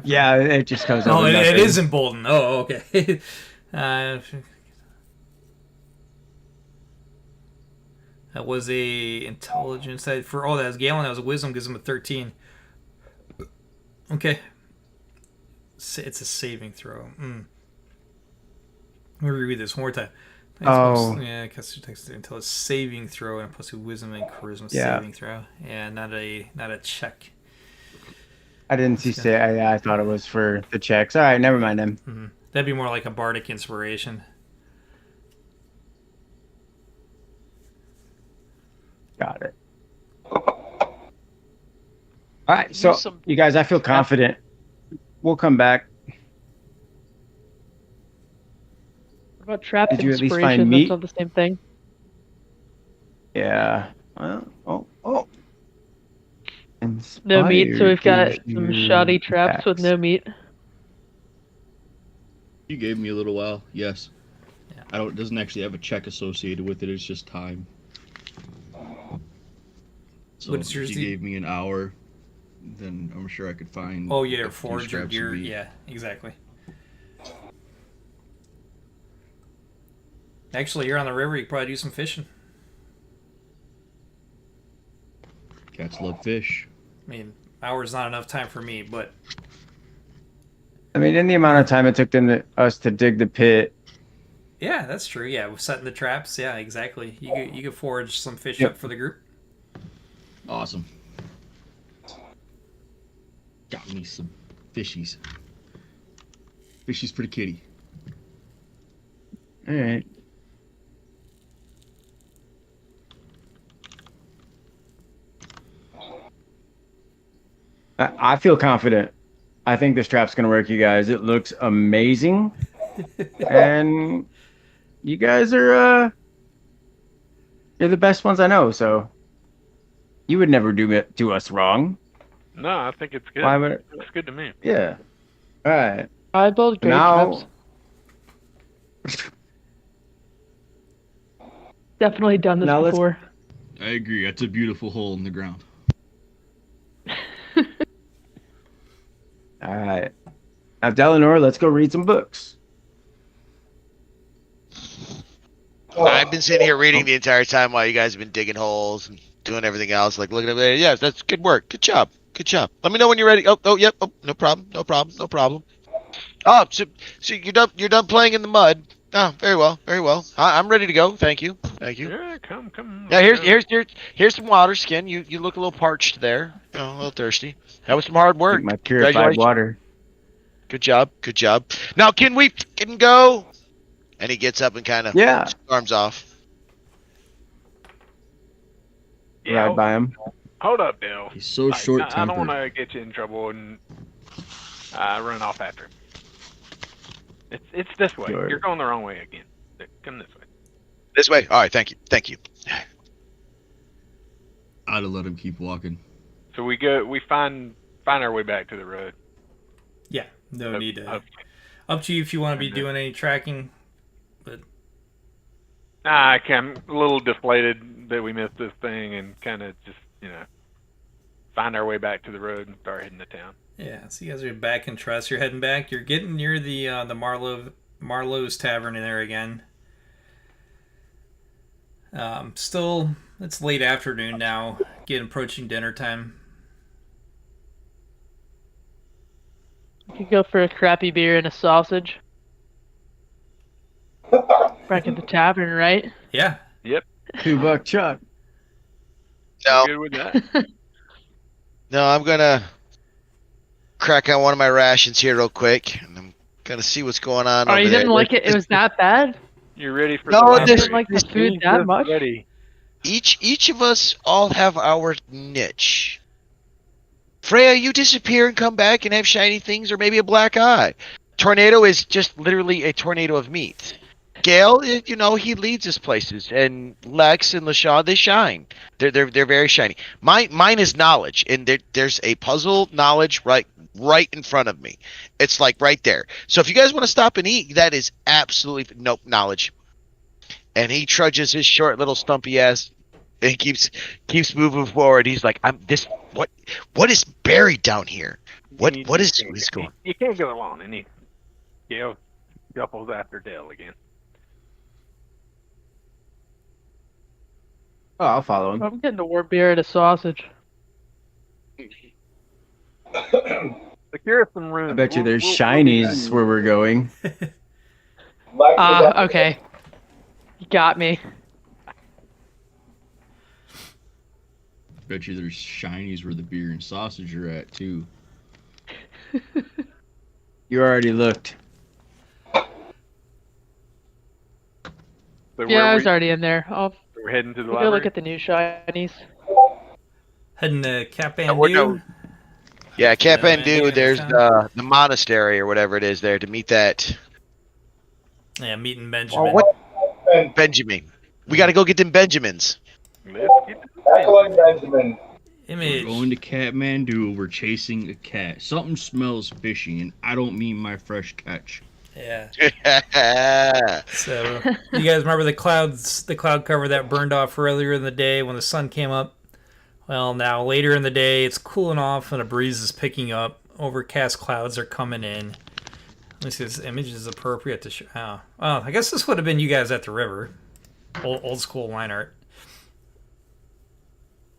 Yeah, it just comes up. Oh, with it nothing. is emboldened. Oh, okay. That was a intelligence for. Oh, that was Galen. That was a wisdom. Gives him a 13. Okay. It's a saving throw. Let me reread this one more time. Oh. Yeah, because it takes until a saving throw and plus a wisdom and charisma Yeah. saving throw. Yeah, not a check. I didn't see. I thought it was for the checks. All right, never mind then. Mm-hmm. That'd be more like a bardic inspiration. Got it. All right, so Use some- you guys, I feel confident. We'll come back. What about trap Did you at least inspiration? find meat? That's not the same thing. Yeah. Oh. No meat, so we've got Inspired some gives you shoddy traps with attacks. no meat. You gave me a little while. Yes. Yeah. It doesn't actually have a check associated with it. It's just time. So What's if yours? you gave me an hour, then I'm sure I could find. Oh yeah, what forge these your straps gear. would be. Yeah, exactly. Actually, you're on the river. You could probably do some fishing. Cats love fish. I mean, hour's not enough time for me, but I mean, in the amount of time it took us to dig the pit. yeah, that's true. Yeah, we're setting the traps. Yeah, exactly. You could forage some fish Yep. up for the group. Awesome. Got me some fishies. Fishies for the kitty. All right. I feel confident. I think this trap's gonna work, you guys. It looks amazing, and you guys are you're the best ones I know. So you would never do us wrong. No, I think it's good. Why would it? It's good to me. Yeah. All right. I build great Now, traps. Definitely done this Now let's- before. I agree. That's a beautiful hole in the ground. All right. Now, Delanor, let's go read some books. I've been sitting here reading the entire time while you guys have been digging holes and doing everything else. Like looking at it. Yeah, that's good work. Good job. Good job. Let me know when you're ready. Oh, yep. Oh, no problem. No problem. No problem. Oh, so you're done. You're done playing in the mud. Oh, very well. Very well. I'm ready to go. Thank you. Thank you. Yeah, come. Yeah, here's some water, Skin. You look a little parched there. A little thirsty. That was some hard work. Drink my purified Congratulations. water. Good job. Good job. Now can we fucking go? And he gets up and kind of Yeah. arms off. Yeah, Ride by him. hold up, Bill. He's so Like, I short-tempered. don't want to get you in trouble and run off after him. It's this way. Sure. You're going the wrong way again. Come this way. This way. All right. Thank you. Thank you. I'd have let him keep walking. So we go. We find our way back to the road. Yeah, no need to. Up- Up to you if you want to be doing any tracking. But I'm a little deflated that we missed this thing, and kind of just find our way back to the road and start heading to town. yeah, so you guys are back in Trust. You're heading back. You're getting near the Marlowe's Tavern in there again. Still, it's late afternoon now. Approaching dinner time. You could go for a crappy beer and a sausage. Back at the tavern, right? Yeah. $2 Chuck. No, Good with that. no, I'm gonna crack on one of my rations here real quick, and I'm gonna see what's going on. Oh, over you there. didn't like it? It was that bad? You ready for No, the last this- You didn't like the race? food that much? Ready. Each of us all have our niche. Freya, you disappear and come back and have shiny things or maybe a black eye. Tornado is just literally a tornado of meat. Gale, he leads us places, and Lex and LaShawn, they shine. They're very shiny. Mine is knowledge, and there's a puzzle knowledge right in front of me. It's like right there. So if you guys want to stop and eat, that is absolutely nope knowledge. And he trudges his short little stumpy ass and keeps moving forward. He's like, what is buried down here? What is going? You can't go along, and he shuffles after Dale again. Oh, I'll follow him. I'm getting a warm beer and a sausage. Secure some room. I bet you there's We'll shinies where we're going. Okay. You got me. Bet you there's shinies where the beer and sausage are at too. You already looked. So Yeah, I was where already in there. we're heading to the We'll go library. look at the new shinies. Heading to we're no- Kapandu. Yeah, Kapandu. Kapandu, There's yeah. the monastery or whatever it is there to meet that Yeah, meeting Benjamin. what And Benjamin. We got to go get them Benjamins. Let's get to Echoing Benjamin. We're Image. going to Kathmandu. We're chasing a cat. Something smells fishy, and I don't mean my fresh catch. Yeah. Yeah. So you guys remember the cloud cover that burned off earlier in the day when the sun came up? Well, now later in the day, it's cooling off and a breeze is picking up. Overcast clouds are coming in. Let me see if this image is appropriate to show. Oh, I guess this would have been you guys at the river. Old school line art.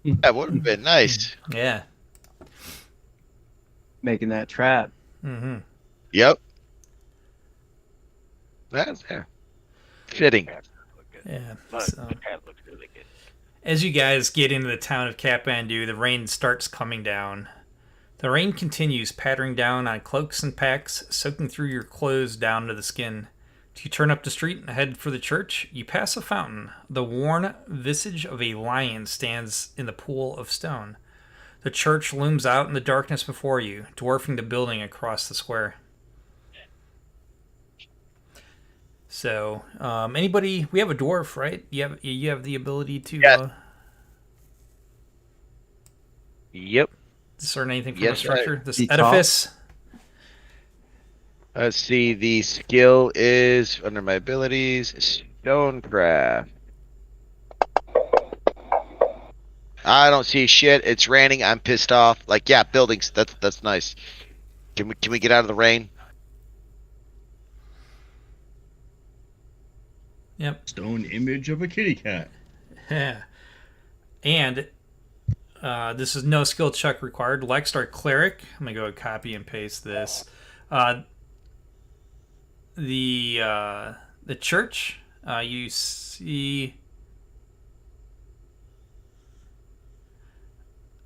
That would have been nice. Yeah. Making that trap. Mm-hmm. Yep. That's there. Fitting. Yeah. But So, the cat looks really good. as you guys get into the town of Kathmandu, the rain starts coming down. The rain continues, pattering down on cloaks and packs, soaking through your clothes down to the skin. You turn up the street and head for the church. You pass a fountain. The worn visage of a lion stands in the pool of stone. The church looms out in the darkness before you, dwarfing the building across the square. So, anybody? We have a dwarf, right? You have the ability to Yes. Yep. discern anything from Yes, the structure. This He edifice. Let's see. The skill is under my abilities. Stonecraft. I don't see shit. It's raining. I'm pissed off. Like, yeah, buildings. That's nice. Can we get out of the rain? Yep. Stone image of a kitty cat. Yeah. And this is no skill check required. Lexstar Cleric. I'm going to go and copy and paste this. The church, you see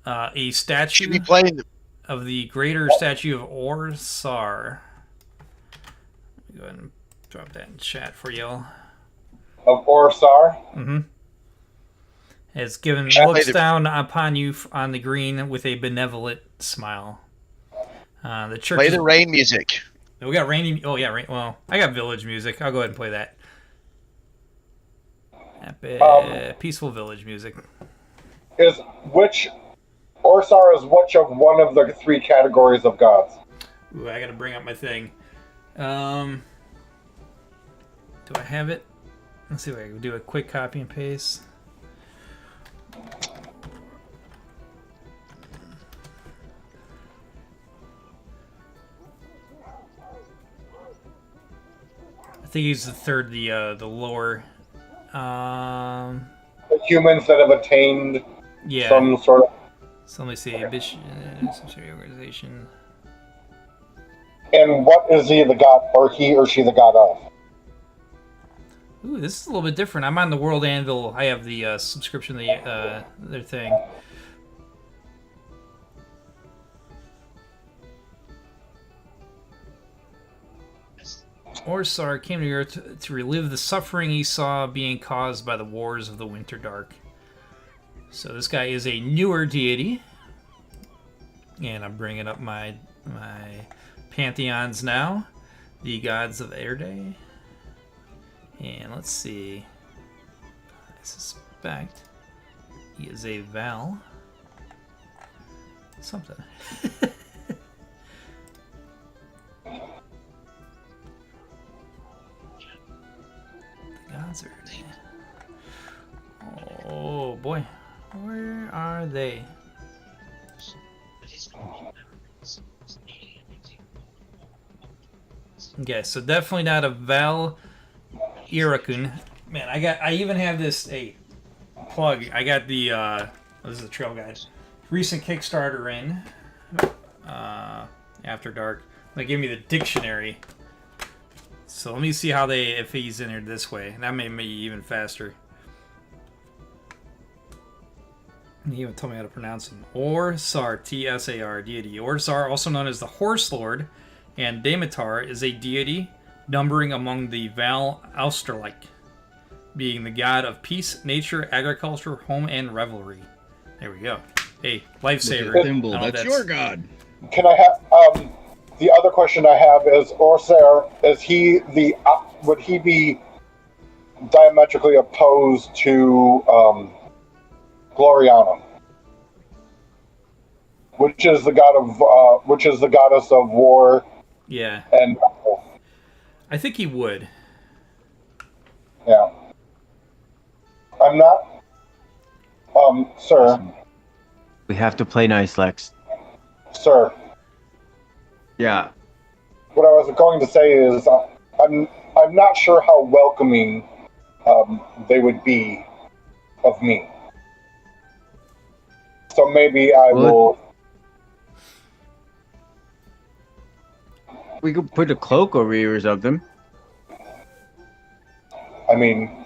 a Should statue be playing. of the greater statue of Orsar. Let me go ahead and drop that in chat for y'all. Of Orsar. Mm-hmm. Has given Play looks the- down upon you on the green with a benevolent smile. The church. Play is- the rain music. We got rainy. Oh yeah, rain. Well, I got village music. I'll go ahead and play that. Peaceful village music. Orsar is which of one of the three categories of gods? Ooh, I gotta bring up my thing. Do I have it? Let's see if I can do a quick copy and paste. I think he's the third, the lower. The humans that have attained Yeah. some sort of. So let me see. Some organization. And what is he the god, or he or she the god of? Ooh, this is a little bit different. I'm on the World Anvil. I have the subscription, their thing. Orsar came to Earth to relive the suffering he saw being caused by the wars of the Winter Dark. So this guy is a newer deity. And I'm bringing up my pantheons now. The gods of Erde. And let's see. I suspect he is a Val. Something. The gods are. Oh boy. Where are they? Okay, so definitely not a Val Irakun. Man, I even have this plug. I got the this is a trail guide. Recent Kickstarter in After Dark. They gave me the dictionary. So let me see how if he's entered this way. That may be even faster. He even told me how to pronounce him. Orsar, Tsar, deity. Orsar, also known as the Horse Lord, and Demeter is a deity numbering among the Val Austerlike, being the god of peace, nature, agriculture, home, and revelry. There we go. Hey, lifesaver. Thimble, I don't know if that's your god. Can I have the other question I have is Orsar, is he the would he be diametrically opposed to Gloriana, which is the god of which is the goddess of war Yeah, and I think he would. yeah. I'm not sir. We have to play nice, Lex. Sir. Yeah. What I was going to say is I'm not sure how welcoming they would be of me. So maybe I will. We could put a cloak over you or something. I mean,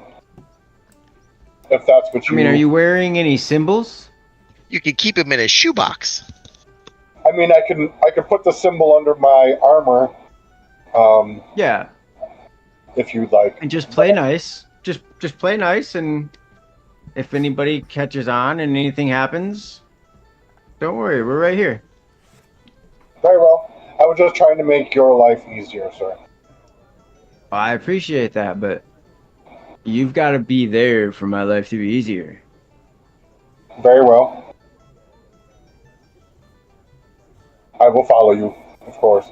if that's what you. I mean, are you wearing any symbols? You can keep him in a shoebox. I mean, I can put the symbol under my armor. Yeah. If you'd like. And just play nice. Just play nice, and if anybody catches on and anything happens, don't worry, we're right here. Very well. I was just trying to make your life easier, sir. I appreciate that, but you've got to be there for my life to be easier. Very well. I will follow you, of course.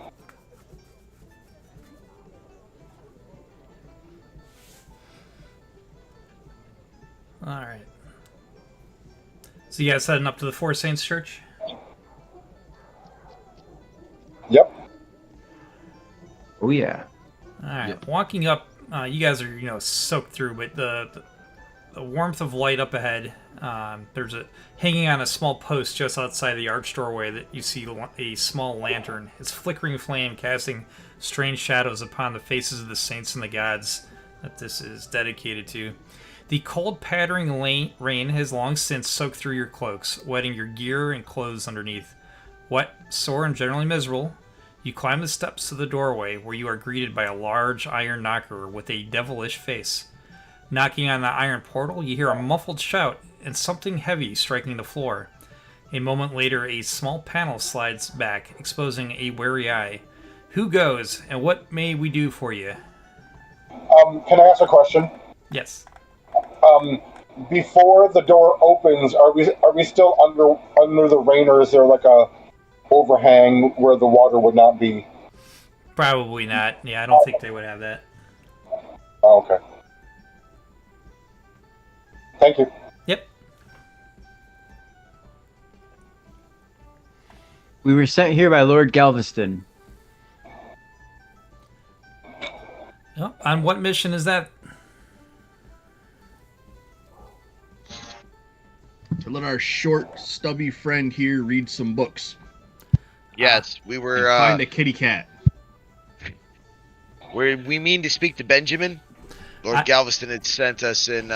All right. So you guys heading up to the Four Saints Church? Yep. Oh yeah. All right, Yep. walking up, you guys are soaked through, but the warmth of light up ahead. There's a hanging on a small post just outside the arched doorway that you see a small lantern. Its flickering flame casting strange shadows upon the faces of the saints and the gods that this is dedicated to. The cold, pattering rain has long since soaked through your cloaks, wetting your gear and clothes underneath. Wet, sore, and generally miserable, you climb the steps to the doorway, where you are greeted by a large iron knocker with a devilish face. Knocking on the iron portal, you hear a muffled shout and something heavy striking the floor. A moment later, a small panel slides back, exposing a wary eye. Who goes, and what may we do for you? Can I ask a question? Yes. Before the door opens, are we still under the rain, or is there like a overhang where the water would not be? Probably not. Yeah, I don't think they would have that. Oh, okay. Thank you. Yep. We were sent here by Lord Galveston. Oh, on what mission is that? To let our short, stubby friend here read some books. Yes, we And were. find a kitty cat. We mean to speak to Benjamin. Lord I- Galveston had sent us in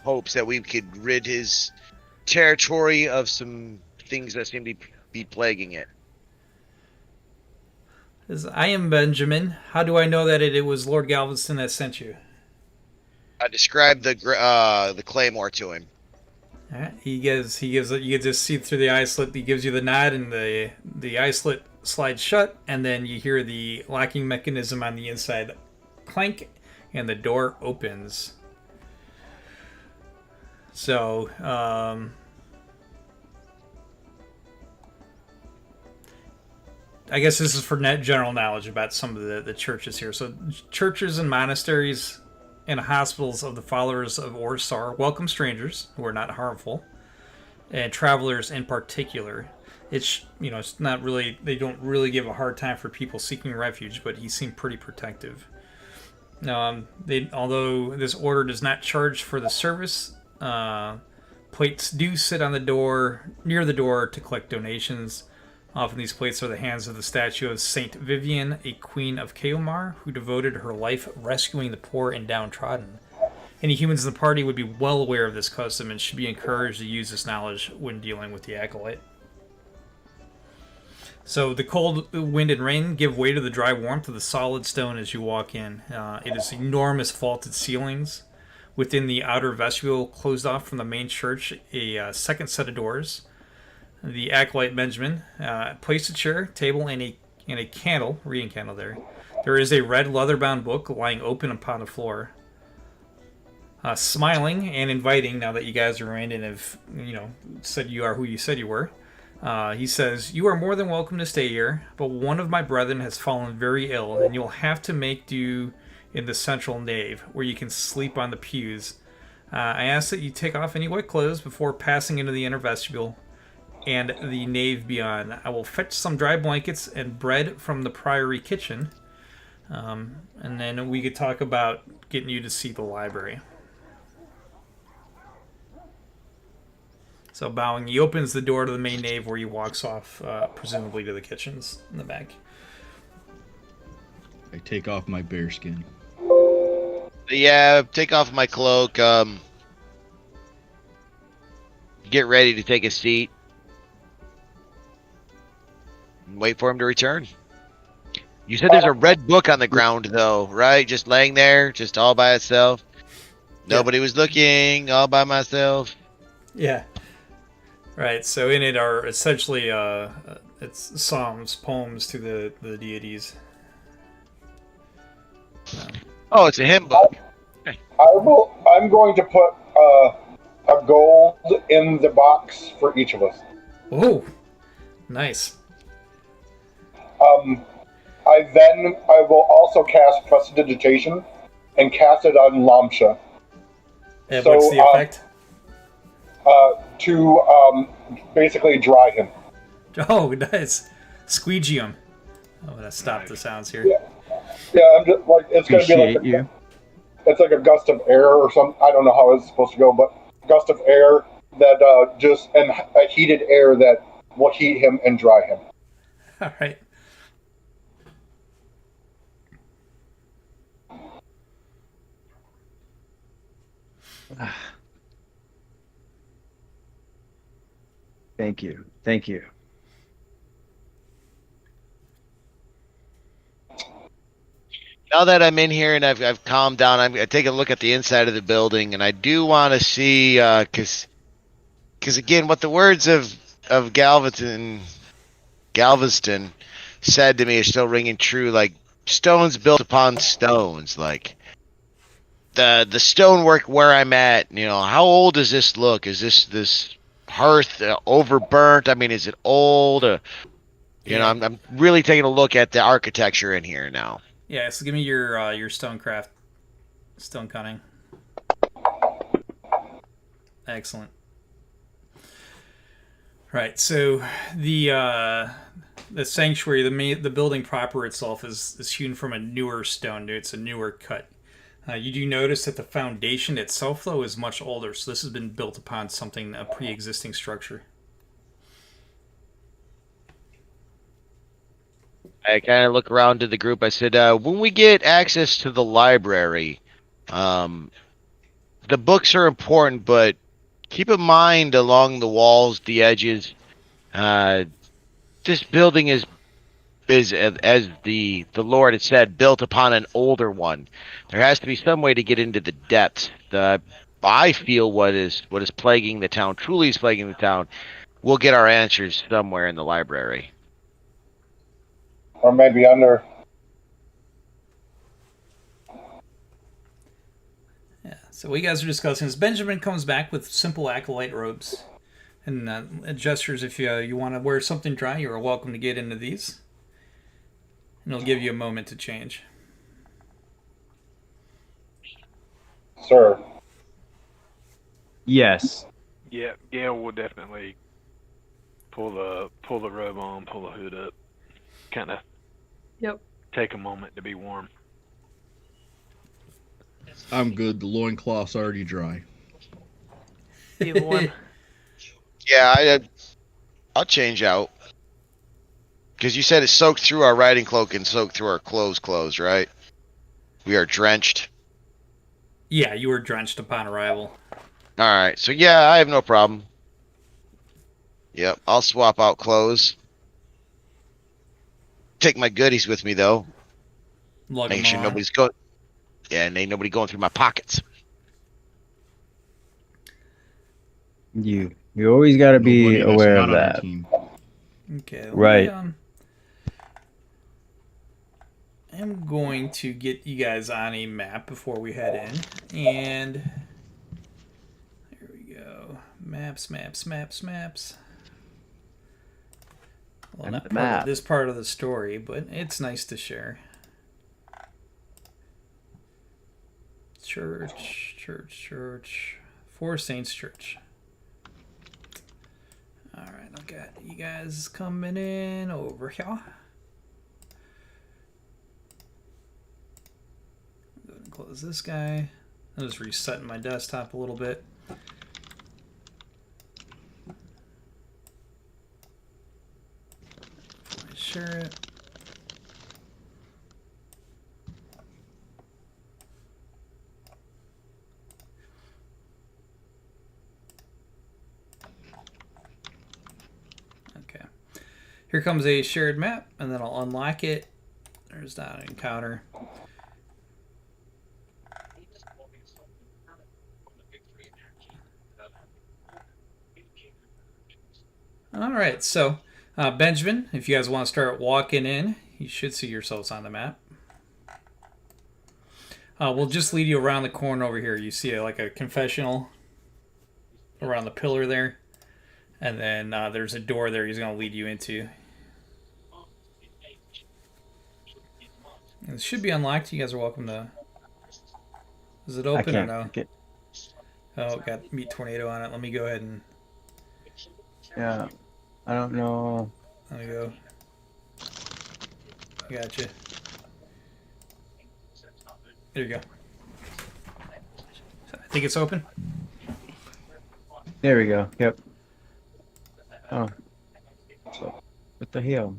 hopes that we could rid his territory of some things that seem to be plaguing it. I am Benjamin. How do I know that it was Lord Galveston that sent you? I described the claymore to him. All right. You can just see through the eye slit. He gives you the nod, and the eye slit slides shut, and then you hear the locking mechanism on the inside clank, and the door opens. So, I guess this is for general knowledge about some of the churches here. So, churches and monasteries and hospitals of the followers of Orsar welcome strangers who are not harmful, and travelers in particular. It's not really, they don't really give a hard time for people seeking refuge, but he seemed pretty protective. Although this order does not charge for the service, plates do sit on the door, near the door, to collect donations. Often these plates are the hands of the statue of Saint Vivian, a queen of Kaomar, who devoted her life rescuing the poor and downtrodden. Any humans in the party would be well aware of this custom and should be encouraged to use this knowledge when dealing with the acolyte. So the cold wind and rain give way to the dry warmth of the solid stone as you walk in. It is enormous vaulted ceilings. Within the outer vestibule, closed off from the main church, a second set of doors. The acolyte Benjamin placed a chair, table, and a candle, reading candle there. There is a red leather-bound book lying open upon the floor. Smiling and inviting, now that you guys are in and have, said you are who you said you were, he says, "You are more than welcome to stay here, but one of my brethren has fallen very ill, and you'll have to make do in the central nave, where you can sleep on the pews. I ask that you take off any wet clothes before passing into the inner vestibule and the nave beyond. I will fetch some dry blankets and bread from the priory kitchen, and then we could talk about getting you to see the library." So bowing, he opens the door to the main nave where he walks off, presumably to the kitchens in the back. I take off my bearskin. Yeah, take off my cloak. Get ready to take a seat. And wait for him to return. You said there's a red book on the ground, though, right? Just laying there, just all by itself. Nobody was looking, all by myself. Yeah. Right, so in it are essentially it's psalms, poems to the deities. Oh, it's a hymn book. I'm going to put a gold in the box for each of us. Oh, nice. I will also cast Prestidigitation and cast it on Lamsha. And So, what's the effect? To basically dry him. Oh, nice. Squeegee him. I'm going to stop the sounds here. Yeah. Yeah, I'm just like it's gonna be like Appreciate you. it's like a gust of air or something. I don't know how it's supposed to go, but gust of air that just and a heated air that will heat him and dry him. All right. Thank you. Thank you. Now that I'm in here and I've calmed down, I take a look at the inside of the building, and I do want to see, because again, what the words of Galveston said to me is still ringing true. Like stones built upon stones, like the stonework where I'm at. You know, how old does this look? Is this hearth overburnt? I mean, is it old? You know, I'm really taking a look at the architecture in here now. Yeah, so give me your stonecraft, stone cutting. Excellent. Right, so the sanctuary, the building proper itself is hewn from a newer stone. It's a newer cut. You do notice that the foundation itself, though, is much older. So this has been built upon something, a pre-existing structure. I kind of look around to the group. I said, when we get access to the library, the books are important, but keep in mind along the walls, the edges, this building is as the Lord had said, built upon an older one. There has to be some way to get into the depths. I feel what is plaguing the town, truly is plaguing the town. We'll get our answers somewhere in the library. Or maybe under. Yeah. So what you guys are discussing is Benjamin comes back with simple acolyte robes and gestures. If you want to wear something dry, you are welcome to get into these. And it'll give you a moment to change. Sir. Yes. Yeah, Gail will definitely pull the robe on, pull the hood up, kind of. Yep. Take a moment to be warm. I'm good. The loincloth's already dry. Either one. Yeah, I'll change out. Because you said it soaked through our riding cloak and soaked through our clothes, right? We are drenched. Yeah, you were drenched upon arrival. Alright, so yeah, I have no problem. Yep, I'll swap out clothes. Take my goodies with me, though. Lug Make them sure on. nobody's going... Yeah, and ain't nobody going through my pockets. You always got to be Nobody that's aware not of on our that. team. Okay. Right. I'm going to get you guys on a map before we head in. And there we go. Maps. Well, not part of this part of the story, but it's nice to share. Church. Four Saints Church. Alright, I've got you guys coming in over here. Go ahead and close this guy. I'm just resetting my desktop a little bit. Share it. Okay. Here comes a shared map, and then I'll unlock it. There's that encounter. Alright, so Benjamin, if you guys want to start walking in, you should see yourselves on the map. We'll just lead you around the corner over here. You see like a confessional around the pillar there. And then there's a door there he's going to lead you into. It should be unlocked. You guys are welcome to... Is it open or no? Oh, it got Meat Tornado on it. Let me go ahead and... Yeah. I don't know. Let me go. I gotcha. There you go. I think it's open. There we go. Yep. Oh. What the hell?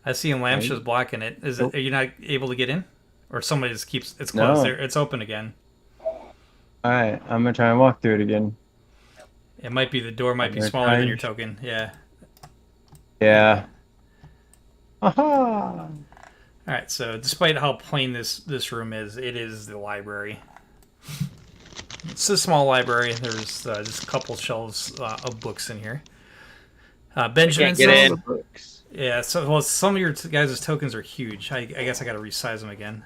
I see a lamp Right. just blocking it. Is Nope. it? Are you not able to get in, or somebody just keeps? It's No. closed. There. It's open again. All right, I'm gonna try and walk through it again. It might be the door might be Advertise. smaller than your token. Yeah. Yeah. Aha! All right. So despite how plain this room is, it is the library. It's a small library. There's just a couple shelves of books in here. Benjamin get says, in. Books. yeah. So well, some of your guys' tokens are huge. I guess I got to resize them again.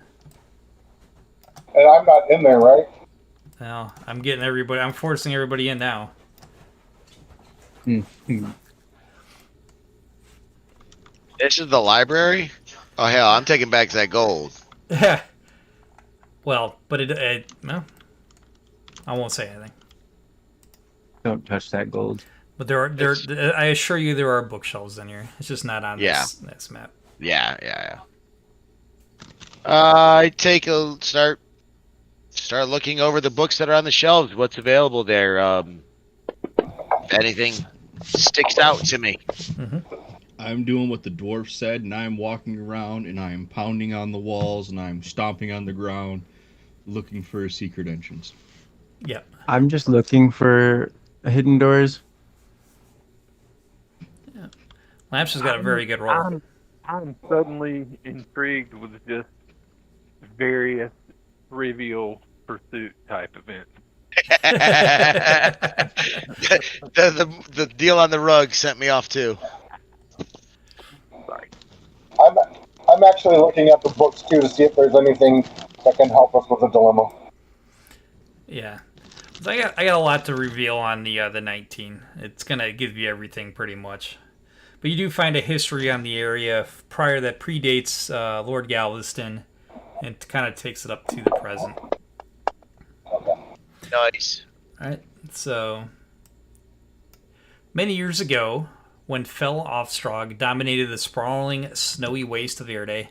And I'm not in there, right? Now I'm getting everybody. I'm forcing everybody in now. This is the library? Oh, hell, I'm taking back that gold. Yeah. Well, but no. I won't say anything. Don't touch that gold. But I assure you, there are bookshelves in here. It's just not on this map. Yeah. I start looking over the books that are on the shelves. What's available there? If anything sticks out to me. Mm-hmm. I'm doing what the dwarf said, and I'm walking around, and I'm pounding on the walls, and I'm stomping on the ground, looking for a secret entrance. Yep. I'm just looking for hidden doors. Yeah. Lamps has got a very good roll. I'm suddenly intrigued with just various trivial pursuit type events. the deal on the rug sent me off too. I'm actually looking at the books too to see if there's anything that can help us with the dilemma. Yeah. So I got a lot to reveal on the 19. It's gonna give you everything pretty much. But you do find a history on the area prior that predates Lord Galveston, and kind of takes it up to the present. Nice. All right. So many years ago, when Fell Offstrog dominated the sprawling, snowy waste of Verde,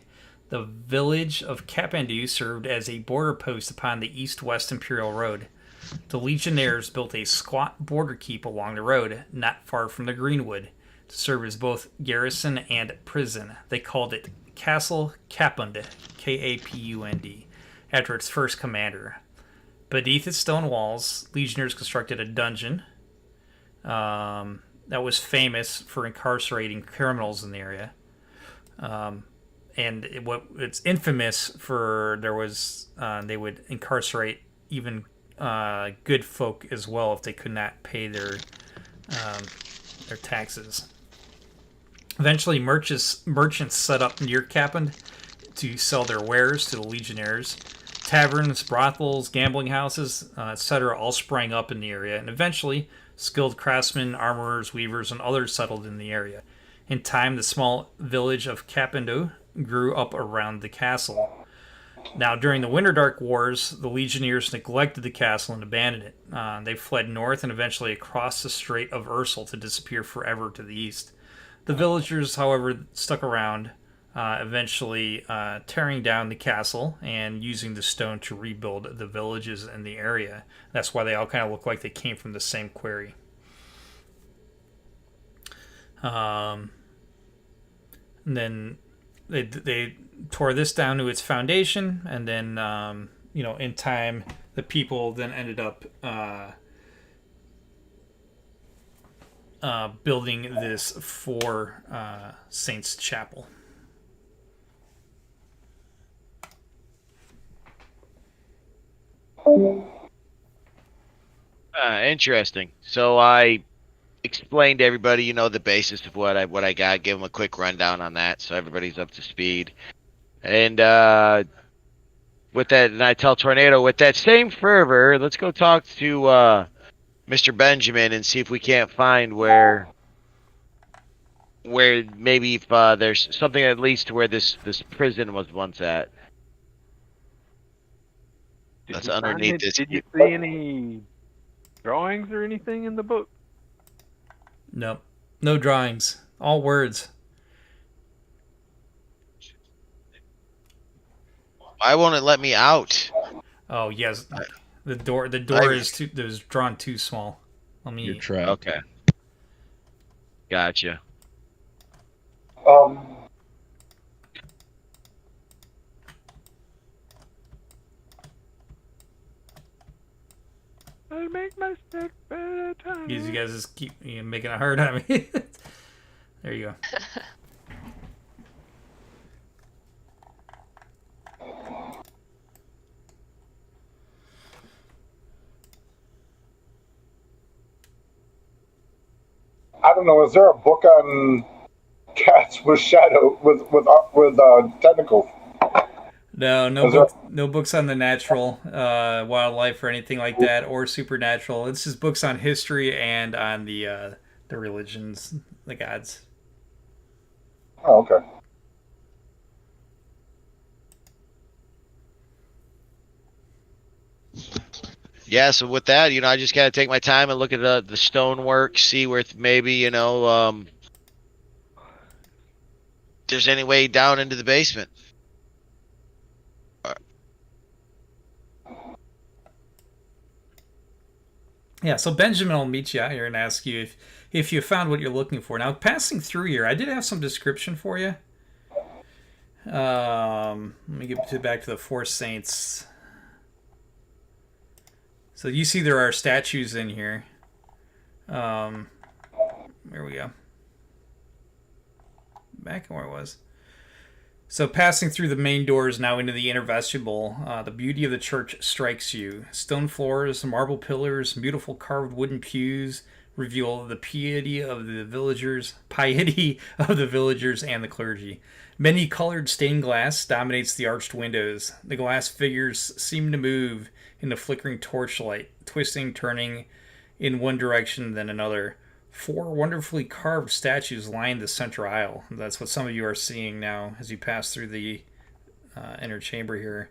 the village of Kapandu served as a border post upon the east-west Imperial Road. The Legionnaires built a squat border keep along the road, not far from the Greenwood, to serve as both garrison and prison. They called it Castle Kapund, Kapund, after its first commander. Beneath its stone walls, Legionnaires constructed a dungeon that was famous for incarcerating criminals in the area. And it's infamous for they would incarcerate even good folk as well if they could not pay their taxes. Eventually, merchants set up near Kapund to sell their wares to the Legionnaires. Taverns, brothels, gambling houses, etc. all sprang up in the area, and eventually skilled craftsmen, armorers, weavers, and others settled in the area. In time, the small village of Kapandu grew up around the castle. Now, during the Winterdark Wars, the Legionnaires neglected the castle and abandoned it. They fled north and eventually across the Strait of Ursel to disappear forever to the east. The villagers, however, stuck around, eventually tearing down the castle and using the stone to rebuild the villages in the area. That's why they all kind of look like they came from the same quarry. And then they tore this down to its foundation, and then in time the people then ended up building this for Saints Chapel. Interesting. So I explained to everybody, the basis of what I got. Give them a quick rundown on that, so everybody's up to speed. And with that, and I tell Tornado, with that same fervor, let's go talk to Mr. Benjamin and see if we can't find where maybe if there's something at least where this prison was once at. That's underneath this. Did you see any drawings or anything in the book? Nope. No drawings. All words. Why won't it let me out? Oh yes, the door is drawn too small. Let You're me. trapped. Okay. Gotcha. Um, I make mistakes better time. You guys just keep making it hard on me. There you go. I don't know. Is there a book on cats with shadow with tentacles? No books on the natural wildlife or anything like that, or supernatural. It's just books on history and on the religions, the gods. Oh, okay. Yeah, so with that, I just gotta take my time and look at the stonework, see where maybe, there's any way down into the basement. Yeah, so Benjamin will meet you out here and ask you if you found what you're looking for. Now, passing through here, I did have some description for you. Let me get back to the Four Saints. So you see there are statues in here. There we go. Back where it was. So passing through the main doors now into the inner vestibule, the beauty of the church strikes you. Stone floors, marble pillars, beautiful carved wooden pews reveal the piety of the villagers and the clergy. Many colored stained glass dominates the arched windows. The glass figures seem to move in the flickering torchlight, twisting, turning in one direction then another. 4 wonderfully carved statues line the center aisle. That's what some of you are seeing now as you pass through the inner chamber here.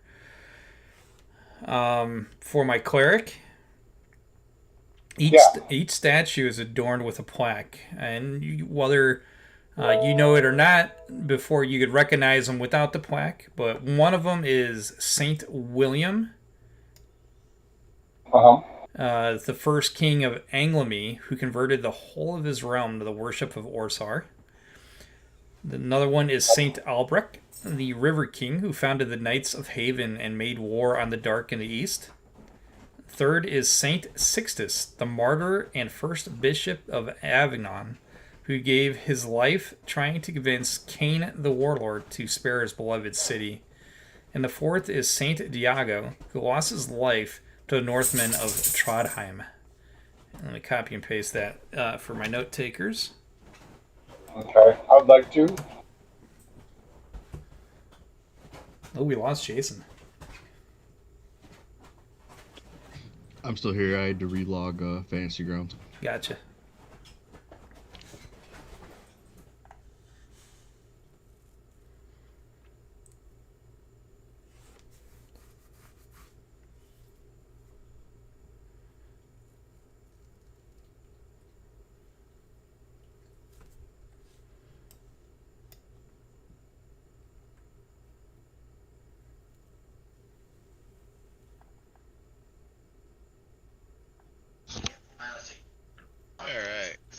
For my cleric, each statue is adorned with a plaque, and whether you know it or not, before you could recognize them without the plaque, but one of them is Saint William. The first king of Anglemy, who converted the whole of his realm to the worship of Orsar. Another one is Saint Albrecht, the river king, who founded the Knights of Haben and made war on the dark in the east. Third is Saint Sixtus, the martyr and first bishop of Avignon, who gave his life trying to convince Cain the warlord to spare his beloved city. And the fourth is Saint Diago, who lost his life to the Northmen of Trodheim. Let me copy and paste that for my note takers. Okay, I'd like to. Oh, we lost Jason. I'm still here. I had to relog Fantasy Grounds. Gotcha.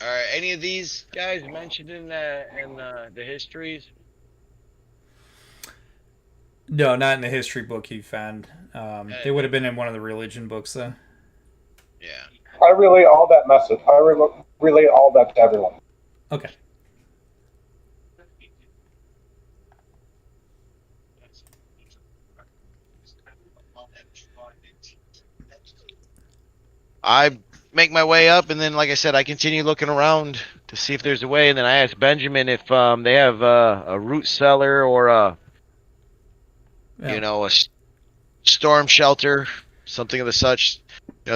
All right. Any of these guys mentioned in the histories? No, not in the history book you found. They would have been in one of the religion books, though. Yeah. I relay all that message. I relay all that to everyone. Okay. I make my way up, and then, like I said, I continue looking around to see if there's a way. And then I ask Benjamin if they have a root cellar or a storm shelter, something of the such.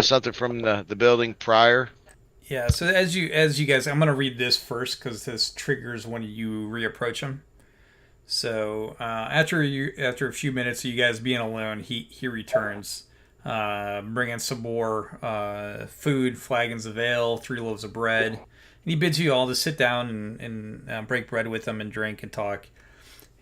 Something from the building prior. Yeah. So as you guys, I'm gonna read this first because this triggers when you reapproach him. So after a few minutes of you guys being alone, he returns, bringing some more food, flagons of ale, 3 loaves of bread, and he bids you all to sit down and break bread with him and drink and talk.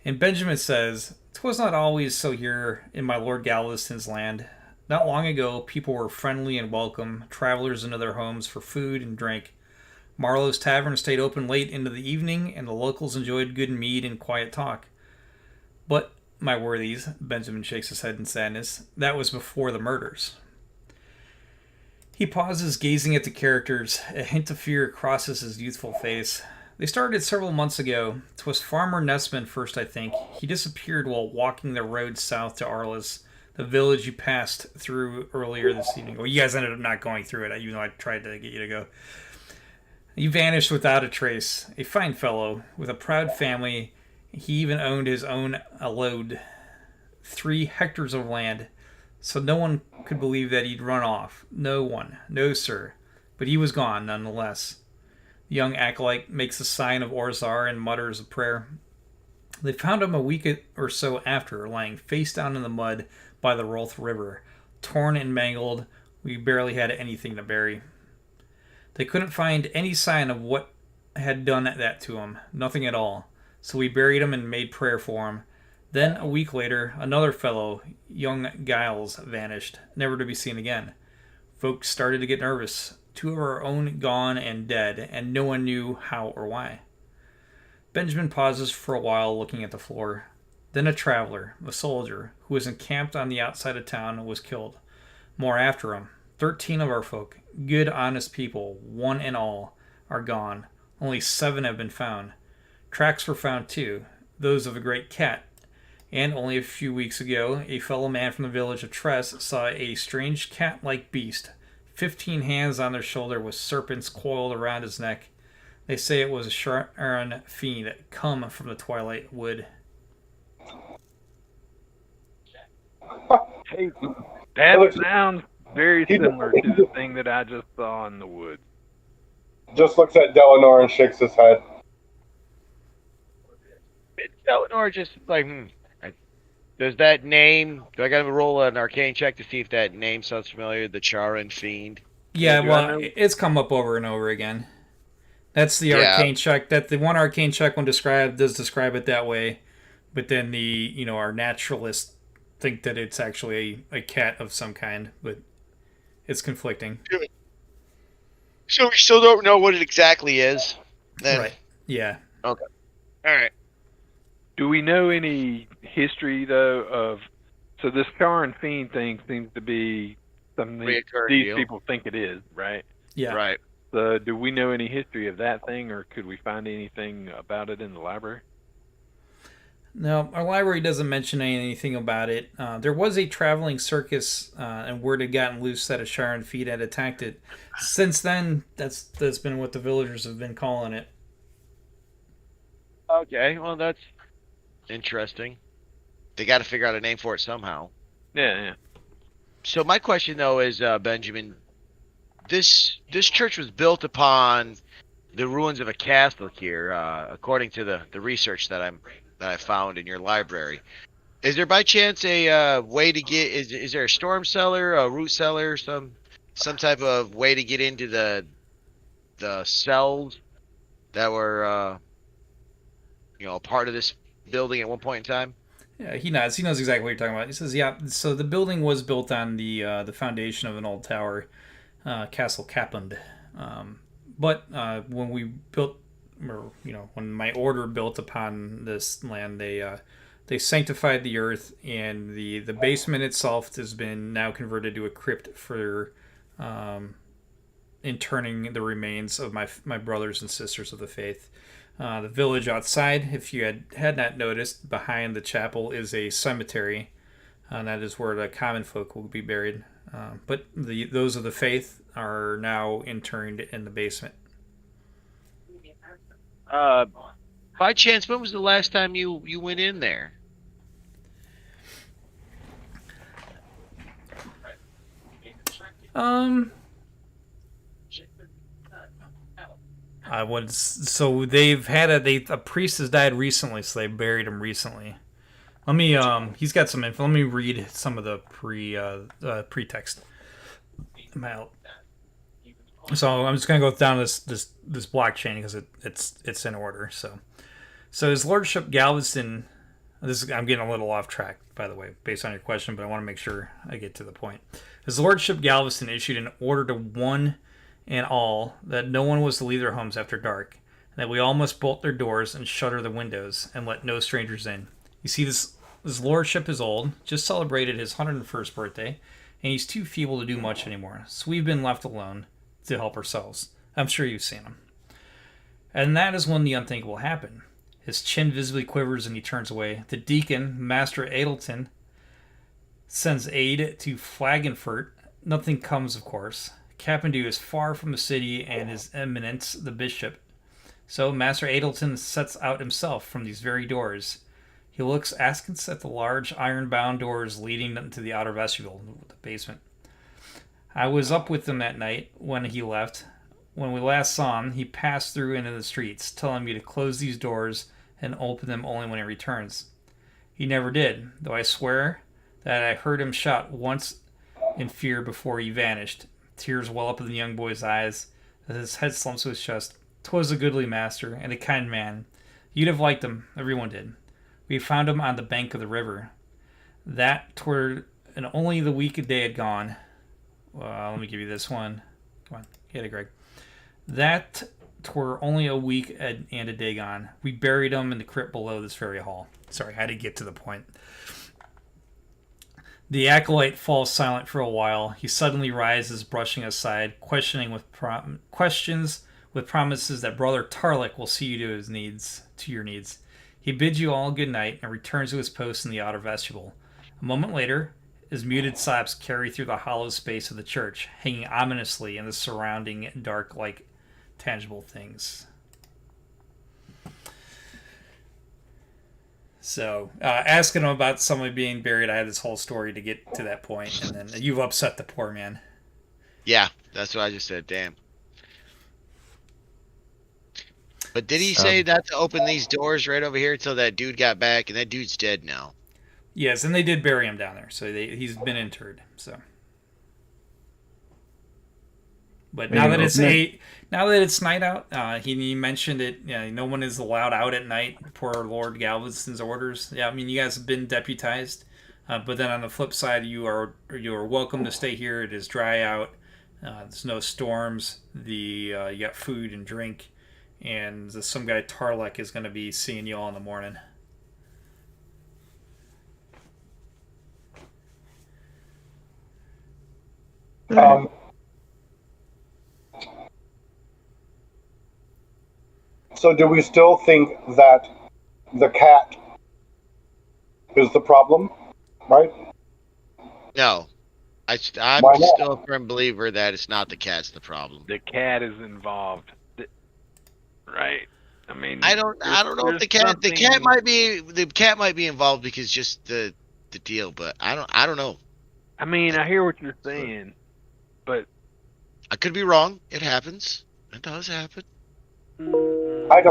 And Benjamin says, 'Twas not always so here in my Lord Galveston's land. Not long ago, people were friendly and welcome, travelers into their homes for food and drink. Marlowe's Tavern stayed open late into the evening, and the locals enjoyed good mead and quiet talk. But, my worthies, Benjamin shakes his head in sadness, that was before the murders. He pauses, gazing at the characters. A hint of fear crosses his youthful face. They started several months ago. 'Twas Farmer Nessman first, I think. He disappeared while walking the road south to Arliss, the village you passed through earlier this evening. Well, you guys ended up not going through it, even though I tried to get you to go. He vanished without a trace. A fine fellow, with a proud family. He even owned his own allode, 3 hectares of land, so no one could believe that he'd run off. No one. No, sir. But he was gone, nonetheless. The young acolyte makes the sign of Orzar and mutters a prayer. They found him a week or so after, lying face down in the mud by the Rolth River. Torn and mangled, we barely had anything to bury. They couldn't find any sign of what had done that to him. Nothing at all. So we buried him and made prayer for him. Then, a week later, another fellow, young Giles, vanished, never to be seen again. Folks started to get nervous. 2 of our own gone and dead, and no one knew how or why. Benjamin pauses for a while, looking at the floor. Then a traveler, a soldier, who was encamped on the outside of town, was killed. More after him. 13 of our folk, good, honest people, one and all, are gone. Only 7 have been found. Tracks were found too, those of a great cat. And only a few weeks ago, a fellow man from the village of Tress saw a strange cat-like beast, 15 hands on their shoulder with serpents coiled around his neck. They say it was a Sharon fiend come from the Twilight Wood. Hey, that sounds very similar to the thing that I just saw in the woods. Just looks at Delanor and shakes his head. Eleanor just like, does that name? Do I got to roll an arcane check to see if that name sounds familiar? The Charon Fiend. Yeah, well, it's come up over and over again. That's the arcane check. That the one arcane check one does describe it that way, but then the our naturalists think that it's actually a cat of some kind, but it's conflicting. So we still don't know what it exactly is. Then. Right. Yeah. Okay. All right. Do we know any history though of? So this Charon Fiend thing seems to be something these people think it is, right? Yeah. Right. So do we know any history of that thing, or could we find anything about it in the library? No, our library doesn't mention anything about it. There was a traveling circus, and word had gotten loose that a Sharon Fiend had attacked it. Since then, that's been what the villagers have been calling it. Okay, well that's interesting. They got to figure out a name for it somehow. Yeah. So my question though is, Benjamin, this church was built upon the ruins of a castle here, according to the research that I found in your library. Is there by chance a way to get? Is there a storm cellar, a root cellar, some type of way to get into the cells that were a part of this building at one point in time? Yeah, he nods. He knows exactly what you're talking about. He says, "Yeah." So the building was built on the foundation of an old tower, Castle Capland. But when we built, or when my order built upon this land, they sanctified the earth, and the basement itself has been now converted to a crypt for interring the remains of my brothers and sisters of the faith. The village outside, if you had not noticed, behind the chapel is a cemetery, and that is where the common folk will be buried. But those of the faith are now interned in the basement. By chance, when was the last time you went in there? They've had a priest has died recently, so they buried him recently. Let me he's got some info. Let me read some of the pretext. So I'm just gonna go down this blockchain because it's in order. So his lordship Galveston I'm getting a little off track, by the way, based on your question, but I want to make sure I get to the point. His Lordship Galveston issued an order to one and all that no one was to leave their homes after dark, and that we all must bolt their doors and shutter the windows and let no strangers in. You see, this Lordship is old, just celebrated his 101st birthday, and he's too feeble to do much anymore, so we've been left alone to help ourselves. I'm sure you've seen him. And that is when the unthinkable happened. His chin visibly quivers and he turns away. The deacon, Master Adelton, sends aid to Flagenfurt. Nothing comes, of course. Cappandu is far from the city and his eminence, the bishop. So Master Adelton sets out himself from these very doors. He looks askance at the large iron-bound doors leading into the outer vestibule, the basement. I was up with him that night when he left. When we last saw him, he passed through into the streets, telling me to close these doors and open them only when he returns. He never did, though I swear that I heard him shout once in fear before he vanished. Tears well up in the young boy's eyes as his head slumps to his chest. 'Twas a goodly master and a kind man. You'd have liked him, everyone did. We found him on the bank of the river. That toward and only the week a day had gone. Let me give you this one. Come on, get it, Greg. That twere only a week and a day gone. We buried him in the crypt below this very hall. Sorry, I had to get to the point. The acolyte falls silent for a while. He suddenly rises, brushing aside, questions with promises that Brother Tarlik will see you to your needs. He bids you all good night and returns to his post in the outer vestibule. A moment later, his muted sobs carry through the hollow space of the church, hanging ominously in the surrounding dark like tangible things. So, asking him about somebody being buried, I had this whole story to get to that point, and then you've upset the poor man. Yeah, that's what I just said. Damn. But did he say not to open these doors right over here until that dude got back, and that dude's dead now? Yes, and they did bury him down there, so he's been interred. So, but now that it's night out, he mentioned it. Yeah, no one is allowed out at night per Lord Galveston's orders. Yeah, I mean you guys have been deputized, but then on the flip side, you are welcome to stay here. It is dry out. There's no storms. You got food and drink, and some guy Tarlek is going to be seeing you all in the morning. So do we still think that the cat is the problem, right? No. I'm still a firm believer that it's not the cat's the problem. The cat is involved, right? I mean, I don't know if the cat might be involved because just the deal, but I don't know. I mean, I hear what you're saying, but I could be wrong. It happens. It does happen. I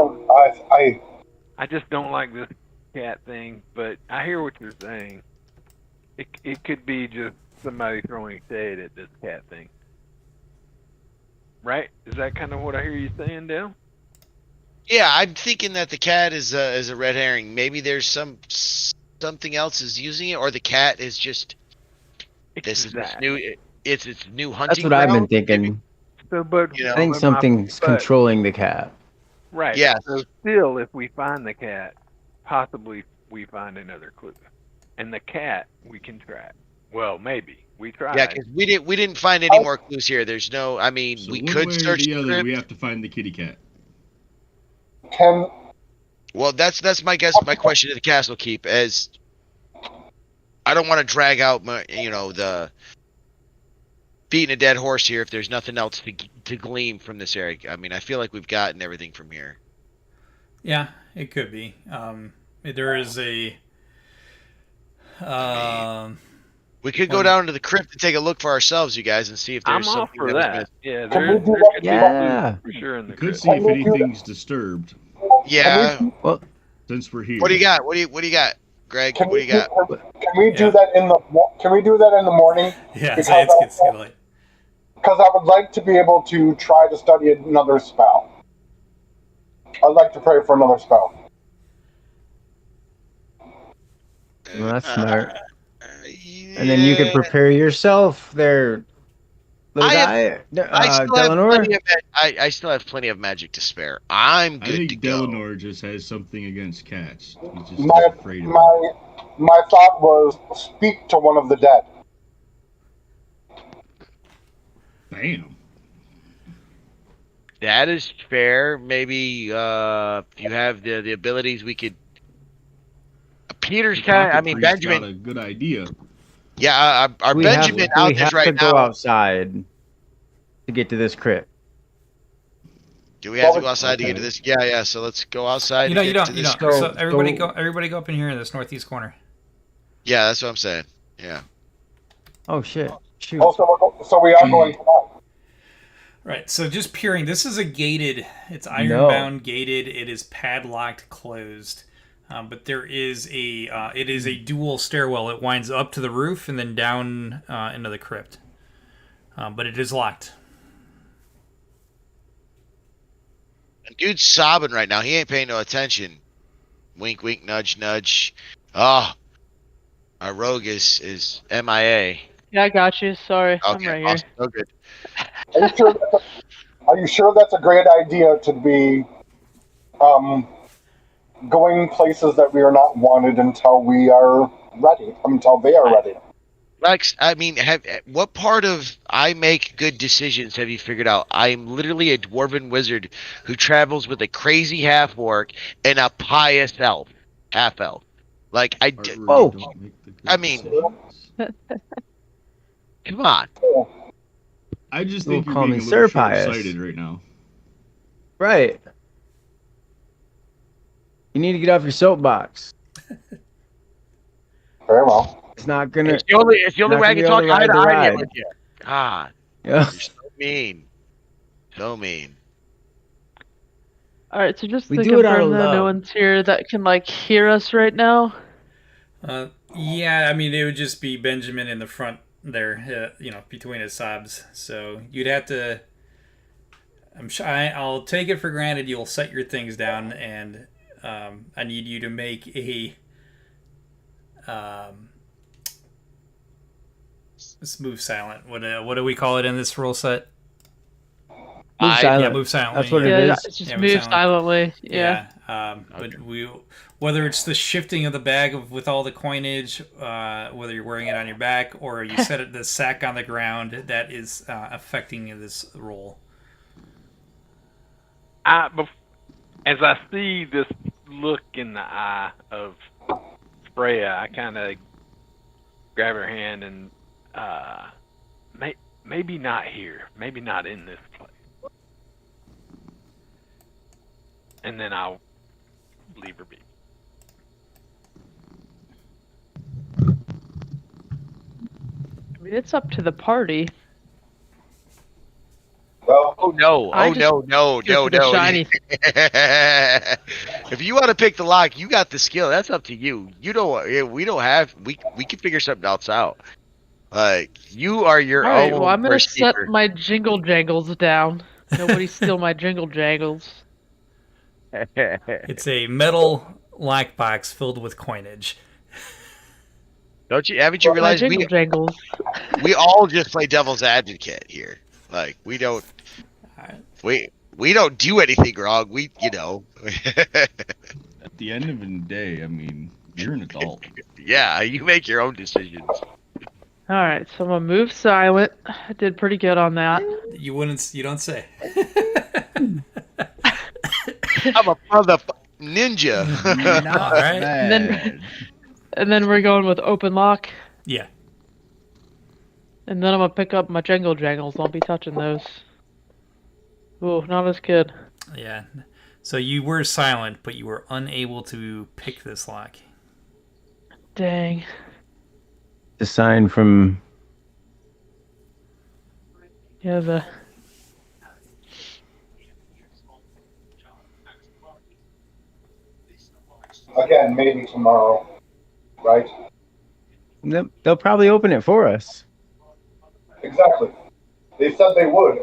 just don't like this cat thing, but I hear what you're saying. It could be just somebody throwing shade at this cat thing. Right? Is that kind of what I hear you saying, Dale? Yeah, I'm thinking that the cat is a red herring. Maybe there's something else is using it, or the cat is just it's its new hunting. That's what I've been thinking. So, but I think something's controlling the cat. Right. Yeah. So still, if we find the cat, possibly we find another clue, and the cat we can track. Well, maybe we tried. Yeah, because we didn't find any more clues here. There's no. I mean, So we one could way or search the other. crypt. We have to find the kitty cat. Well, that's my guess. My question to the Castle Keep is, I don't want to drag out the beating a dead horse here if there's nothing else to glean from this area. I mean, I feel like we've gotten everything from here. Yeah, it could be. There is a. We could go down to the crypt and take a look for ourselves, you guys, and see if there's I'm off something for that. that. Yeah, Can we do there could Yeah. be for sure in the We could crypt. see if anything's disturbed Yeah. Well, since we're here. What do you got? What do you got, Greg? What do you got? Can we do that in the morning? Yeah, Because it gets too late. Because I would like to be able to try to study another spell. I'd like to pray for another spell. Well, that's smart. Yeah. And then you could prepare yourself there, little I have- guy. I still have Delanor. plenty of I still have plenty of magic to spare. I'm I good to think go. Delanor just has something against cats. He's just My afraid of them. my thought was speak to one of the dead. Bam. That is fair. Maybe if you have the abilities, we could. Peter's kind of. I mean, Priest Benjamin. got a good idea. Yeah, our We Benjamin have, out we there have right to now. go outside to get to this crypt. Do we have to go Well, outside to get to okay. this? Yeah. So let's go outside. You to know, you get don't. to You this don't. crypt. So everybody so- go. Everybody go up in here in this northeast corner. Yeah, that's what I'm saying. Yeah. Oh shit! Shoot. So we are going tonight. Right. So just peering. This is a gated. It's ironbound, gated. It is padlocked, closed. But there is a. It is a dual stairwell. It winds up to the roof and then down into the crypt. But it is locked. And dude's sobbing right now. He ain't paying no attention. Wink, wink, nudge, nudge. Oh, our rogue is MIA. Yeah, I got you. Sorry, I'm Okay, right here. awesome. Oh, good. Are you sure that's a great idea to be going places that we are not wanted until we are ready? Until they are ready. Lex, I mean, what part of I make good decisions have you figured out? I'm literally a dwarven wizard who travels with a crazy half orc and a pious elf, half elf. Like Whoa. Don't make the good I mean- decisions. come on. I just You'll think you're call being me a little Sir Pius. short-sighted right now. Right. You need to get off your soapbox. Very well. It's not gonna. It's the only not way I gonna can be talk able to eye to ride the eye ride. with you. God, Yeah. you're so mean. So mean. All right, so just We to do it out confirm, of though, no love. one's here that can like hear us right now. Yeah, I mean, it would just be Benjamin in the front there, between his sobs. So you'd have to. I'm sure I'll take it for granted you'll set your things down, and I need you to make a. Let's move silent. What do we call it in this rule set? Move silent. Yeah, move silently. That's what Yeah, it it's is. just Yeah, move silent. silently. Yeah. But whether it's the shifting of the bag with all the coinage, whether you're wearing it on your back or you set the sack on the ground, that is affecting this roll. As I see this look in the eye of Freya, I kind of grab her hand and maybe not here, maybe not in this place. And then I'll leave her be. I mean, it's up to the party. Well, Oh no! I Oh just no! go for the shiny. If you want to pick the lock, you got the skill. That's up to you. You don't. We don't have. We can figure something else out. Like you are your All right, own. well, I'm gonna first set keeper. my jingle jangles down. Nobody steal my jingle jangles. It's a metal lockbox filled with coinage. Don't you? Haven't you My realized jingle jangles. we all just play devil's advocate here? Like we don't. We don't do anything wrong. We. At the end of the day, I mean, you're an adult. Yeah, you make your own decisions. All right, so I'm gonna move silent. I did pretty good on that. You don't say. I'm a motherfucking ninja. Not right. bad. And then we're going with open lock. Yeah. And then I'm gonna pick up my jingle jangles. I'll be touching those. Ooh, not as good. Yeah. So you were silent, but you were unable to pick this lock. Dang. The sign from. Yeah, the. again, maybe tomorrow, right? They'll probably open it for us. Exactly. They said they would.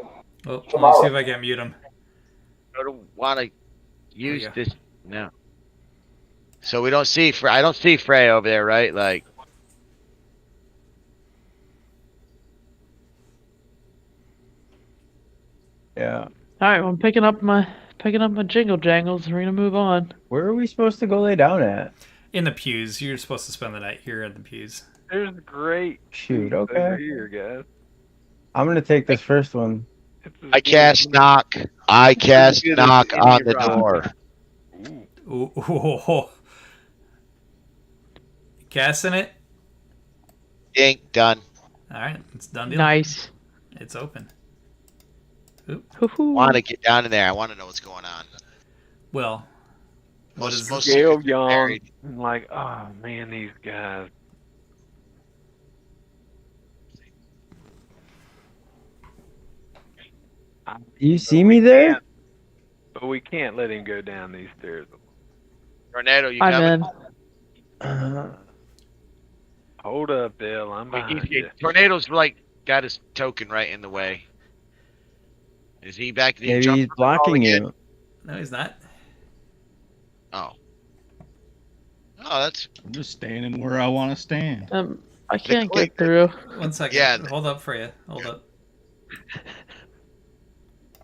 Oh, let me Tomorrow. see if I can mute him. I don't want to use Yeah. this. No. So we don't see I don't see Frey over there, right? Like, Yeah. All right, well, I'm picking up my jingle jangles. We're gonna move on. Where are we supposed to go lay down at? In the pews. You're supposed to spend the night here in the pews. There's great Shoot, seats over okay. here, guys. I'm gonna take this first one. It's as I good cast as- knock. I cast good as knock any on the rock. door. Ooh. Ooh. Casting it. Dink, done. All right, it's done deal. Nice. It's open. Hoo-hoo. Want to get down in there. I want to know what's going on. Well, what is Most this? Gale secrets are yawned. buried. I'm like, oh man, these guys. You see me there? But we can't let him go down these stairs. Tornado, you I'm coming? in. Hold up, Bill. I'm behind you. Tornado's like got his token right in the way. Is he back? Did he Maybe jump he's from the wall blocking again? you. No, he's not. Oh. Oh, that's I'm just standing where I want to stand. I can't click. get through. 1 second. Yeah. Hold up for you. Hold up.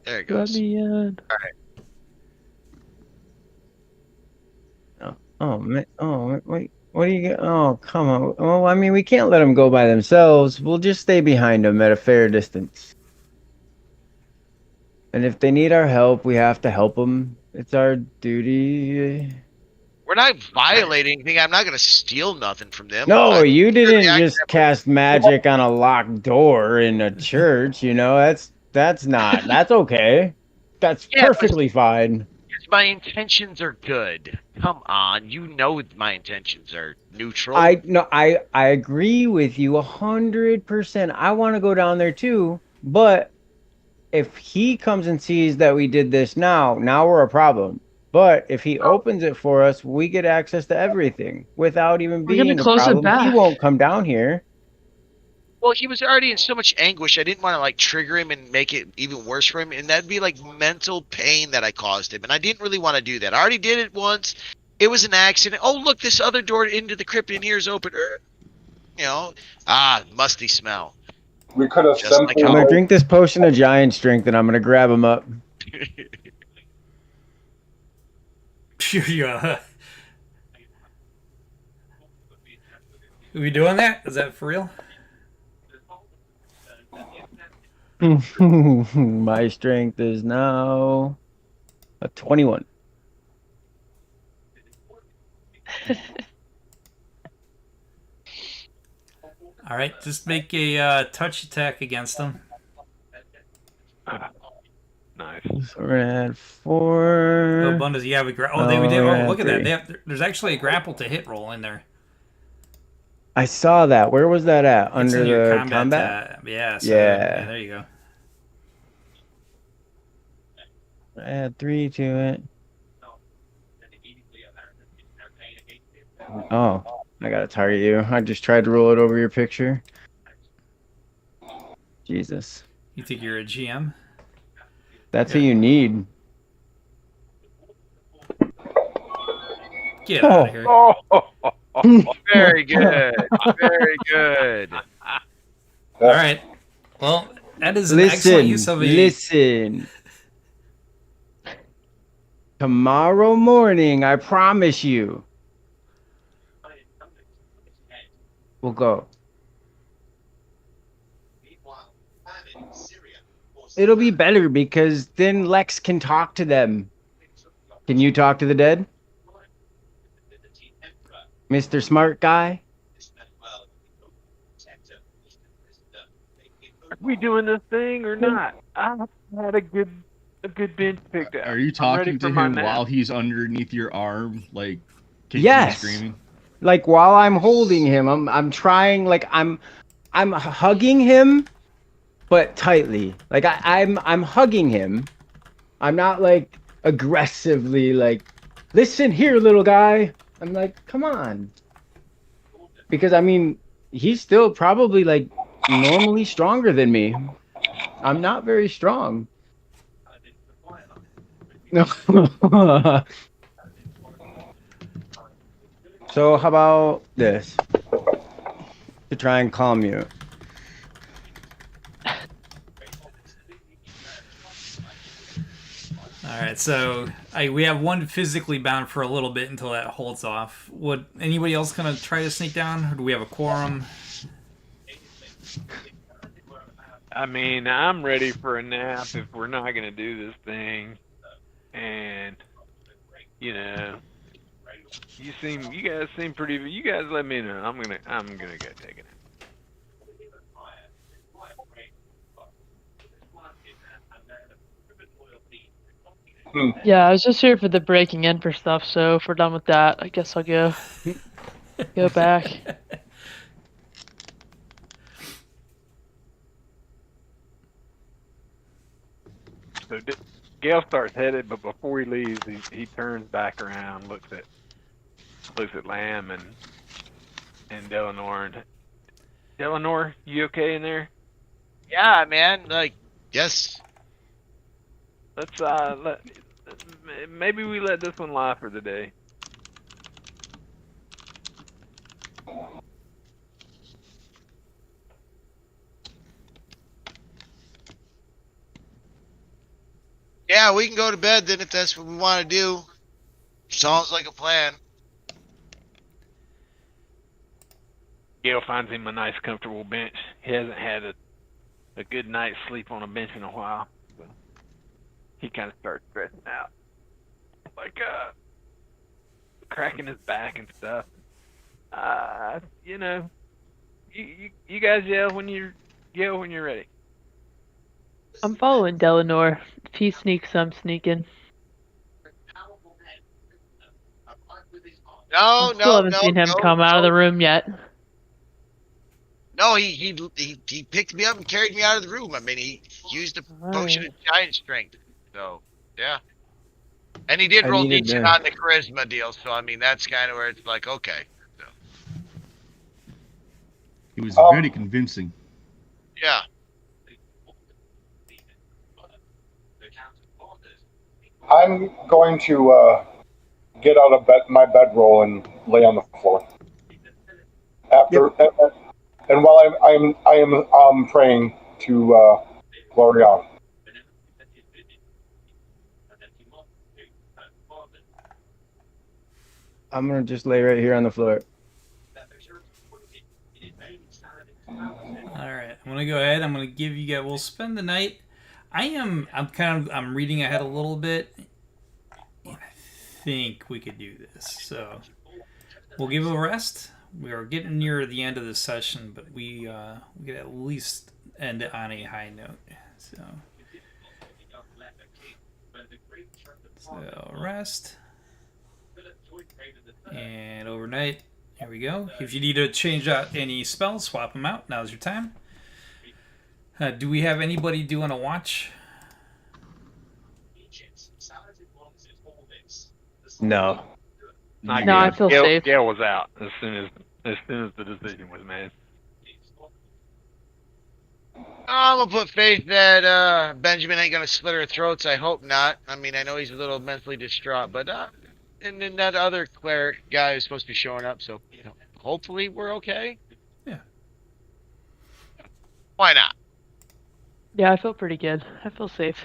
there it Let goes. me in. Oh man. Oh wait. What do you get? Oh come on. Well, I mean, we can't let them go by themselves. We'll just stay behind them at a fair distance. And if they need our help, we have to help them. It's our duty. We're not violating anything. I'm not gonna steal nothing from them. No, you didn't the just cast magic on a locked door in a church. You know, that's okay. That's Yeah, but- perfectly fine. My intentions are good. Come on, you know my intentions are neutral. I agree with you 100%. I want to go down there too, but if he comes and sees that we did this now we're a problem. But if he opens it for us, we get access to everything without even We're gonna being a close it problem. He back. won't come down here. Well, he was already in so much anguish. I didn't want to like trigger him and make it even worse for him, and that'd be like mental pain that I caused him, and I didn't really want to do that. I already did it once. It was an accident. Oh, look, this other door into the crypt in here is open. You know, musty smell. We could have Just like simply. I'm how- gonna drink this potion of giant strength and I'm gonna grab him up. Yeah. Are we doing that? Is that for real? My strength is now a 21. All right, just make a touch attack against them. Nice. So we're gonna add 4. Oh, Bundes, you have a we did. yeah, Oh, look at that. 3. There's actually a grapple to hit roll in there. I saw that. Where was that at? It's Under in your the combat combat? tab. Yeah. So, Yeah. There you go. Add 3 to it. Oh, I gotta target you. I just tried to roll it over your picture. Jesus. You think you're a GM? That's who you need. Get out of here. Oh, Very good. Very good. All right. Well, that is an excellent use of a. Listen. Tomorrow morning, I promise you, we'll go. It'll be better because then Lex can talk to them. Can you talk to the dead? Mr. Smart Guy? are we doing this thing or not? I had a good bench picked out. Are you I'm ready talking for to my him nap. while he's underneath your arm, like kicking Yes. and screaming? Like while I'm holding him, I'm trying, like I'm hugging him, but tightly. Like I'm hugging him. I'm not like aggressively like, listen here, little guy. I'm like, come on. Because I mean, he's still probably like normally stronger than me. I'm not very strong. No. So how about this? To try and calm you. All right, so we have one physically bound for a little bit until that holds off. Would anybody else gonna try to sneak down, or do we have a quorum? I mean, I'm ready for a nap if we're not gonna do this thing. And you know, you guys seem pretty. You guys let me know. I'm gonna go take a nap. Yeah, I was just here for the breaking in for stuff, so if we're done with that, I guess I'll go back. So Gale starts headed, but before he leaves, he turns back around, looks at Lamb and Delanor. And Delanor, you okay in there? Yeah, man. Like, yes. Let's maybe we let this one lie for the day. Yeah, we can go to bed then if that's what we want to do. Sounds like a plan. Gale finds him a nice, comfortable bench. He hasn't had a good night's sleep on a bench in a while. So he kind of starts stressing out, like cracking his back and stuff. You know, you guys yell when you're ready. I'm following Delanor. If he sneaks, I'm sneaking. No, Still haven't seen him come out of the room yet. No, he picked me up and carried me out of the room. I mean, he used a potion of giant strength. So, yeah. And he did I roll needed decent that. on the charisma deal, so I mean, that's kind of where it's like, okay. So, He was very convincing. yeah. I'm going to get out of my bedroll and lay on the floor. And while I am praying to Gloria. I'm gonna just lay right here on the floor. All right, I'm gonna go ahead. I'm gonna give you guys. We'll spend the night. I'm reading ahead a little bit. And I think we could do this. So we'll give it a rest. We are getting near the end of the session, but we could at least end it on a high note. So rest and overnight. Here we go. If you need to change out any spells, swap them out. Now's your time. Do we have anybody doing a watch? No. No, I feel safe. Gale was out as soon as the decision was made. I'm gonna put faith that Benjamin ain't gonna slit our throats. I hope not. I mean, I know he's a little mentally distraught, but and then that other cleric guy is supposed to be showing up, so you know, hopefully we're okay. Yeah. Why not? Yeah, I feel pretty good. I feel safe.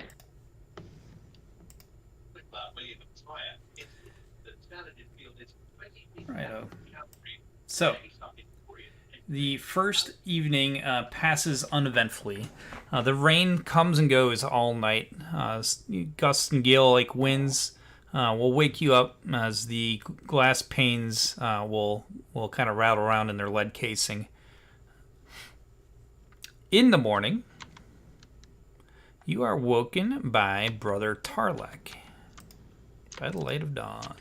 Righto. So, the first evening passes uneventfully. The rain comes and goes all night. Gusts and gale-like winds will wake you up as the glass panes will kind of rattle around in their lead casing. In the morning, you are woken by Brother Tarlek by the light of dawn.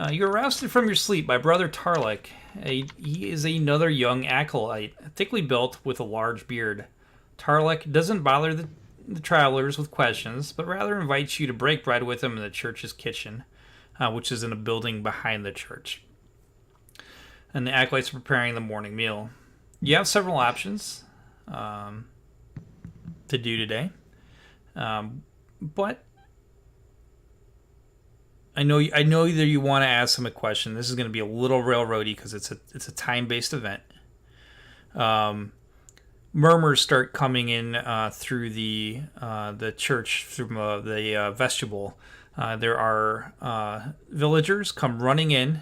You're roused from your sleep by Brother Tarlek. He is another young acolyte, thickly built with a large beard. Tarlek doesn't bother the travelers with questions, but rather invites you to break bread with him in the church's kitchen, which is in a building behind the church. And the acolytes are preparing the morning meal. You have several options to do today, but I know that you want to ask him a question. This is going to be a little railroady because it's a time-based event. Murmurs start coming in through the church, through the vestibule. There are villagers come running in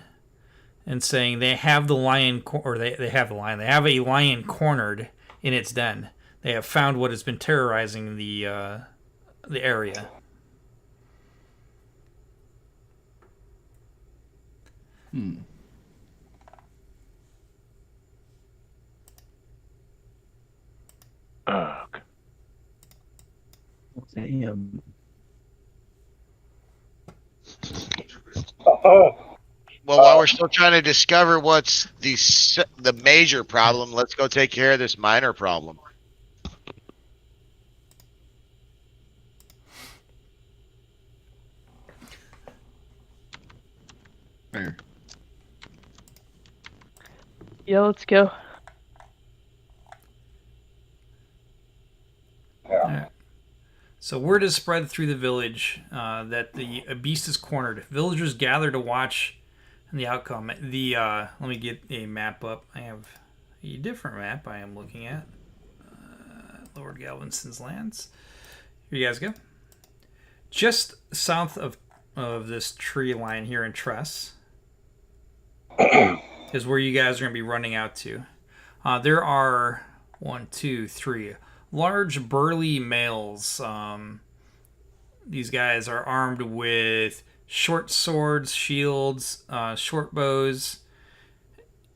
and saying they have the lion, they have the lion. They have a lion cornered in its den. They have found what has been terrorizing the area. Ugh. Damn. Well, while we're still trying to discover what's the major problem, let's go take care of this minor problem. Fair. Yeah, let's go. So word is spread through the village that the beast is cornered. Villagers gather to watch the outcome. Let me get a map up. I have a different map I am looking at. Lord Galveston's lands. Here you guys go. Just south of this tree line here in Tress is where you guys are going to be running out to. There are 1, 2, 3 large burly males. These guys are armed with short swords, shields, short bows,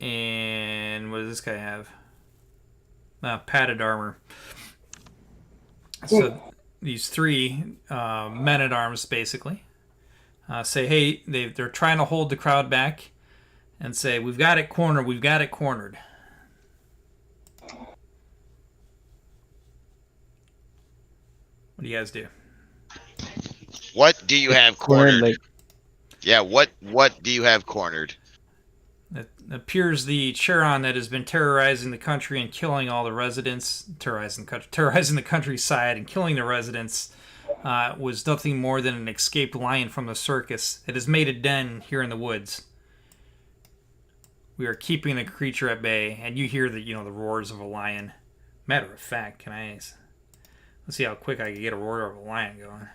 and what does this guy have? Padded armor. So these 3 men at arms basically say, hey, they're trying to hold the crowd back and say, we've got it cornered, we've got it cornered. What do you guys do? What do you have cornered? Like, Yeah, what do you have cornered? It appears the Chiron that has been terrorizing the country and killing all the residents, terrorizing the countryside and killing the residents, was nothing more than an escaped lion from the circus. It has made a den here in the woods. We are keeping the creature at bay, and you hear the roars of a lion. Matter of fact, let's see how quick I can get a roar of a lion going.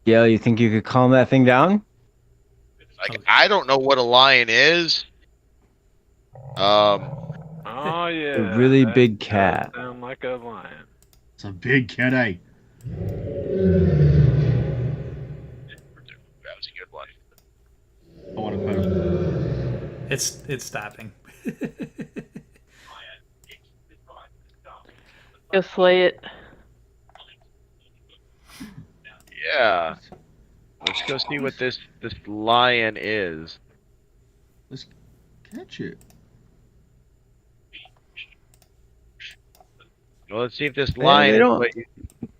Gail, you think you could calm that thing down? Like, I don't know what a lion is. Oh yeah. A really that big does cat. Sound like a lion. It's a big cat eye. That was a good one. I want to pet him. It's stopping. Go slay it. Yeah. Let's go see what this lion is. Let's catch it. Well, let's see if this they lion is don't-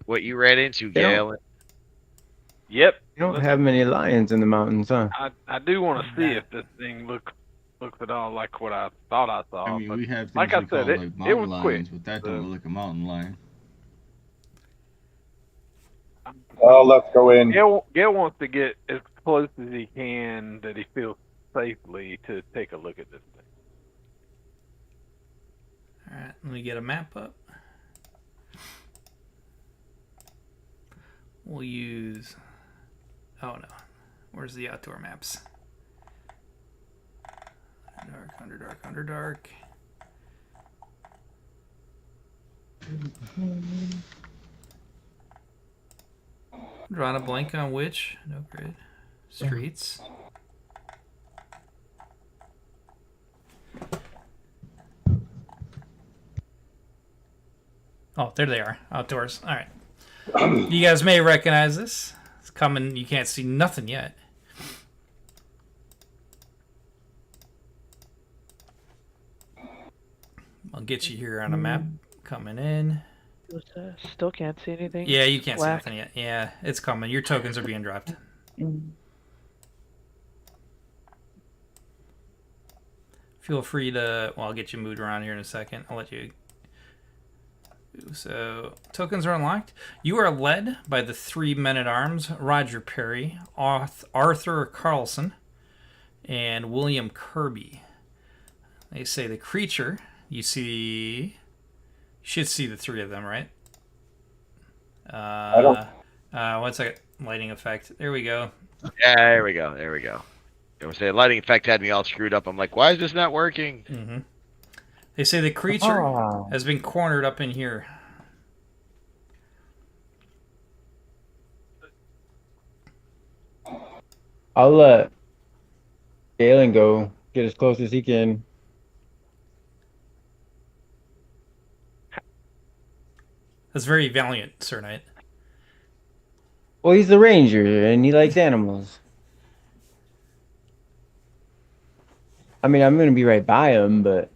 what you ran into, they don't- Gail. Yep. You don't have many lions in the mountains, huh? I do want to see if this thing looks at all like what I thought I saw. I mean, but we have things like I we call said, like it mountain was lions, quick. but that don't look like a mountain lion. Let's go in. Gail wants to get as close as he can that he feels safely to take a look at this thing. All right, let me get a map up. We'll use... Oh, no. Where's the outdoor maps? Dark, Underdark, Underdark. Drawing a blank on which? No grid. Streets. Oh, there they are. Outdoors. All right. You guys may recognize this. It's coming. You can't see nothing yet. I'll get you here on a map coming in. Still can't see anything. Yeah, you can't see Whack. nothing yet. Yeah, it's coming. Your tokens are being dropped. Feel free to... Well, I'll get you moved around here in a second. I'll let you So tokens are unlocked. You are led by the 3 men-at-arms, Roger Perry, Arthur Carlson, and William Kirby. They say the creature, you should see the 3 of them, right? I don't. 1 second. Lighting effect. There we go. Yeah, there we go. I was saying, lighting effect had me all screwed up. I'm like, why is this not working? Mm-hmm. They say the creature has been cornered up in here. I'll let Galen go get as close as he can. That's very valiant, Sir Knight. Well, he's the ranger and he likes animals. I mean, I'm gonna be right by him, but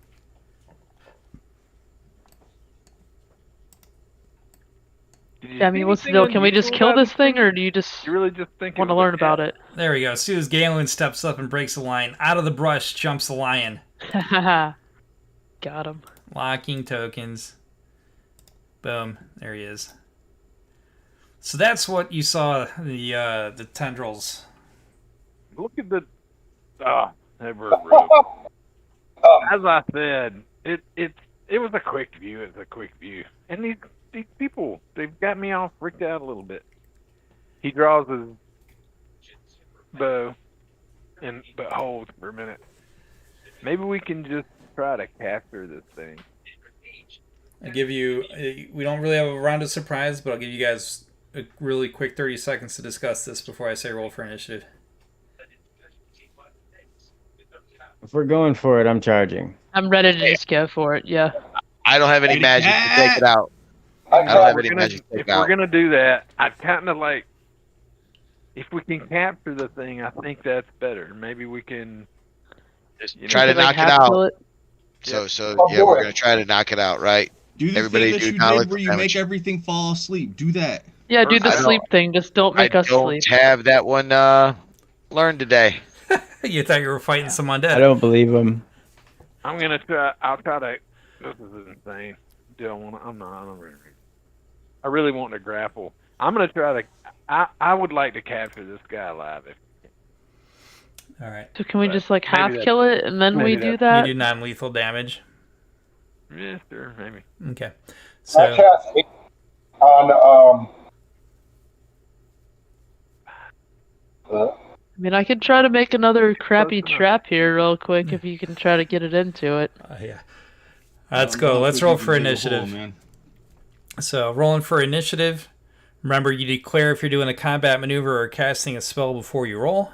Yeah, I mean, what's the deal? Can we just kill this thing, or do you just You really just think want to learn about it? There we go. As soon as Galen steps up and breaks the line, out of the brush jumps the lion. Got him. Locking tokens. Boom. There he is. So that's what you saw, the tendrils. Look at the. Never rude. As I said, it was a quick view. It's a quick view, and these people, they've got me all freaked out a little bit. He draws his bow but holds for a minute. Maybe we can just try to capture this thing. I give you. We don't really have a round of surprise, but I'll give you guys a really quick 30 seconds to discuss this before I say roll for initiative. if we're going for it, I'm charging. I'm ready to just go for it. Yeah. I don't have any magic to take it out. I I don't have tried. any magic to If take it out. we're gonna do that, I'd kind of like. If we can capture the thing, I think that's better. Maybe we can. Just You try know, to Like, knock it half kill out. it. So I'll yeah, do we're it. gonna try to knock it out, right? Do the Everybody thing that do you knowledge did where you damage. make everything fall asleep. Do that. Yeah, do the I don't- sleep thing. Just don't make I us don't sleep. have that one learned today. You thought you were fighting some undead. I don't believe him. I'm gonna try. I'll try to. This is insane. Don't want. I'm not. I really want to grapple. I'm gonna try to. I would like to capture this guy alive. All right. So can we just like Maybe half that- kill it and then we maybe do You that? do non-lethal damage. Yeah, sure, maybe. Okay. I So cast it on I mean, I could try to make another crappy enough. trap here real quick if you can try to get it into it. yeah. Let's go. Let's roll for Dig a hole, initiative. man. So rolling for initiative. Remember, you declare if you're doing a combat maneuver or casting a spell before you roll.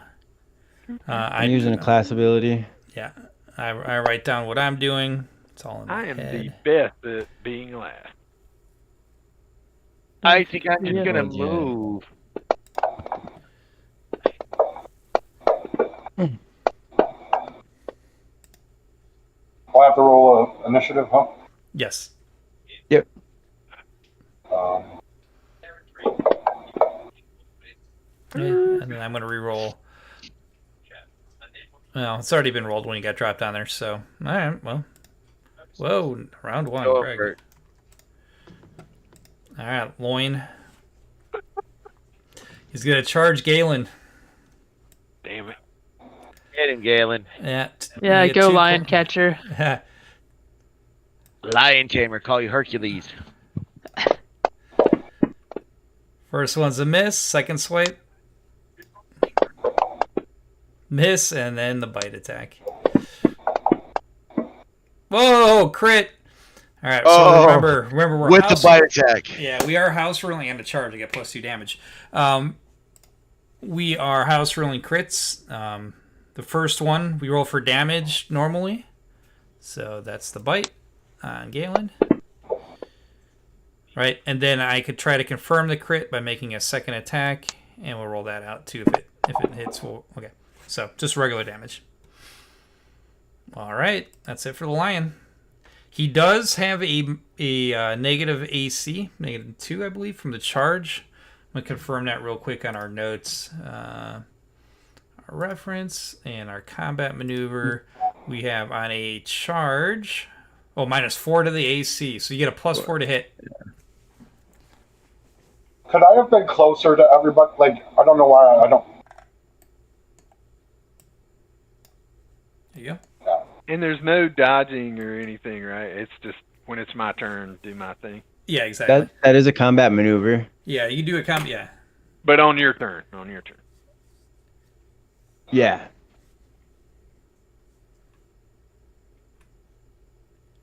I'm using a class ability. Yeah, I write down what I'm doing. It's all in my I am the head. best at being last. I think I'm just Yeah. gonna Yeah. move. I'll have to roll initiative, huh? Yes. Um, Yeah, and then I'm going to re-roll. Well, it's already been rolled when you got dropped down there, so... All right, well... Whoa, round one, Go Greg. for it. All right, Loin. He's going to charge Galen. Damn it. Get him, Galen. Yeah, Yeah, you get go 2 lion catcher. Lion tamer, call you Hercules. First one's a miss. Second swipe. Miss, and then the bite attack. Whoa, crit! All right, so Oh, remember we're With the house. bite attack. Yeah, we are house ruling and a charge. I get +2 damage. We are house ruling crits. The first one we roll for damage normally, so that's the bite on Galen. Right, and then I could try to confirm the crit by making a second attack, and we'll roll that out too if it hits. Okay, so just regular damage. All right, that's it for the lion. He does have a negative AC, -2, I believe, from the charge. I'm gonna confirm that real quick on our notes. Our reference and our combat maneuver. We have on a charge. Oh, -4 to the AC, so you get a +4 to hit Could I have been closer to everybody? Like, I don't know why I don't. There you go. And there's no dodging or anything, right? It's just when it's my turn, do my thing. Yeah, exactly. That is a combat maneuver. Yeah, you do a yeah. But on your turn, on your turn. Yeah.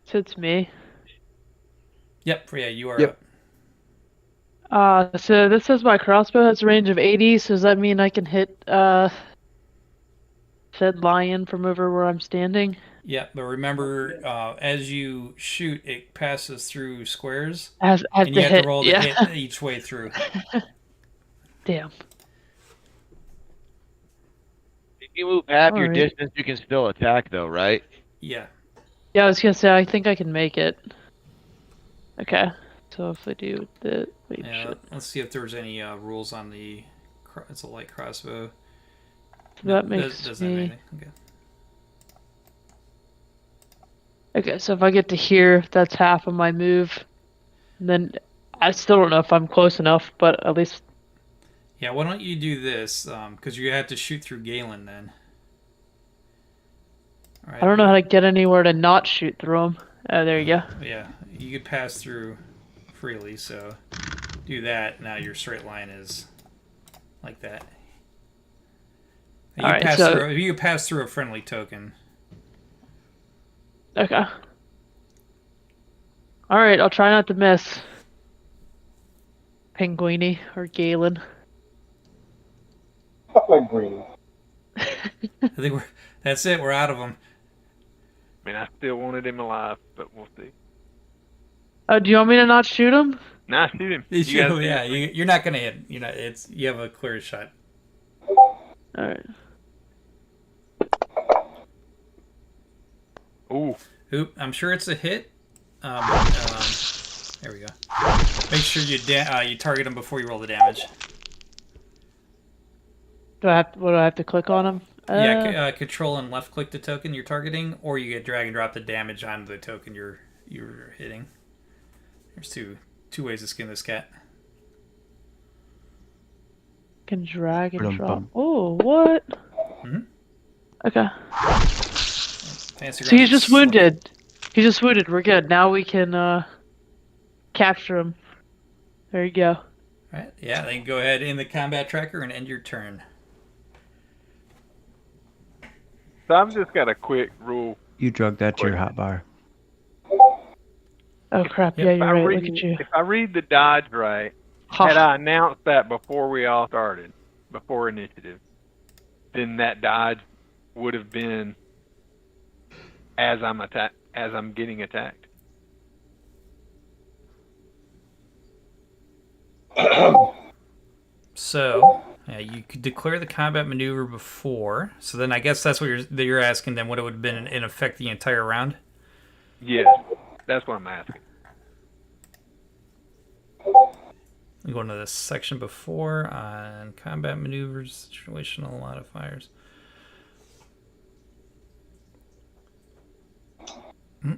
So it's me. Yep, yeah, you are Yep. up. So this says my crossbow has a range of 80, so does that mean I can hit said lion from over where I'm standing? Yeah, but remember, as you shoot, it passes through squares, I have and to you have hit, to roll to yeah. hit each way through. Damn. If you move half your Alright. distance, you can still attack, though, right? Yeah. Yeah, I was gonna say I think I can make it. Okay. So if I do the wait, Yeah, shit. let's see if there's any rules on the. It's a light crossbow. So that makes doesn't have me. anything. Okay. Okay, so if I get to here, that's half of my move. And then I still don't know if I'm close enough, but at least Yeah, why don't you do this? Because you have to shoot through Galen then. All right, I don't know how to get anywhere to not shoot through them. Oh, there you go. Yeah, you could pass through freely, so do that. Now your straight line is like that. You All right, pass so- through. You pass through a friendly token. Okay. Alright, I'll try not to miss. Penguini or Galen. Like green. I think we're. That's it. We're out of them. I mean, I still wanted him alive, but we'll see. Oh, do you want me to not shoot him? Nah, shoot him. You You, guys do yeah, your thing. you're not gonna hit. You know, it's you have a clear shot. Alright. Ooh. Oop, I'm sure it's a hit. There we go. Make sure you target him before you roll the damage. What do I have to click on him? Yeah, control and left click the token you're targeting, or you get drag and drop the damage onto the token you're hitting. There's two ways to skin this cat. Can drag and drop. Ba-dum-bum. Oh, what? Mhm. Okay. Fancy So he's ground. just wounded. He's just wounded. We're good. Now we can capture him. There you go. Right? Yeah, then go ahead in the combat tracker and end your turn. So I've just got a quick rule. You drug that to your hot bar. Oh crap! Yep. Yeah, If you're I right. read, Look at you. If I read the dodge right, Ha. had I announced that before we all started, before initiative, then that dodge would have been as I'm getting attacked. So, yeah, you could declare the combat maneuver before. So then I guess that's what you're asking. Then what it would have been in effect the entire round. Yes, that's what I'm asking. I'm going to the section before on combat maneuvers, situational modifiers. Because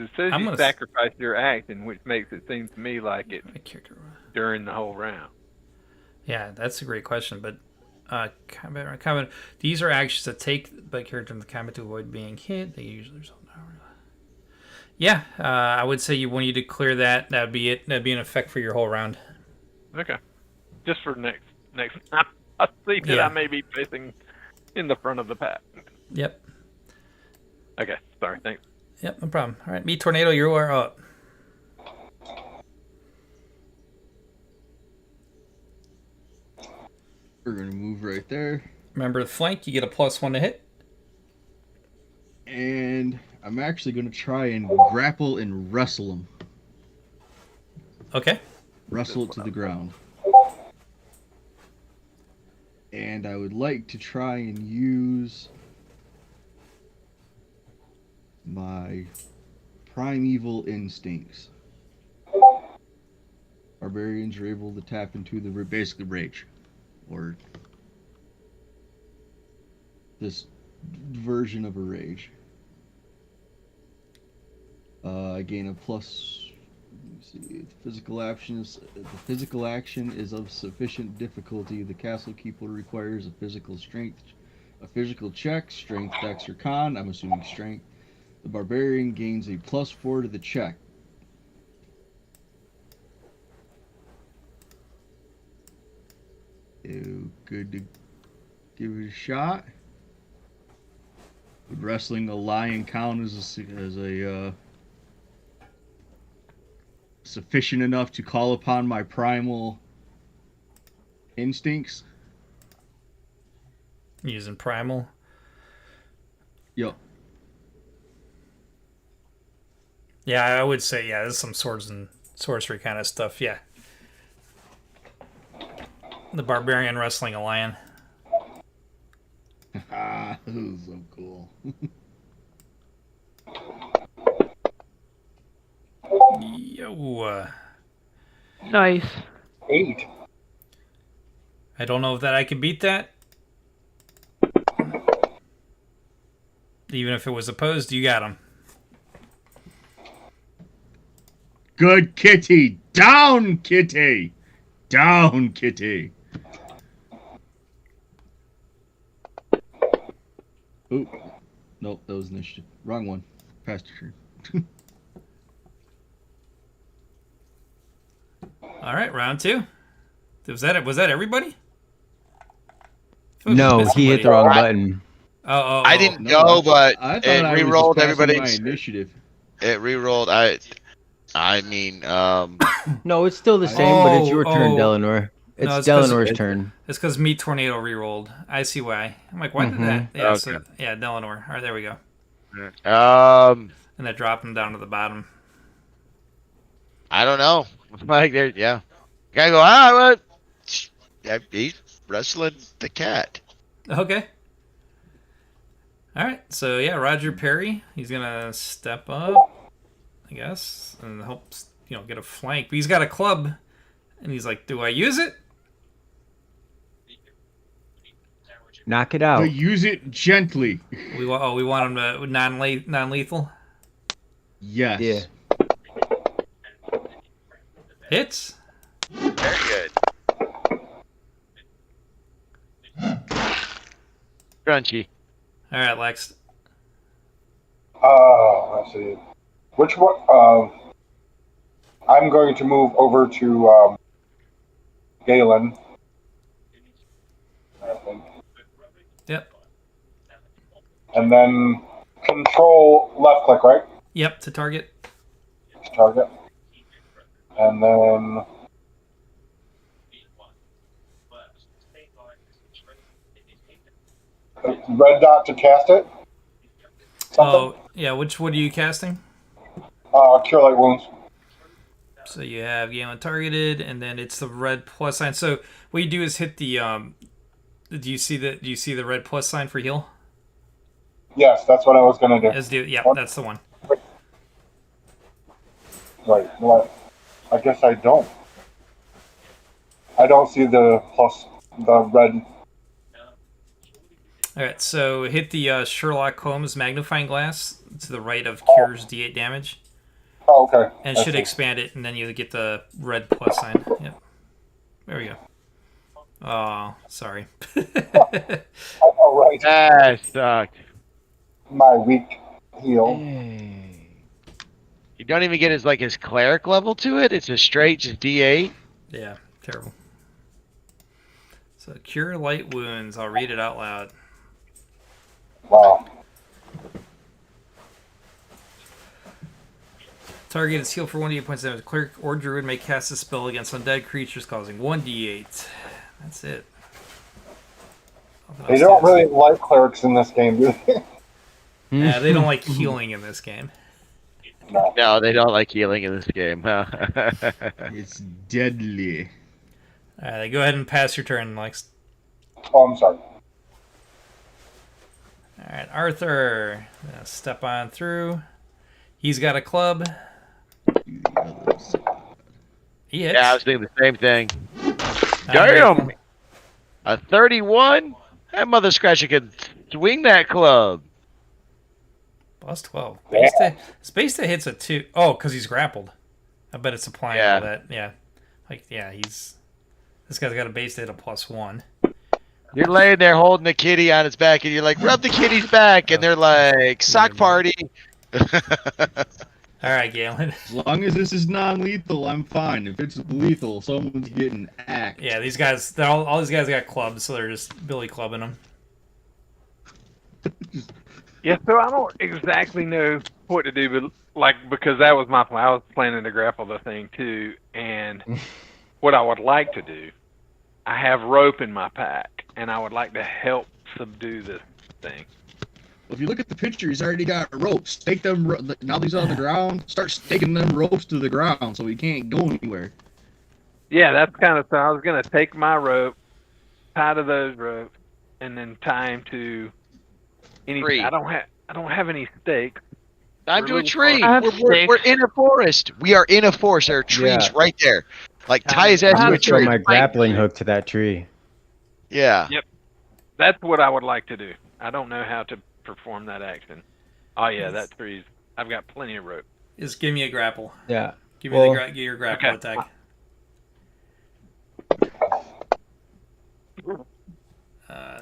it says I'm you gonna sacrifice your action, which makes it seem to me like it's My character. during the whole round. Yeah, that's a great question. But combat. These are actions that take by character in the combat to avoid being hit. They usually result. Yeah, I would say when you declare that, that'd be it. That'd be in effect for your whole round. Okay, just for next time. I see that Yeah. I may be facing in the front of the pack. Yep. Okay, sorry, thanks. Yep, no problem. All right, me Tornado, you are up. We're gonna move right there, Remember the flank, you get a +1 to hit. and I'm actually gonna try and grapple and wrestle him. Okay. Wrestle it to the ground. And I would like to try and use my primeval instincts. Barbarians are able to tap into the basically rage, or this version of a rage. I gain a plus see. The physical action is of sufficient difficulty. The castle keeper requires a physical check, strength, dex, or con. I'm assuming strength. The barbarian gains a +4 to the check. Good to give it a shot. Would wrestling a lion count as a sufficient enough to call upon my primal instincts? Using primal. Yep. Yeah, I would say there's some swords and sorcery kind of stuff. Yeah. The barbarian wrestling a lion. Ah, this is so cool. Yo. Nice. 8. I don't know if I could beat that. Even if it was opposed, you got him. Good kitty. Down, kitty. Down, kitty. Oop. Nope, that was initiative. Wrong one. Passed your turn. All right, round 2. Was that everybody? No, he hit the wrong button. Oh. I didn't go, but I thought it I was re-rolled just passing everybody's. my initiative. It re-rolled. I mean, No, it's still the same, but it's your turn, Oh. Delanor's. It's No, it's 'cause Delanor's turn. It's because Meat Tornado re-rolled. I see why. I'm like, why did that? Yeah, Okay. so, yeah, Delanor. All right, there we go. I And that dropped him down to the bottom. don't know. Like, there, yeah. Gotta go. What? Yeah, he's wrestling the cat. Okay. All right, so yeah, Roger Perry. He's gonna step up, I guess, and help get a flank. But he's got a club, and he's like, "Do I use it?" Knock it out. But use it gently. We want him to non-lethal. Yes. Yeah. Hits. Very good. Crunchy. All right, Lex. Let's see. Which one? I'm going to move over to Galen. I think. Yep. And then control left click, right? Yep. To target. Target. And then red dot to cast it. Something? Oh, yeah. What are you casting? Cure light wounds. So you have Galen targeted, and then it's the red plus sign. So what you do is hit the. Do you see the red plus sign for heal? Yes, that's what I was gonna do. Let's do. Yeah, that's the one. Right. Well, I guess I don't. I don't see the red. All right. So hit the Sherlock Holmes magnifying glass to the right of Cure's D8 damage. Oh, okay. And I should see. expand it, and then you get the red plus sign. Yep. There we go. Oh, sorry. Oh, right. That sucked. My weak heal. You don't even get his cleric level to it. It's a straight just D8. Yeah, terrible. So cure light wounds. I'll read it out loud. Wow. Target is healed for 1d8 points of damage. Cleric or druid may cast a spell against undead creatures causing 1d8. That's it. They don't really like clerics in this game, do they? Yeah, they don't like healing in this game. No. No, they don't like healing in this game. It's deadly. Alright, go ahead and pass your turn, Lex. Oh, I'm sorry. Alright, Arthur. Step on through. He's got a club. He hits. Yeah, I was thinking the same thing. Non-lethal. Damn! A 31? That mother scratcher could swing that club. Plus 12. Space to hits a 2. Oh, because he's grappled. I bet it's applying Yeah. all that. Yeah. Like, yeah, this guy's got a base hit of +1. You're laying there holding the kitty on its back, and you're like, rub the kitty's back, and they're like, sock party. All right, Galen. As long as this is non-lethal, I'm fine. If it's lethal, someone's getting axed. Yeah, these guys, all these guys got clubs, so they're just billy clubbing them. Yeah, so I don't exactly know what to do, but because that was my plan. I was planning to grapple the thing too, and what I would like to do, I have rope in my pack, and I would like to help subdue this thing. If you look at the picture, he's already got ropes. Stake them. Now he's on the ground. Start staking them ropes to the ground so he can't go anywhere. Yeah, that's kind of so. I was gonna take my rope, tie to those ropes, and then tie him to anything. Tree. I don't have any stakes. I'm to a tree. I have We're in a forest. We are in a forest. There are trees right there. Like, tie his ass I to a would throw tree. my grappling hook to that tree. Yeah. Yep. That's what I would like to do. I don't know how to perform that action. Oh yeah, that tree's. I've got plenty of rope. Just give me a grapple. Yeah. Give me give your grapple attack.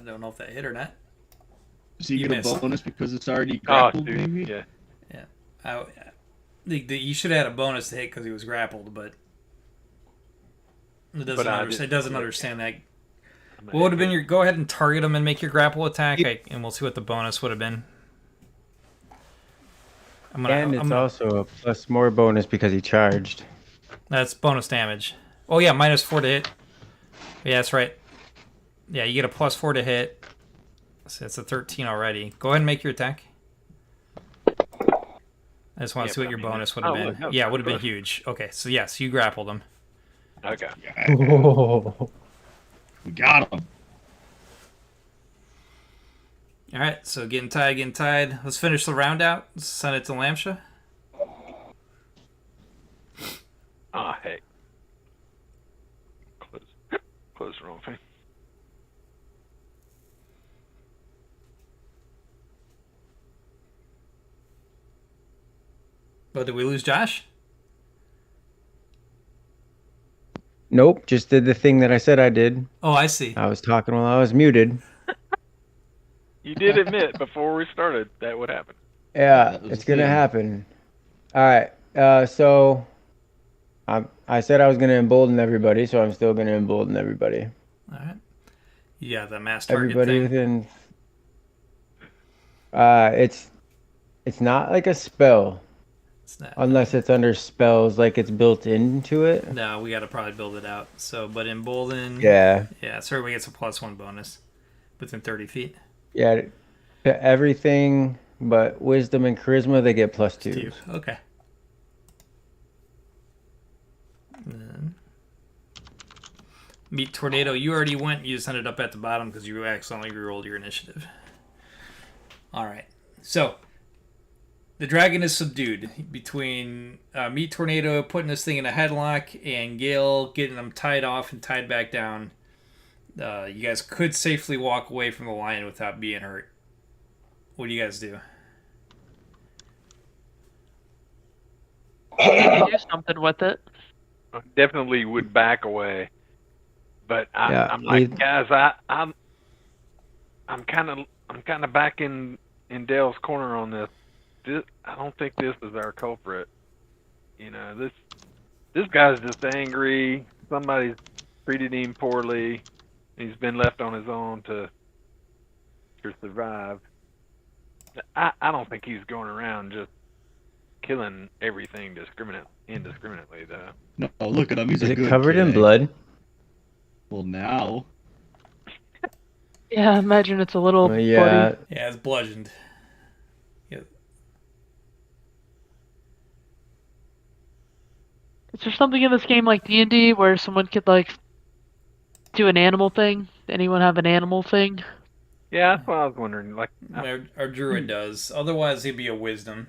Don't know if that hit or not. Does he You get missed. a bonus because it's already Oh, grappled, dude. maybe? Yeah. You should have had a bonus to hit because he was grappled, but it doesn't understand that. What would have been your? Go ahead and target him and make your grapple attack, and we'll see what the bonus would have been. And it's also a plus more bonus because he charged. That's bonus damage. Oh yeah, -4 to hit. Yeah, that's right. Yeah, you get a +4 to hit. So it's a 13 already. Go ahead and make your attack. I just want to see what your bonus would have been. look, Yeah, it would have been huge. Okay, so yes, you grappled him. Okay. We got him. All right, so getting tied. Let's finish the round out. Let's send it to Lamsha. Oh hey. Close the wrong thing. Oh, did we lose Josh? Nope, just did the thing that I said I did. Oh, I see. I was talking while I was muted. You did admit before we started that would happen. Yeah, That was it's the gonna thing. happen. All right. So I said I was gonna embolden everybody, so I'm still gonna embolden everybody. All right. Yeah, the mass target Everybody thing. within. It's not like a spell It's not. unless it's under spells, like it's built into it. No, we got to probably build it out. So, but embolden. Yeah. Yeah, so everybody gets a +1 bonus within 30 feet. Yeah. To everything but wisdom and charisma, they get +2. Okay. And then Meet Tornado. You already went. You just ended up at the bottom because you accidentally rerolled your initiative. All right. So the dragon is subdued between Meet Tornado putting this thing in a headlock and Gale getting them tied off and tied back down. You guys could safely walk away from the lion without being hurt. What do you guys do? Do something with it. I definitely would back away. But Yeah, I'm like, guys, I'm kind of back in Dale's corner on this. I don't think this is our culprit. You know, this guy's just angry. Somebody's treated him poorly. He's been left on his own to survive. I don't think he's going around just killing everything indiscriminately, though. No, look at him. He's Is a it good covered in kid. blood? Well, now. Yeah, imagine it's a little Well, yeah. bloody. Yeah, it's bludgeoned. Yeah. Is there something in this game like D&D where someone could like do an animal thing? Anyone have an animal thing? Yeah, that's what I was wondering. Like, Our druid does. Otherwise, he'd be a wisdom.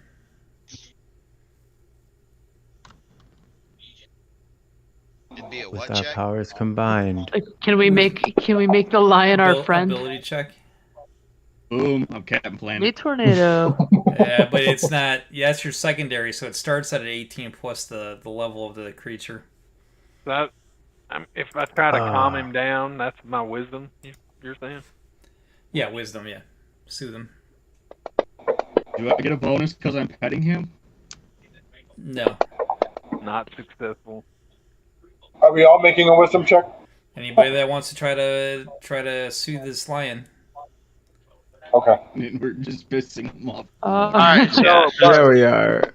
It'd be a With what our check? powers combined. Like, can we make the lion our friend? Ability check. Boom. I'm Captain Planet. Meet Tornado. Yeah, but it's not. Yeah, it's your secondary, so it starts at an 18 plus the level of the creature. That, if I try to calm him down, that's my wisdom. You're saying? Yeah, wisdom. Yeah, soothe him. Do I get a bonus because I'm petting him? No. Not successful. Are we all making a wisdom check? Anybody that wants to try to soothe this lion. Okay. And we're just pissing him off. All right, so There we are.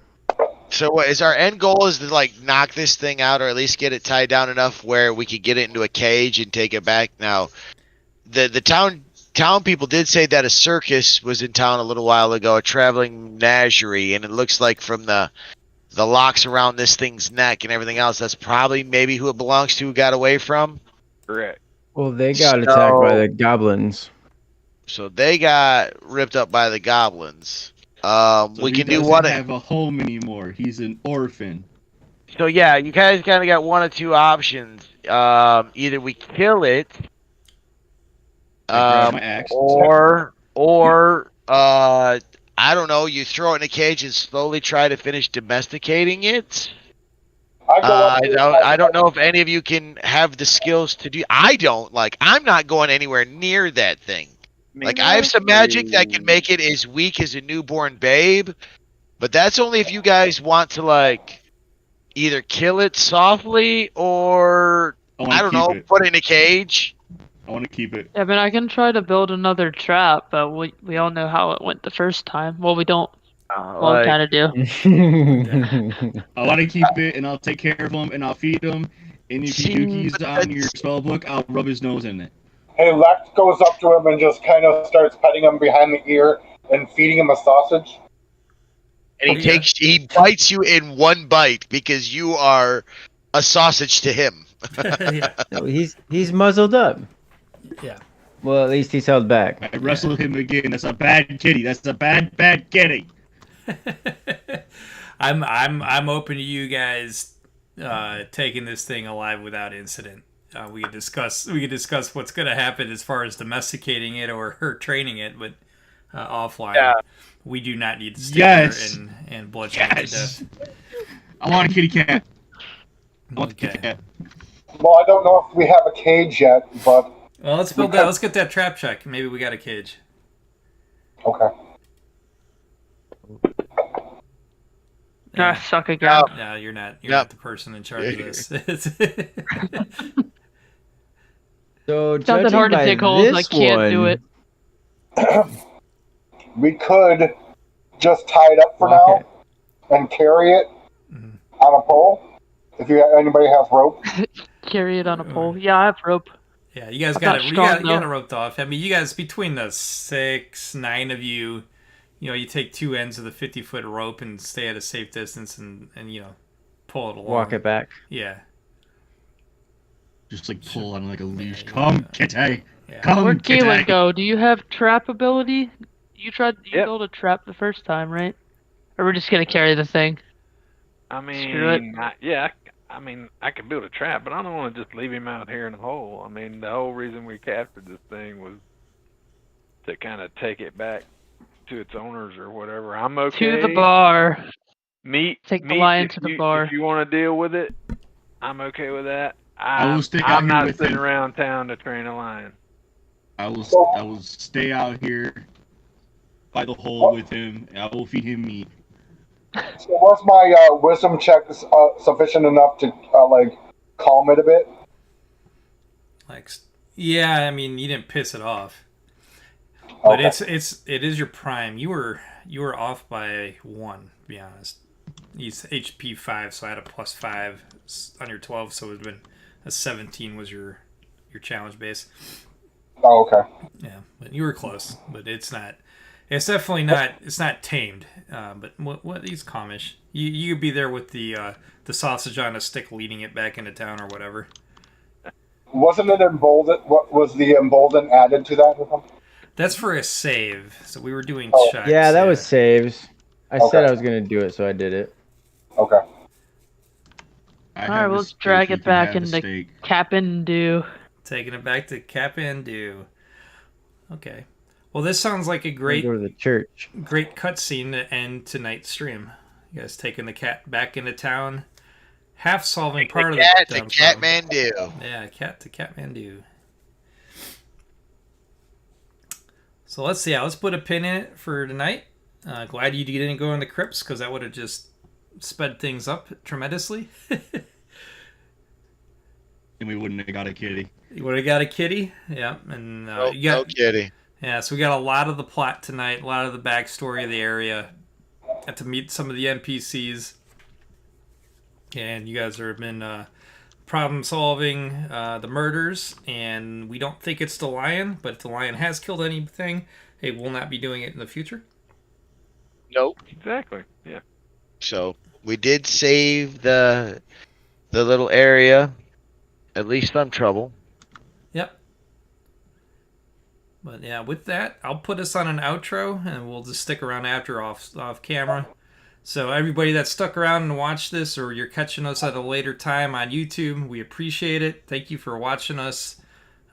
So what is our end goal? Is to like knock this thing out, or at least get it tied down enough where we could get it into a cage and take it back. Now, the town people did say that a circus was in town a little while ago, a traveling menagerie, and it looks like from the locks around this thing's neck and everything else, that's probably maybe who it belongs to, who got away from. Correct. Well, they got attacked by the goblins. So they got ripped up by the goblins. So We he can do doesn't one. have a home anymore. He's an orphan. So yeah, you guys kind of got one of two options. Either we kill it, I grab my axe. or I don't know. You throw it in a cage and slowly try to finish domesticating it. I don't know if any of you can have the skills to do. I don't. Like, I'm not going anywhere near that thing. Like, I have some magic that can make it as weak as a newborn babe, but that's only if you guys want to, like, either kill it softly or, I don't know, put it in a cage. I want to keep it. Yeah, I mean, I can try to build another trap, but we all know how it went the first time. Well, we don't. Well, we kind of do. I want to keep it, and I'll take care of him, and I'll feed him. And if you do keys on your spell book, I'll rub his nose in it. Hey, Lex goes up to him and just kind of starts petting him behind the ear and feeding him a sausage. And he bites you in one bite because you are a sausage to him. Yeah. No, he's muzzled up. Yeah. Well, at least he's held back. I wrestled him again. That's a bad kitty. That's a bad kitty. I'm open to you guys taking this thing alive without incident. We could discuss what's going to happen as far as domesticating it or training it, but offline. Yeah. We do not need to stay there and bludgeon it to Yes. death. I want a kitty cat. I want the Okay. kitty cat. Well, I don't know if we have a cage yet, but Well, let's build that. Let's get that trap check. Maybe we got a cage. okay. Ah, suck again. No, you're not. You're Yep. not the person in charge of this. So, It's not that judging hard to by dig holes. I this can't do one- it. We could just tie it up for Okay. now and carry it Mhm. on a pole. If anybody has rope. Carry it on a pole. Yeah, I have rope. Yeah, you guys I'm got not it. You strong, got though. it roped off. I mean, you guys between the 6, 9 of you, you take two ends of the 50-foot rope and stay at a safe distance and pull it along. Walk it back. Yeah. Just like pull on like a leash. Come, kitty. Yeah. Come, Where'd Galen kitty. go? Do you have trap ability? You Yep. built a trap the first time, right? Or we're just gonna carry the thing? I Screw it. mean, I mean, I could build a trap, but I don't want to just leave him out here in a hole. I mean, the whole reason we captured this thing was to kind of take it back to its owners or whatever. I'm okay. To the bar. Take the lion to the bar. If you want to deal with it, I'm okay with that. I will stick out I'm here not with sitting him. around town to train a lion. I will stay out here by the hole with him, and I will feed him meat. So was my wisdom check sufficient enough to calm it a bit? Yeah, I mean, you didn't piss it off, but Okay. it is your prime. You were off by 1, to be honest. He's HP 5, so I had a +5 on your 12, so it would have been a 17 was your challenge base. Oh, okay. Yeah, but you were close. But it's not. It's definitely not. It's not tamed. But what he's calmish. You could be there with the sausage on a stick, leading it back into town or whatever. Wasn't it emboldened? What was the embolden added to that or something? That's for a save. So we were doing Oh. checks. Yeah, that was saves. I Okay. said I was gonna do it, so I did it. Okay. Alright, let's drag it back into Cap and do. Taking it back to Cap and do. Okay. Well, this sounds like a great Go to the church. cutscene to end tonight's stream. You guys taking the cat back into town, half solving part of cat the to dumb problem. Kathmandu. Yeah, cat to Kathmandu. So let's see. Let's put a pin in it for tonight. Glad you didn't go in the crypts because that would have just sped things up tremendously. And we wouldn't have got a kitty. You would have got a kitty. Yeah, and No, you got no kidding. Yeah, so we got a lot of the plot tonight, a lot of the backstory of the area. Got to meet some of the NPCs. And you guys have been problem solving the murders. And we don't think it's the lion, but if the lion has killed anything, it will not be doing it in the future. Nope. Exactly. Yeah. So we did save the little area, at least from trouble. Yep. But yeah, with that, I'll put us on an outro, and we'll just stick around after off camera. So everybody that stuck around and watched this, or you're catching us at a later time on YouTube, we appreciate it. Thank you for watching us.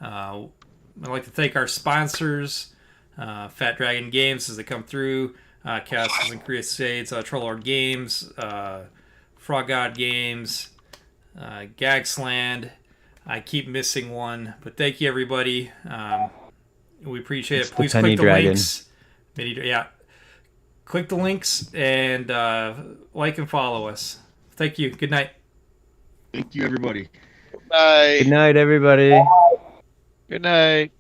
I'd like to thank our sponsors, Fat Dragon Games as they come through, Castles and Crusades, Lord Games, Frog God Games, Gagsland. I keep missing one, but thank you everybody. We appreciate it. Please click the links. Yeah. Click the links and like and follow us. Thank you. Good night. Thank you, everybody. Bye. Good night, everybody. Good night.